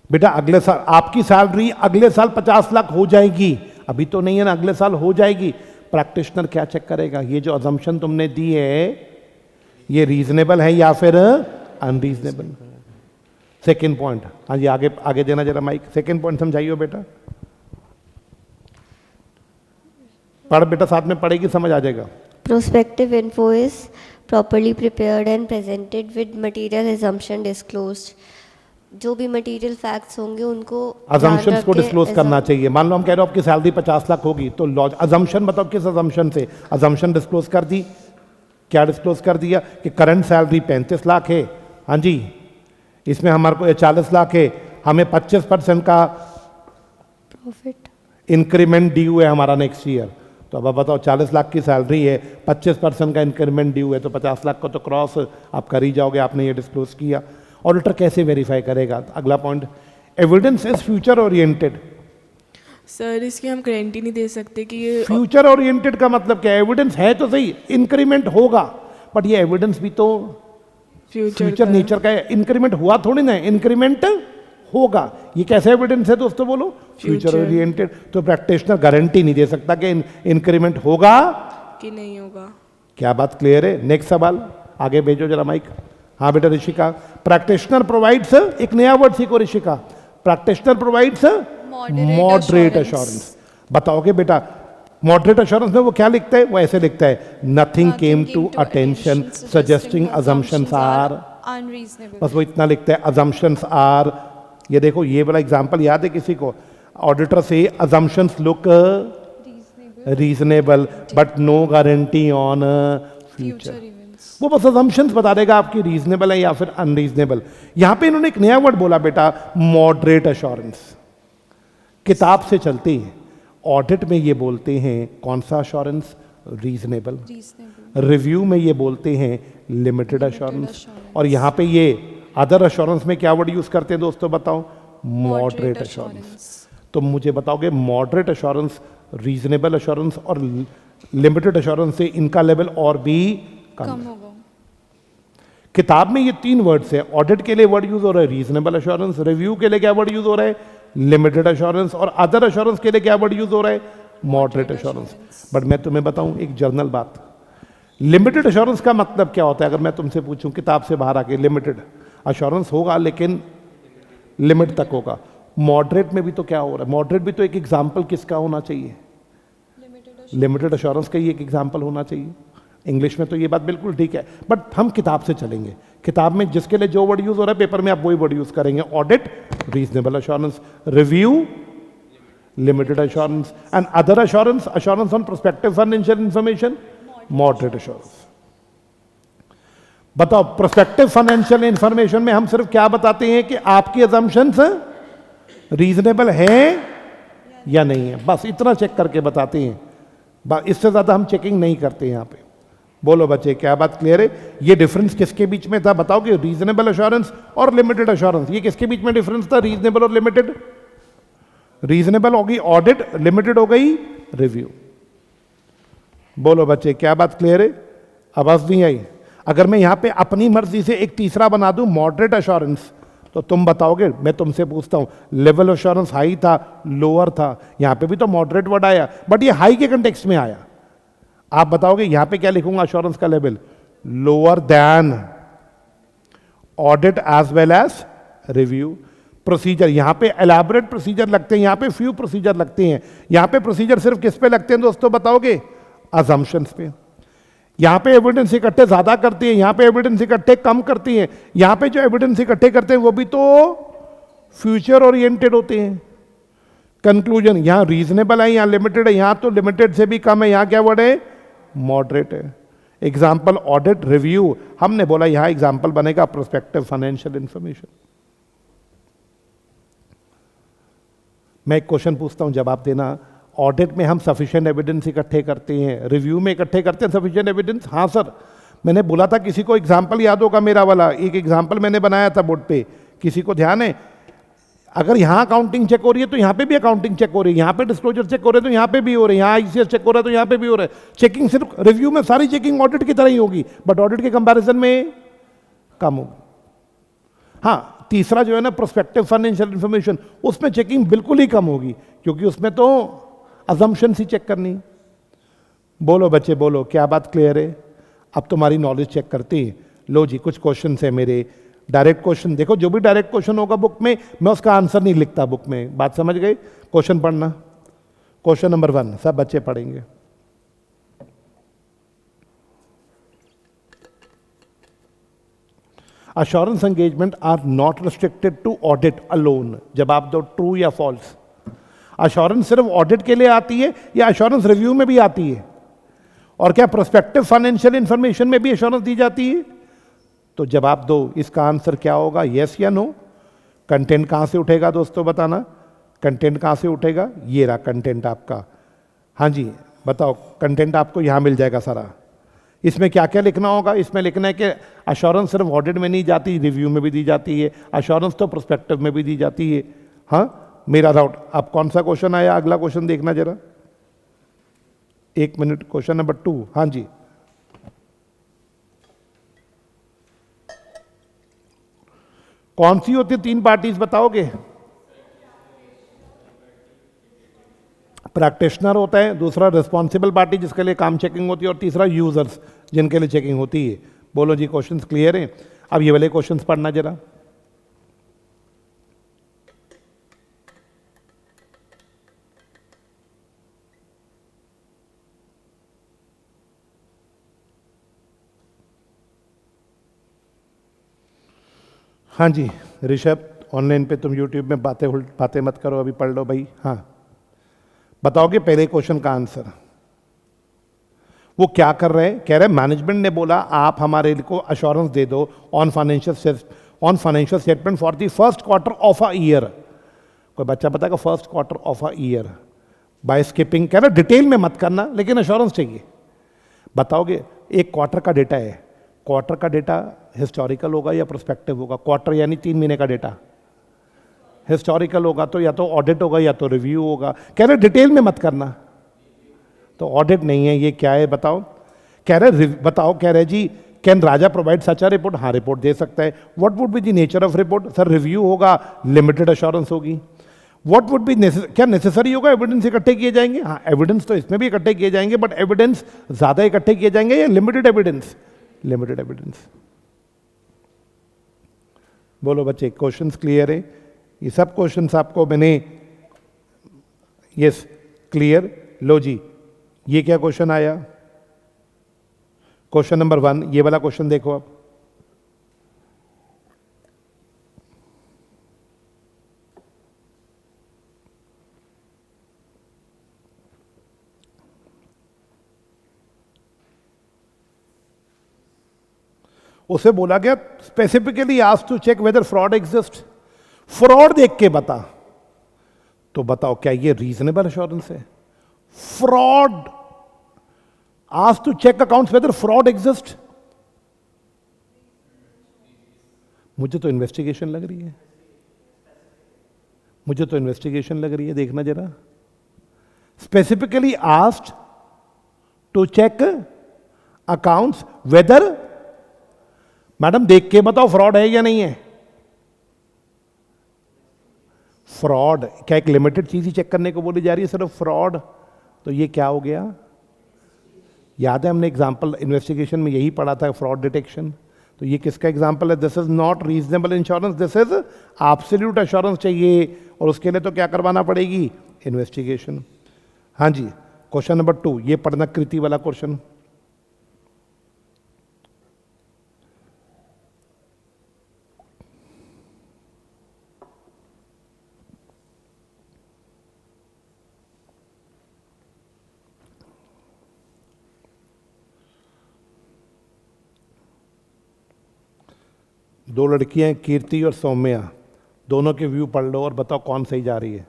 बेटा? अगले साल आपकी सैलरी अगले साल 50 लाख हो जाएगी, अभी तो नहीं है ना, अगले साल हो जाएगी। प्रैक्टिशनर क्या चेक करेगा? ये जो assumption तुमने दी है ये रीजनेबल है या फिर अनरीजनेबल? सेकेंड पॉइंट, हाँ जी आगे आगे देना जरा माइक। सेकेंड पॉइंट समझाइए बेटा, पढ़ बेटा, साथ में पढ़ेगी समझ आ जाएगा। Prospective info is properly prepared and presented with material assumption disclosed. जो भी मटेरियल फैक्ट्स होंगे उनको अजम्पशंस को डिस्क्लोज करना चाहिए। मान लो हम कह रहे हो आपकी सैलरी 50 लाख होगी, तो अजम्पशन बताओ किस अजम्पशन से? अजम्पशन डिस्क्लोज कर दी। क्या डिस्क्लोज कर दिया? कि करंट सैलरी 35 लाख है, हाँ जी, इसमें हमारे को 40 लाख है, हमें 25% का प्रॉफिट इंक्रीमेंट ड्यू है हमारा नेक्स्ट ईयर। तो अब आप बताओ 40 लाख की सैलरी है, 25% का इंक्रीमेंट ड्यू है, तो 50 लाख को तो क्रॉस आप कर ही जाओगे, आपने ये डिस्क्लोज किया। ऑडिटर कैसे वेरीफाई करेगा? अगला point, evidence is future oriented. Sir इसकी हम गारंटी नहीं दे सकते कि ये फ्यूचर ओरिएंटेड का मतलब क्या है? एविडेंस है तो सही, इंक्रीमेंट होगा, बट ये एविडेंस भी तो फ्यूचर नेचर का है। इंक्रीमेंट हुआ थोड़ी ना, इंक्रीमेंट होगा। ये कैसे एविडेंस है दोस्तों बोलो? Future oriented. तो प्रैक्टिशनर गारंटी नहीं दे सकता कि इंक्रीमेंट होगा कि नहीं होगा। क्या बात क्लियर है? नेक्स्ट सवाल आगे भेजो जरा माइक। हाँ बेटा ऋषिका, प्रैक्टिशनर प्रोवाइड्स, एक नया वर्ड सीखो Rishika, practitioner provides moderate assurance. बताओगे बेटा मॉडरेट एश्योरेंस में वो क्या लिखता है? वो ऐसे लिखता है, nothing came to attention suggesting assumptions are unreasonable. बस वो इतना लिखता है, अजम्पशंस आर। ये देखो ये वाला एग्जांपल याद है किसी को? ऑडिटर से assumptions look reasonable but no guarantee on future. वो बस अजम्पशंस बता देगा आपकी रीजनेबल है या फिर अनरीजनेबल। यहां पे इन्होंने एक नया वर्ड बोला बेटा, मॉडरेट एश्योरेंस। किताब से चलती है, ऑडिट में ये बोलते हैं कौन सा एश्योरेंस? रीजनेबल। रिव्यू में ये बोलते हैं लिमिटेड एश्योरेंस, और यहां पे ये अदर एश्योरेंस में क्या वर्ड यूज करते हैं दोस्तों बताओ? Moderate assurance. तो मुझे बताओगे मॉडरेट एश्योरेंस, रीजनेबल एश्योरेंस और लिमिटेड एश्योरेंस से इनका लेवल और भी कम होगा। किताब में ये 3 वर्ड्स है। ऑडिट के लिए वर्ड यूज हो रहा है रीजनेबल एश्योरेंस, रिव्यू के लिए क्या वर्ड यूज हो रहा है? लिमिटेड एश्योरेंस, और अदर एश्योरेंस के लिए क्या वर्ड यूज हो रहा है? Moderate assurance. बट मैं तुम्हें बताऊं एक जर्नल बात, लिमिटेड एश्योरेंस का मतलब क्या होता है? अगर मैं तुमसे पूछूं किताब से बाहर आके, लिमिटेड एश्योरेंस होगा लेकिन लिमिट तक होगा, मॉडरेट में भी तो क्या हो रहा है, मॉडरेट भी तो एक एग्जाम्पल किसका होना चाहिए, लिमिटेड अश्योरेंस का ही एक एग्जाम्पल होना चाहिए। इंग्लिश में तो ये बात बिल्कुल ठीक है, बट हम किताब से चलेंगे, किताब में जिसके लिए जो वर्ड यूज हो रहा है पेपर में आप वही वर्ड यूज करेंगे। Audit, reasonable assurance, review, limited assurance, and other assurance, assurance on prospective financial information, moderate assurance. बताओ प्रोस्पेक्टिव फाइनेंशियल इंफॉर्मेशन में हम सिर्फ क्या बताते हैं कि आपकी अजम्पशंस रीजनेबल है या नहीं है, बस इतना चेक करके बताते हैं, इससे ज्यादा हम चेकिंग नहीं करते यहाँ पे। बोलो बच्चे क्या बात क्लियर है? ये डिफरेंस किसके बीच में था बताओ, कि रीजनेबल अश्योरेंस और लिमिटेड अश्योरेंस, ये किसके बीच में डिफरेंस था, रीजनेबल और लिमिटेड? रीजनेबल होगी ऑडिट, लिमिटेड हो गई रिव्यू। बोलो बच्चे क्या बात क्लियर है? आवाज नहीं आई? अगर मैं यहां पे अपनी मर्जी से एक तीसरा बना दूं मॉडरेट अश्योरेंस, तो तुम बताओगे, मैं तुमसे पूछता हूं लेवल अश्योरेंस हाई था लोअर था, यहां पे भी तो मॉडरेट वर्ड आया बट ये हाई के कंटेक्स्ट में आया। आप बताओगे यहां पे क्या लिखूंगा अश्योरेंस का level, lower than audit as well as review. Procedure यहां पे एलैबोरेट प्रोसीजर लगते हैं, यहां पे फ्यू प्रोसीजर लगते हैं। यहां पे प्रोसीजर सिर्फ किस पे लगते हैं दोस्तों बताओगे? अजम्पशंस पे। यहां पे एविडेंस इकट्ठे ज्यादा करती है, यहां पे एविडेंस इकट्ठे कम करती है। यहां पे जो एविडेंस इकट्ठे करते हैं वो भी तो फ्यूचर ओरिएंटेड होते हैं। कंक्लूजन, यहां रीजनेबल है, यहां लिमिटेड है, यहां तो लिमिटेड से भी कम है, यहां क्या वर्ड है? मॉडरेट है। एग्जाम्पल ऑडिट, रिव्यू, हमने बोला यहां एग्जाम्पल बनेगा प्रोस्पेक्टिव फाइनेंशियल इंफॉर्मेशन। मैं एक क्वेश्चन पूछता हूं, जवाब देना। ऑडिट में हम सफिशिएंट एविडेंस इकट्ठे करते हैं, रिव्यू में इकट्ठे करते हैं सफिशिएंट एविडेंस? हाँ सर, मैंने बोला था किसी को एग्जाम्पल याद होगा मेरा वाला, एक एग्जाम्पल मैंने बनाया था बोर्ड पे, किसी को ध्यान है? अगर यहाँ अकाउंटिंग चेक हो रही है तो यहाँ पे भी अकाउंटिंग चेक हो रही है, यहाँ पे डिस्क्लोजर चेक हो रहे हैं तो यहाँ पे भी हो रहे हैं, यहाँ आईसीएस चेक हो रहा है तो यहाँ पे भी हो रहा है। चेकिंग सिर्फ रिव्यू में सारी चेकिंग ऑडिट की तरह ही होगी, बट ऑडिट के कंपैरिजन में कम होगी। हाँ, तीसरा जो है ना प्रोस्पेक्टिव फाइनेंशियल इंफॉर्मेशन, उसमें चेकिंग बिल्कुल ही कम होगी, क्योंकि उसमें तो अजम्पशन ही चेक करनी। बोलो बच्चे बोलो, क्या बात क्लियर है? अब तुम्हारी नॉलेज चेक करती है। लो जी, कुछ क्वेश्चन है मेरे, डायरेक्ट क्वेश्चन। देखो जो भी डायरेक्ट क्वेश्चन होगा बुक में, मैं उसका आंसर नहीं लिखता बुक में, बात समझ गए? क्वेश्चन पढ़ना। क्वेश्चन नंबर 1 सब बच्चे पढ़ेंगे। Assurance engagement are not restricted to audit alone. जवाब दो ट्रू या फॉल्स। अश्योरेंस सिर्फ ऑडिट के लिए आती है या अश्योरेंस रिव्यू में भी आती है? और क्या प्रोस्पेक्टिव फाइनेंशियल इंफॉर्मेशन में भी अश्योरेंस दी जाती है? तो जवाब दो, इसका आंसर क्या होगा, यस या नो? कंटेंट कहां से उठेगा दोस्तों बताना, कंटेंट कहां से उठेगा? ये रहा कंटेंट आपका। हाँ जी बताओ, कंटेंट आपको यहां मिल जाएगा सारा। इसमें क्या क्या लिखना होगा? इसमें लिखना है कि अश्योरेंस सिर्फ ऑडिट में नहीं जाती, रिव्यू में भी दी जाती है, अश्योरेंस तो प्रोस्पेक्टिव में भी दी जाती है। हाँ, मेरा डाउट। अब कौन सा क्वेश्चन आया, अगला क्वेश्चन देखना जरा, 1 मिनट। Question number 2। हाँ जी, कौन सी होती है 3 पार्टीज बताओगे? प्रैक्टिशनर होता है, दूसरा रिस्पॉन्सिबल पार्टी जिसके लिए काम चेकिंग होती है, और तीसरा यूजर्स जिनके लिए चेकिंग होती है। बोलो जी, क्वेश्चंस क्लियर हैं? अब ये वाले क्वेश्चंस पढ़ना जरा। हाँ जी ऋषभ, ऑनलाइन पे तुम यूट्यूब में बातें मत करो, अभी पढ़ लो भाई। हाँ बताओगे पहले क्वेश्चन का आंसर? वो क्या कर रहे हैं? कह रहे हैं मैनेजमेंट ने बोला आप हमारे को अश्योरेंस दे दो on financial statement for the first quarter of a year. कोई बच्चा बताएगा first quarter of a year? By skipping. कह रहे डिटेल में मत करना लेकिन अश्योरेंस चाहिए। बताओगे एक क्वार्टर का डेटा है, क्वार्टर का डेटा हिस्टोरिकल होगा या प्रोस्पेक्टिव होगा? क्वार्टर यानी 3 महीने का डेटा हिस्टोरिकल होगा तो या तो ऑडिट होगा या तो रिव्यू होगा। कह रहे डिटेल में मत करना, तो ऑडिट नहीं है, ये क्या है बताओ? कह रहे बताओ, कह रहे जी can Raja provide such a report? हाँ रिपोर्ट दे सकता है। What would be the nature of report? Sir review होगा, लिमिटेड अश्योरेंस होगी। व्हाट वुड बी क्या नेसेसरी होगा? एविडेंस इकट्ठे किए जाएंगे? हाँ एविडेंस तो इसमें भी इकट्ठे किए जाएंगे, बट एविडेंस ज्यादा इकट्ठे किए जाएंगे या लिमिटेड एविडेंस? Limited evidence. बोलो बच्चे, क्वेश्चंस क्लियर है? ये सब क्वेश्चंस आपको मैंने, यस क्लियर। लो जी, ये क्या क्वेश्चन आया, क्वेश्चन नंबर 1, ये वाला क्वेश्चन देखो आप। उसे बोला गया specifically asked to check whether fraud exist, fraud देख के बता। तो बताओ क्या ये रीजनेबल एश्योरेंस है? Fraud, asked to check accounts whether fraud exist. मुझे तो इन्वेस्टिगेशन लग रही है, मुझे तो इन्वेस्टिगेशन लग रही है, देखना जरा। Specifically asked to check accounts whether, madam देख के बताओ फ्रॉड है या नहीं है। फ्रॉड क्या एक लिमिटेड चीज ही चेक करने को बोली जा रही है, सिर्फ फ्रॉड? तो ये क्या हो गया? याद है हमने एग्जांपल इन्वेस्टिगेशन में यही पढ़ा था, फ्रॉड डिटेक्शन। तो ये किसका एग्जांपल है? This is not reasonable insurance, this is absolute assurance चाहिए, और उसके लिए तो क्या करवाना पड़ेगी? इन्वेस्टिगेशन। हाँ जी, क्वेश्चन नंबर 2, ये पढ़ना कृति वाला क्वेश्चन। दो लड़कियां हैं, कीर्ति और सौम्या, दोनों के व्यू पढ़ लो और बताओ कौन सही जा रही है।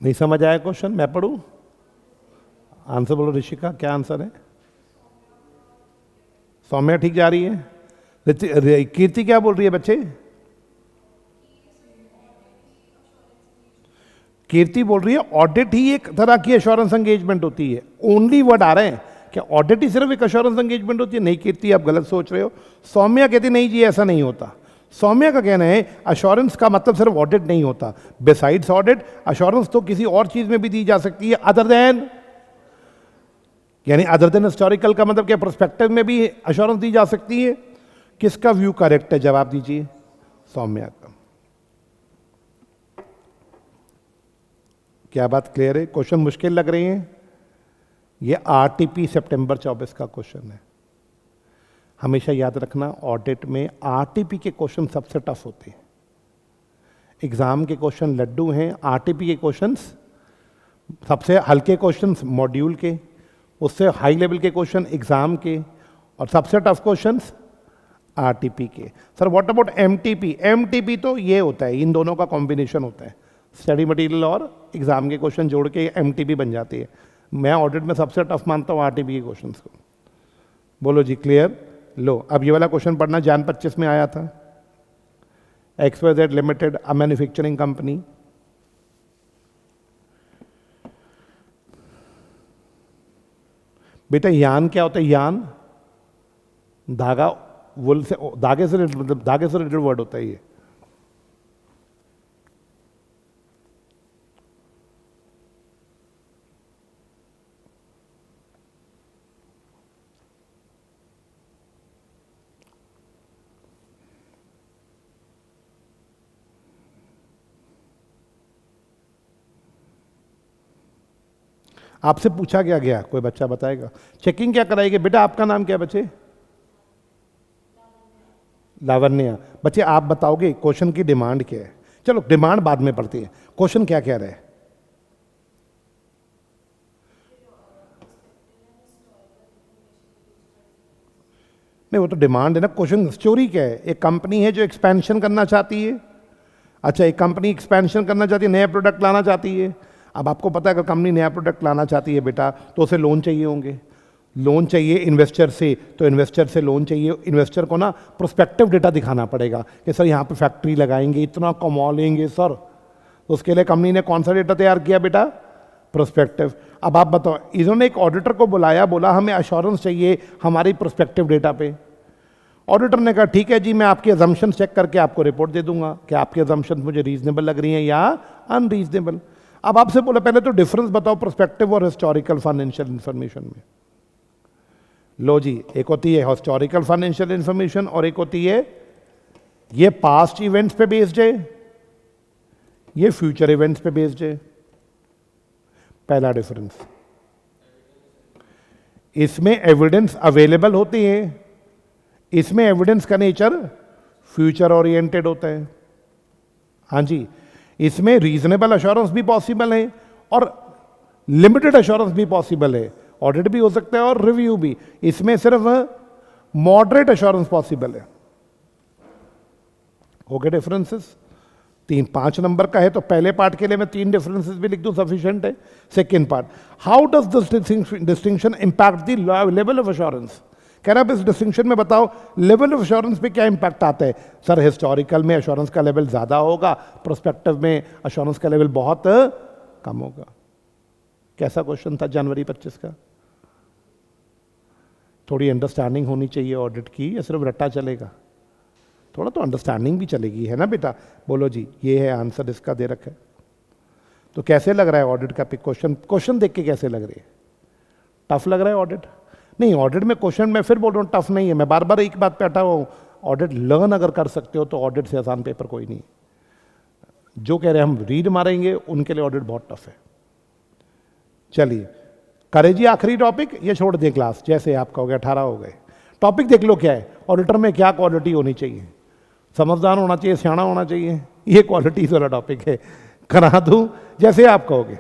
नहीं समझ आया क्वेश्चन? मैं पढ़ूं? आंसर बोलो ऋषिका, क्या आंसर है? सौम्या ठीक जा रही है। कीर्ति क्या बोल रही है बच्चे? कीर्ति बोल रही है ऑडिट ही एक तरह की एश्योरेंस एंगेजमेंट होती है। ओनली वर्ड आ रहे हैं कि ऑडिट ही सिर्फ एक एश्योरेंस एंगेजमेंट होती है। नहीं कीर्ति, आप गलत सोच रहे हो। सौम्या कहती नहीं जी ऐसा नहीं होता। सौम्या का कहना है एश्योरेंस का मतलब सिर्फ ऑडिट नहीं होता, बिसाइड्स ऑडिट एश्योरेंस तो किसी और चीज में भी दी जा सकती है अदर देन, यानी अदर देन हिस्टोरिकल का मतलब क्या? प्रोस्पेक्टिव में भी एश्योरेंस दी जा सकती है। किसका व्यू करेक्ट है? जवाब दीजिए। सौम्या का। क्या बात क्लियर है? क्वेश्चन मुश्किल लग रहे हैं? ये आरटीपी सितंबर 24 का क्वेश्चन है। हमेशा याद रखना ऑडिट में आरटीपी के क्वेश्चन सबसे टफ होते हैं। एग्जाम के क्वेश्चन लड्डू हैं, आरटीपी के क्वेश्चंस सबसे हल्के क्वेश्चंस मॉड्यूल के, उससे हाई लेवल के क्वेश्चन एग्जाम के, और सबसे टफ क्वेश्चंस आरटीपी के। Sir what about MTP? MTP तो ये होता है, इन दोनों का कॉम्बिनेशन होता है, स्टडी मटेरियल और एग्जाम के क्वेश्चन जोड़ के एमटीपी बन जाती है। मैं ऑडिट में सबसे टफ मानता हूँ आरटीपी के क्वेश्चंस को। बोलो जी क्लियर? लो अब ये वाला क्वेश्चन पढ़ना, जान 25 में आया था। XYZ limited a manufacturing company, बेटा यान क्या होता है? यान धागा, वुल से, धागे से मतलब धागे से रिलेटेड वर्ड होता है ये। आपसे पूछा क्या गया? कोई बच्चा बताएगा? चेकिंग क्या कराएगी? बेटा आपका नाम क्या है बच्चे? लावण्या। बच्चे आप बताओगे क्वेश्चन की डिमांड क्या है? चलो डिमांड बाद में पढ़ती है, क्वेश्चन क्या कह रहे हैं? नहीं वो तो डिमांड है ना, क्वेश्चन स्टोरी क्या है? एक कंपनी है जो एक्सपेंशन करना चाहती है। अच्छा, एक कंपनी एक्सपेंशन करना चाहती है, नया प्रोडक्ट लाना चाहती है। अब आपको पता है अगर कंपनी नया प्रोडक्ट लाना चाहती है बेटा तो उसे लोन चाहिए होंगे, लोन चाहिए इन्वेस्टर से, तो इन्वेस्टर से लोन चाहिए। इन्वेस्टर को ना प्रोस्पेक्टिव डेटा दिखाना पड़ेगा कि सर यहाँ पे फैक्ट्री लगाएंगे, इतना कमा लेंगे सर। तो उसके लिए कंपनी ने कौन सा डेटा तैयार किया बेटा? प्रोस्पेक्टिव। अब आप बताओ, इन्होंने एक ऑडिटर को बुलाया, बोला हमें एश्योरेंस चाहिए हमारी प्रोस्पेक्टिव डेटा पे। ऑडिटर ने कहा ठीक है जी, मैं आपके अजम्पशन चेक करके आपको रिपोर्ट दे दूंगा कि आपके अजम्पशन मुझे रीजनेबल लग रही हैं या अनरीजनेबल। अब आपसे बोला पहले तो डिफरेंस बताओ प्रोस्पेक्टिव और हिस्टोरिकल फाइनेंशियल इंफॉर्मेशन में। लो जी, एक होती है हिस्टोरिकल फाइनेंशियल इंफॉर्मेशन और एक होती है ये पास्ट इवेंट्स पे बेस्ड है, ये फ्यूचर इवेंट्स पे बेस्ड है। पहला डिफरेंस, इसमें एविडेंस अवेलेबल होती है, इसमें एविडेंस का नेचर फ्यूचर ओरिएंटेड होता है। हाँ जी, इसमें रीजनेबल अश्योरेंस भी पॉसिबल है और लिमिटेड अश्योरेंस भी पॉसिबल है, ऑडिट भी हो सकता है और रिव्यू भी। इसमें सिर्फ मॉडरेट अश्योरेंस पॉसिबल है। ओके, डिफरेंसेस 5 नंबर का है तो पहले पार्ट के लिए मैं 3 डिफरेंसेस भी लिख दूं, सफिशिएंट है। Second part, how does this distinction impact the level of assurance. कह रहा है इस डिस्टिंक्शन में बताओ लेवल ऑफ अश्योरेंस पे क्या इंपैक्ट आता है। सर हिस्टोरिकल में अश्योरेंस का लेवल ज्यादा होगा, प्रोस्पेक्टिव में अश्योरेंस का लेवल बहुत कम होगा। कैसा क्वेश्चन था जनवरी 25 का? थोड़ी अंडरस्टैंडिंग होनी चाहिए ऑडिट की, या सिर्फ रट्टा चलेगा? थोड़ा तो अंडरस्टैंडिंग भी चलेगी, है ना बेटा? बोलो जी, ये है आंसर इसका दे रखा है। तो कैसे लग रहा है ऑडिट का क्वेश्चन देख के कैसे लग रही है? टफ लग रहा है ऑडिट? नहीं, ऑडिट में क्वेश्चन मैं फिर बोल रहा हूँ टफ नहीं है। मैं बार बार एक बात पे अटा हूँ, ऑडिट लर्न अगर कर सकते हो तो ऑडिट से आसान पेपर कोई नहीं। जो कह रहे हैं हम रीड मारेंगे उनके लिए ऑडिट बहुत टफ है। चलिए करे जी आखिरी टॉपिक, ये छोड़ दें क्लास, जैसे आपका हो गया 18 हो गए। टॉपिक देख लो क्या है, ऑडिटर में क्या क्वालिटी होनी चाहिए। समझदार होना चाहिए, सियाना होना चाहिए, ये क्वालिटीज वाला टॉपिक है। करा दूं जैसे आप कहोगे,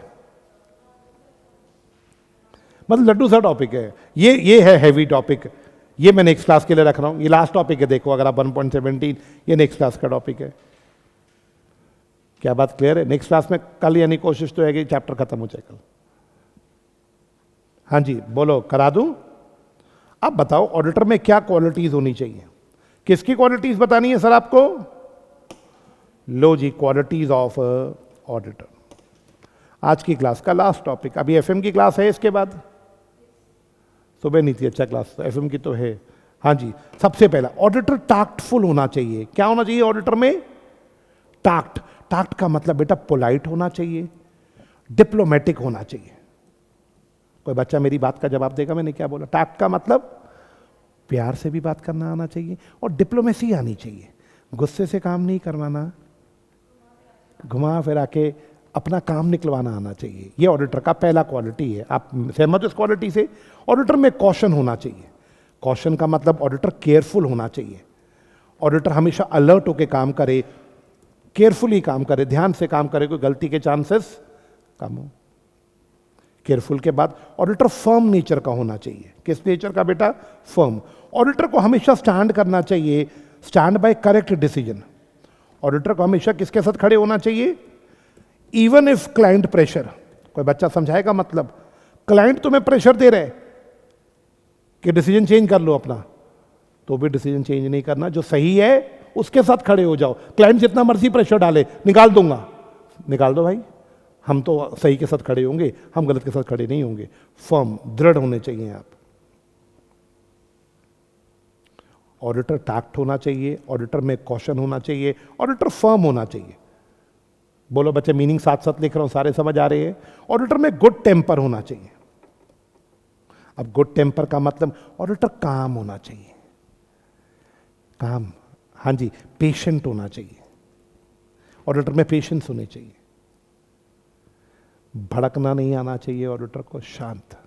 मतलब लड्डू सा टॉपिक है ये है हैवी टॉपिक। ये मैं नेक्स्ट क्लास के लिए रख रहा हूं। ये लास्ट टॉपिक है, देखो अगर आप 1.17 ये नेक्स्ट क्लास का टॉपिक है। क्या बात क्लियर है? नेक्स्ट क्लास में कल, यानी कोशिश तो है कि चैप्टर खत्म हो जाए कल। हाँ जी बोलो, करा दूं? अब बताओ ऑडिटर में क्या क्वालिटीज होनी चाहिए। किसकी क्वालिटीज बतानी है सर आपको? लो जी, क्वालिटीज ऑफ ऑडिटर। आज की क्लास का लास्ट टॉपिक। अभी एफएम की क्लास है इसके बाद? सुबह नहीं थी, अच्छा क्लास एफएम की तो है। हाँ जी, सबसे पहला ऑडिटर टाक्टफुल होना चाहिए। क्या होना चाहिए ऑडिटर में? टाक्ट। टाक्ट का मतलब बेटा पोलाइट होना चाहिए, डिप्लोमेटिक होना चाहिए। कोई बच्चा मेरी बात का जवाब देगा मैंने क्या बोला? टाक्ट का मतलब प्यार से भी बात करना आना चाहिए और डिप्लोमेसी आनी चाहिए। गुस्से से काम नहीं करवाना, घुमा फिरा के अपना काम निकलवाना आना चाहिए। ये ऑडिटर का पहला क्वालिटी है। आप सहमत हो इस क्वालिटी से? ऑडिटर में कॉशन होना चाहिए। कॉशन का मतलब ऑडिटर केयरफुल होना चाहिए। ऑडिटर हमेशा अलर्ट होकर काम करे, केयरफुली काम करे, ध्यान से काम करे, कोई गलती के चांसेस कम हो। केयरफुल के बाद ऑडिटर फर्म नेचर का होना चाहिए। किस नेचर का बेटा? फर्म। ऑडिटर को हमेशा स्टैंड करना चाहिए, stand by correct decision. Auditor को हमेशा किसके साथ खड़े होना चाहिए? Even if client pressure. कोई बच्चा समझाएगा मतलब? क्लाइंट तुम्हें प्रेशर दे रहे कि डिसीजन चेंज कर लो अपना, तो भी डिसीजन चेंज नहीं करना, जो सही है उसके साथ खड़े हो जाओ। क्लाइंट जितना मर्जी प्रेशर डाले, निकाल दूंगा, निकाल दो भाई, हम तो सही के साथ खड़े होंगे, हम गलत के साथ खड़े नहीं होंगे। फर्म, दृढ़ होने चाहिए आप। ऑडिटर टैक्ट होना चाहिए, ऑडिटर में कॉशन होना चाहिए, ऑडिटर फर्म होना चाहिए। बोलो बच्चे, मीनिंग साथ साथ लिख रहा हूं, सारे समझ आ रहे हैं? ऑडिटर में गुड टेम्पर होना चाहिए। अब गुड टेम्पर का मतलब ऑडिटर काम होना चाहिए, काम। हाँ जी, पेशेंट होना चाहिए। ऑडिटर में पेशेंस होनी चाहिए, भड़कना नहीं आना चाहिए ऑडिटर को, शांत।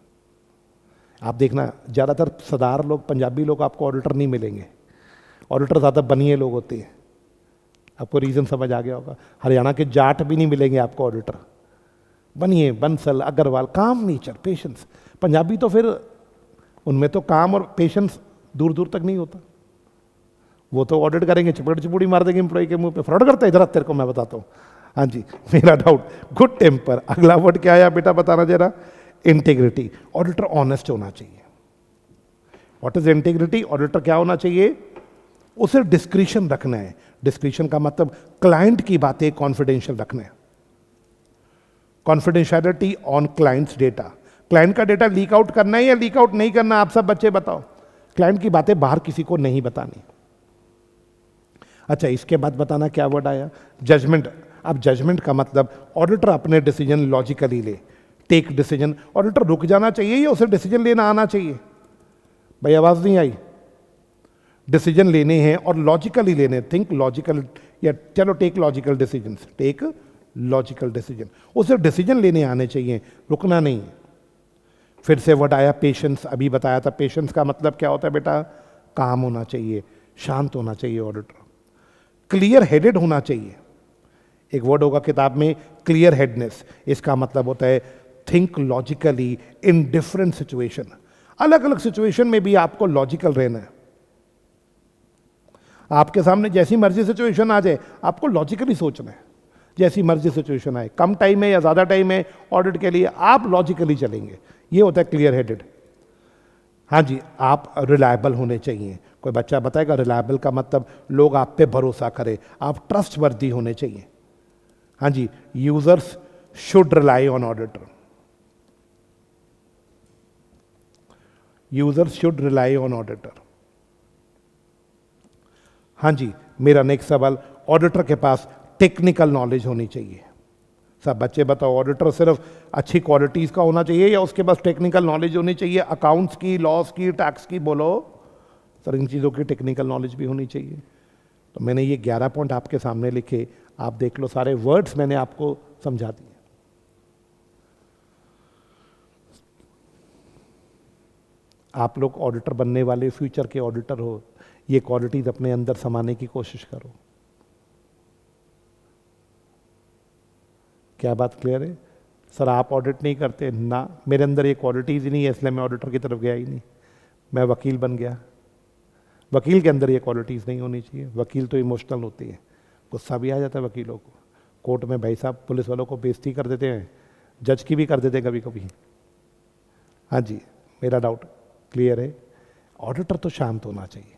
आप देखना ज्यादातर सरदार लोग, पंजाबी लोग आपको ऑडिटर नहीं मिलेंगे। ऑडिटर ज्यादा बनिए लोग होते हैं। आपको रीजन समझ आ गया होगा। हरियाणा के जाट भी नहीं मिलेंगे आपको ऑडिटर, बनिए, बंसल, अग्रवाल, काम नेचर, पेशेंस। पंजाबी तो फिर उनमें तो काम और पेशेंस दूर दूर तक नहीं होता। वो तो ऑडिट करेंगे, चिपड़ चिपुड़ी मार देंगे एम्प्लॉय के मुंह पे। फ्रॉड करता है इधर, तेरे को मैं बताता हूँ। हाँ जी, मेरा डाउट। गुड टेम्पर, अगला वर्ड क्या आया बेटा बताना जरा? इंटीग्रिटी। ऑडिटर ऑनेस्ट होना चाहिए। What is integrity? ऑडिटर क्या होना चाहिए? उसे डिस्क्रिशन रखना है। डिस्क्रिशन का मतलब क्लाइंट की बातें कॉन्फिडेंशियल रखना है। Confidentiality on clients data. Client का डेटा लीक आउट करना है या लीक आउट नहीं करना? आप सब बच्चे बताओ। क्लाइंट की बातें बाहर किसी को नहीं बतानी। अच्छा, इसके बाद बताना क्या वर्ड आया? जजमेंट। अब जजमेंट का मतलब ऑडिटर अपने डिसीजन लॉजिकली ले, टेक डिसीजन। ऑडिटर रुक जाना चाहिए या उसे डिसीजन लेना आना चाहिए? भाई आवाज नहीं आई। डिसीजन लेने हैं और लॉजिकली लेने, थिंक लॉजिकल, या चलो take logical decision, take logical decision. उसे डिसीजन लेने आने चाहिए, रुकना नहीं। फिर से वर्ड आया पेशेंस, अभी बताया था। पेशेंस का मतलब क्या होता है बेटा? काम होना चाहिए, शांत होना चाहिए ऑडिटर, क्लियर हेडेड होना चाहिए। एक वर्ड होगा किताब में क्लियर हेडनेस, इसका मतलब होता है think logically in different situation. अलग अलग सिचुएशन में भी आपको लॉजिकल रहना है। आपके सामने जैसी मर्जी सिचुएशन आ जाए, आपको लॉजिकली सोचना है। जैसी मर्जी सिचुएशन आए, कम टाइम है या ज़्यादा टाइम है ऑडिट के लिए, आप लॉजिकली चलेंगे। ये होता है क्लियर हेडेड। हाँ जी, आप रिलायबल होने चाहिए। कोई बच्चा बताएगा रिलायबल का मतलब? लोग आप पे भरोसा करें, आप ट्रस्टवर्दी होने चाहिए। हाँ जी, users should rely on auditor, users should rely on auditor. हाँ जी, मेरा नेक्स्ट सवाल, ऑडिटर के पास टेक्निकल नॉलेज होनी चाहिए। सब बच्चे बताओ, ऑडिटर सिर्फ अच्छी क्वालिटीज का होना चाहिए या उसके पास टेक्निकल नॉलेज होनी चाहिए? अकाउंट्स की, लॉस की, टैक्स की, बोलो सर, इन चीज़ों की टेक्निकल नॉलेज भी होनी चाहिए। तो मैंने ये 11 पॉइंट आपके सामने लिखे, आप देख लो, सारे वर्ड्स मैंने आपको समझा दिए। आप लोग ऑडिटर बनने वाले फ्यूचर के ऑडिटर हो, ये क्वालिटीज अपने अंदर समाने की कोशिश करो। क्या बात क्लियर है? सर आप ऑडिट नहीं करते ना, मेरे अंदर ये क्वालिटीज ही नहीं है, इसलिए मैं ऑडिटर की तरफ गया ही नहीं, मैं वकील बन गया। वकील के अंदर ये क्वालिटीज नहीं होनी चाहिए। वकील तो इमोशनल होती है, गुस्सा भी आ जाता है वकीलों को। कोर्ट में भाई साहब पुलिस वालों को बेइज्जती कर देते हैं, जज की भी कर देते हैं कभी कभी। हाँ जी, मेरा डाउट क्लियर है। ऑडिटर तो शांत होना चाहिए।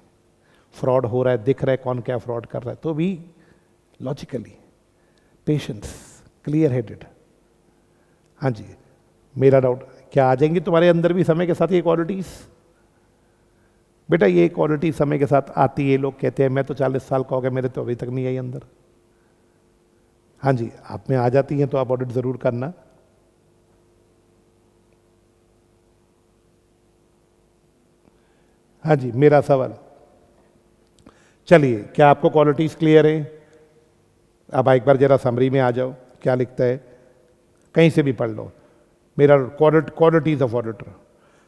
फ्रॉड हो रहा है, दिख रहा है कौन क्या फ्रॉड कर रहा है, तो भी लॉजिकली, पेशेंस, क्लियर हेडेड। हाँ जी, मेरा डाउट, क्या आ जाएंगी तुम्हारे अंदर भी समय के साथ ये क्वालिटीज? बेटा ये क्वालिटी समय के साथ आती है। लोग कहते हैं मैं तो 40 साल का हो गया, मेरे तो अभी तक नहीं आई अंदर। हाँ जी, आप में आ जाती हैं तो आप ऑडिट जरूर करना। हाँ जी, मेरा सवाल, चलिए क्या आपको क्वालिटीज क्लियर है? अब एक बार जरा समरी में आ जाओ, क्या लिखता है, कहीं से भी पढ़ लो। मेरा क्वालिटीज ऑफ ऑडिटर,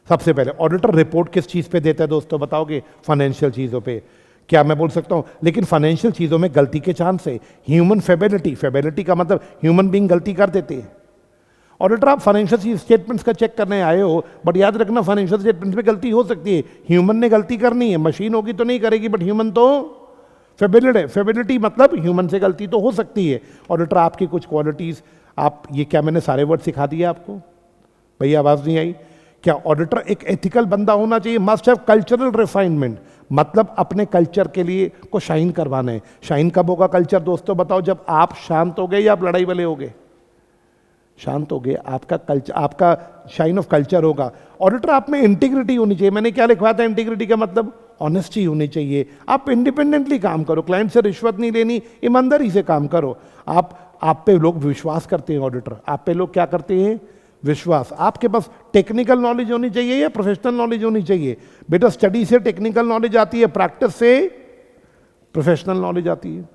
सबसे पहले ऑडिटर रिपोर्ट किस चीज पे देता है दोस्तों, बताओगे? फाइनेंशियल चीजों पे। क्या मैं बोल सकता हूं लेकिन फाइनेंशियल चीजों में गलती के चांस है। ह्यूमन फेबिलिटी, फेबिलिटी का मतलब ह्यूमन बीइंग गलती कर देते हैं। ऑडिटर आप फाइनेंशियल स्टेटमेंट्स का चेक करने आए हो, बट याद रखना फाइनेंशियल स्टेटमेंट्स में गलती हो सकती है। ह्यूमन ने गलती करनी है, मशीन होगी तो नहीं करेगी, बट ह्यूमन तो फेबिलिटी है। फेबिलिटी मतलब ह्यूमन से गलती तो हो सकती है। ऑडिटर आपकी कुछ क्वालिटीज, आप ये क्या मैंने सारे वर्ड सिखा दिए आपको? भैया आवाज नहीं आई? क्या ऑडिटर एक एथिकल बंदा होना चाहिए? मस्ट हैव कल्चरल रिफाइनमेंट, मतलब अपने कल्चर के लिए को शाइन करवाना है। शाइन कब होगा कल्चर दोस्तों, बताओ? जब आप शांत हो गए या आप लड़ाई वाले हो गए? शांत हो गए, आपका कल्चर, आपका शाइन ऑफ कल्चर होगा। ऑडिटर आप में इंटीग्रिटी होनी चाहिए। मैंने क्या लिखवाया था इंटीग्रिटी का मतलब? ऑनेस्टी होनी चाहिए। आप इंडिपेंडेंटली काम करो, क्लाइंट से रिश्वत नहीं लेनी, ईमानदारी से काम करो। आप पे लोग विश्वास करते हैं। ऑडिटर आप पे लोग क्या करते हैं? विश्वास। आपके पास टेक्निकल नॉलेज होनी चाहिए या प्रोफेशनल नॉलेज होनी चाहिए? बेटा स्टडी से टेक्निकल नॉलेज आती है, प्रैक्टिस से प्रोफेशनल नॉलेज आती है।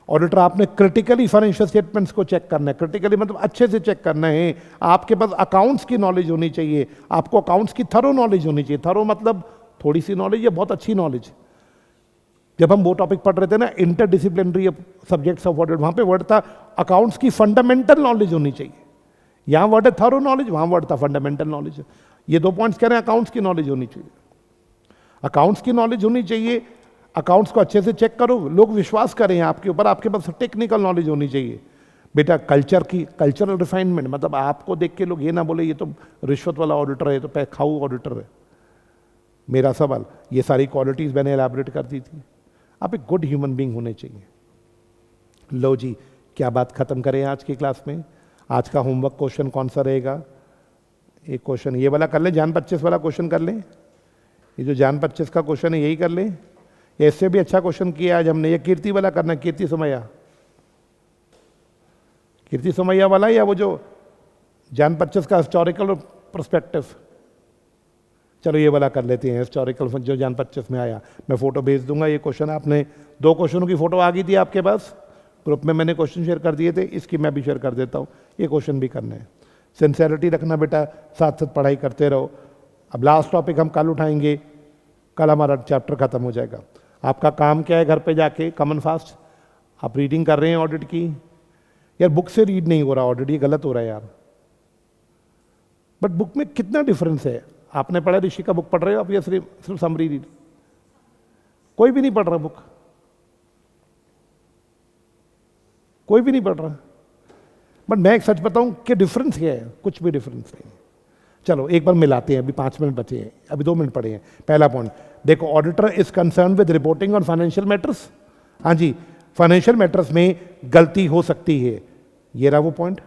ऑडिटर आपने क्रिटिकली फाइनेंशियल स्टेटमेंट्स को चेक करना है, क्रिटिकली मतलब अच्छे से चेक करना है। आपके पास अकाउंट्स की नॉलेज होनी चाहिए, आपको अकाउंट्स की थरो नॉलेज होनी चाहिए। थरो मतलब थोड़ी सी नॉलेज या बहुत अच्छी नॉलेज। जब हम वो टॉपिक पढ़ रहे थे ना, इंटरडिसिप्लिनरी सब्जेक्ट्स ऑफ ऑडिट, वहां पे वर्ड था अकाउंट्स की फंडामेंटल नॉलेज होनी चाहिए। यहां वर्ड है थरो नॉलेज, वहां वर्ड था फंडामेंटल नॉलेज। ये 2 पॉइंट्स कह रहे हैं, अकाउंट्स की नॉलेज होनी चाहिए। अकाउंट्स की नॉलेज होनी चाहिए, अकाउंट्स को अच्छे से चेक करो, लोग विश्वास करें आपके ऊपर। आपके पास टेक्निकल नॉलेज होनी चाहिए। बेटा कल्चरल रिफाइनमेंट मतलब आपको देख के लोग ये ना बोले ये तो रिश्वत वाला ऑडिटर है, ये तो पैखाऊ ऑडिटर है। मेरा सवाल, ये सारी क्वालिटीज मैंने एलैबोरेट कर दी थी। आप एक गुड ह्यूमन बीइंग होने चाहिए। लो जी, क्या बात खत्म करें आज की क्लास में? आज का होमवर्क क्वेश्चन कौन सा रहेगा? एक क्वेश्चन ये वाला कर लें, जान 25 वाला क्वेश्चन कर लें। ये जो जान 25 का क्वेश्चन है यही कर लें, या इससे भी अच्छा क्वेश्चन किया आज हमने? ये कीर्ति वाला करना, कीर्ति समया। कीर्ति सोमैया वाला या वो जो जान पच्चीस का हिस्टोरिकल पर्सपेक्टिव? चलो ये वाला कर लेते हैं, हिस्टोरिकल जो जान 25 में आया। मैं फोटो भेज दूंगा। ये क्वेश्चन आपने 2 क्वेश्चनों की फोटो आ गई थी आपके पास, ग्रुप में मैंने क्वेश्चन शेयर कर दिए थे, इसकी मैं भी शेयर कर देता हूँ। ये क्वेश्चन भी करने हैं। सिंसेरिटी रखना बेटा, साथ साथ पढ़ाई करते रहो। अब लास्ट टॉपिक हम कल उठाएंगे, कल हमारा चैप्टर खत्म हो जाएगा। आपका काम क्या है? घर पे जाके कमन फास्ट आप रीडिंग कर रहे हैं ऑडिट की। यार बुक से रीड नहीं हो रहा ऑडिट, ये गलत हो रहा है यार। बट बुक में कितना डिफरेंस है। आपने पढ़ा, ऋषि का बुक पढ़ रहे हो आप या सिर्फ समरी रीड? कोई भी नहीं पढ़ रहा बुक, कोई भी नहीं पढ़ रहा। बट मैं एक सच बताऊं कि डिफरेंस क्या है? कुछ भी डिफरेंस नहीं। चलो एक बार मिलाते हैं, अभी 5 मिनट बचे हैं, अभी 2 मिनट पड़े हैं। पहला पॉइंट देखो, auditor is concern with reporting on financial matters. हाँ जी, फाइनेंशियल मैटर्स में गलती हो सकती है, ये रहा वो पॉइंट।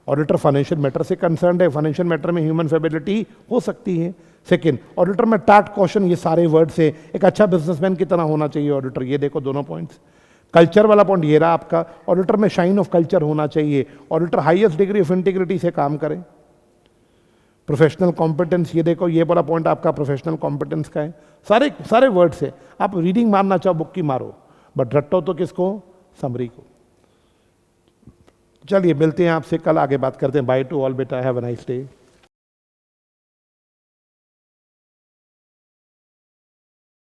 ऑडिटर फाइनेंशियल मैटर से कंसर्न है, फाइनेंशियल मैटर में ह्यूमन फेबिलिटी हो सकती है। सेकंड, ऑडिटर में टैक्ट कॉशन, ये सारे वर्ड से एक अच्छा बिजनेसमैन की तरह होना चाहिए ऑडिटर, ये देखो दोनों पॉइंट्स। कल्चर वाला पॉइंट ये रहा आपका, ऑडिटर में शाइन ऑफ कल्चर होना चाहिए, auditor highest degree of integrity से काम करें। प्रोफेशनल कॉम्पिटेंस, ये देखो ये वाला पॉइंट आपका प्रोफेशनल कॉम्पिटेंस का है। सारे सारे वर्ड से आप रीडिंग मारना चाहो बुक की मारो, बट रट्टो तो किसको? समरी को। चलिए मिलते हैं आपसे कल, आगे बात करते हैं। बाय टू ऑल बेटा, हैव अ नाइस डे।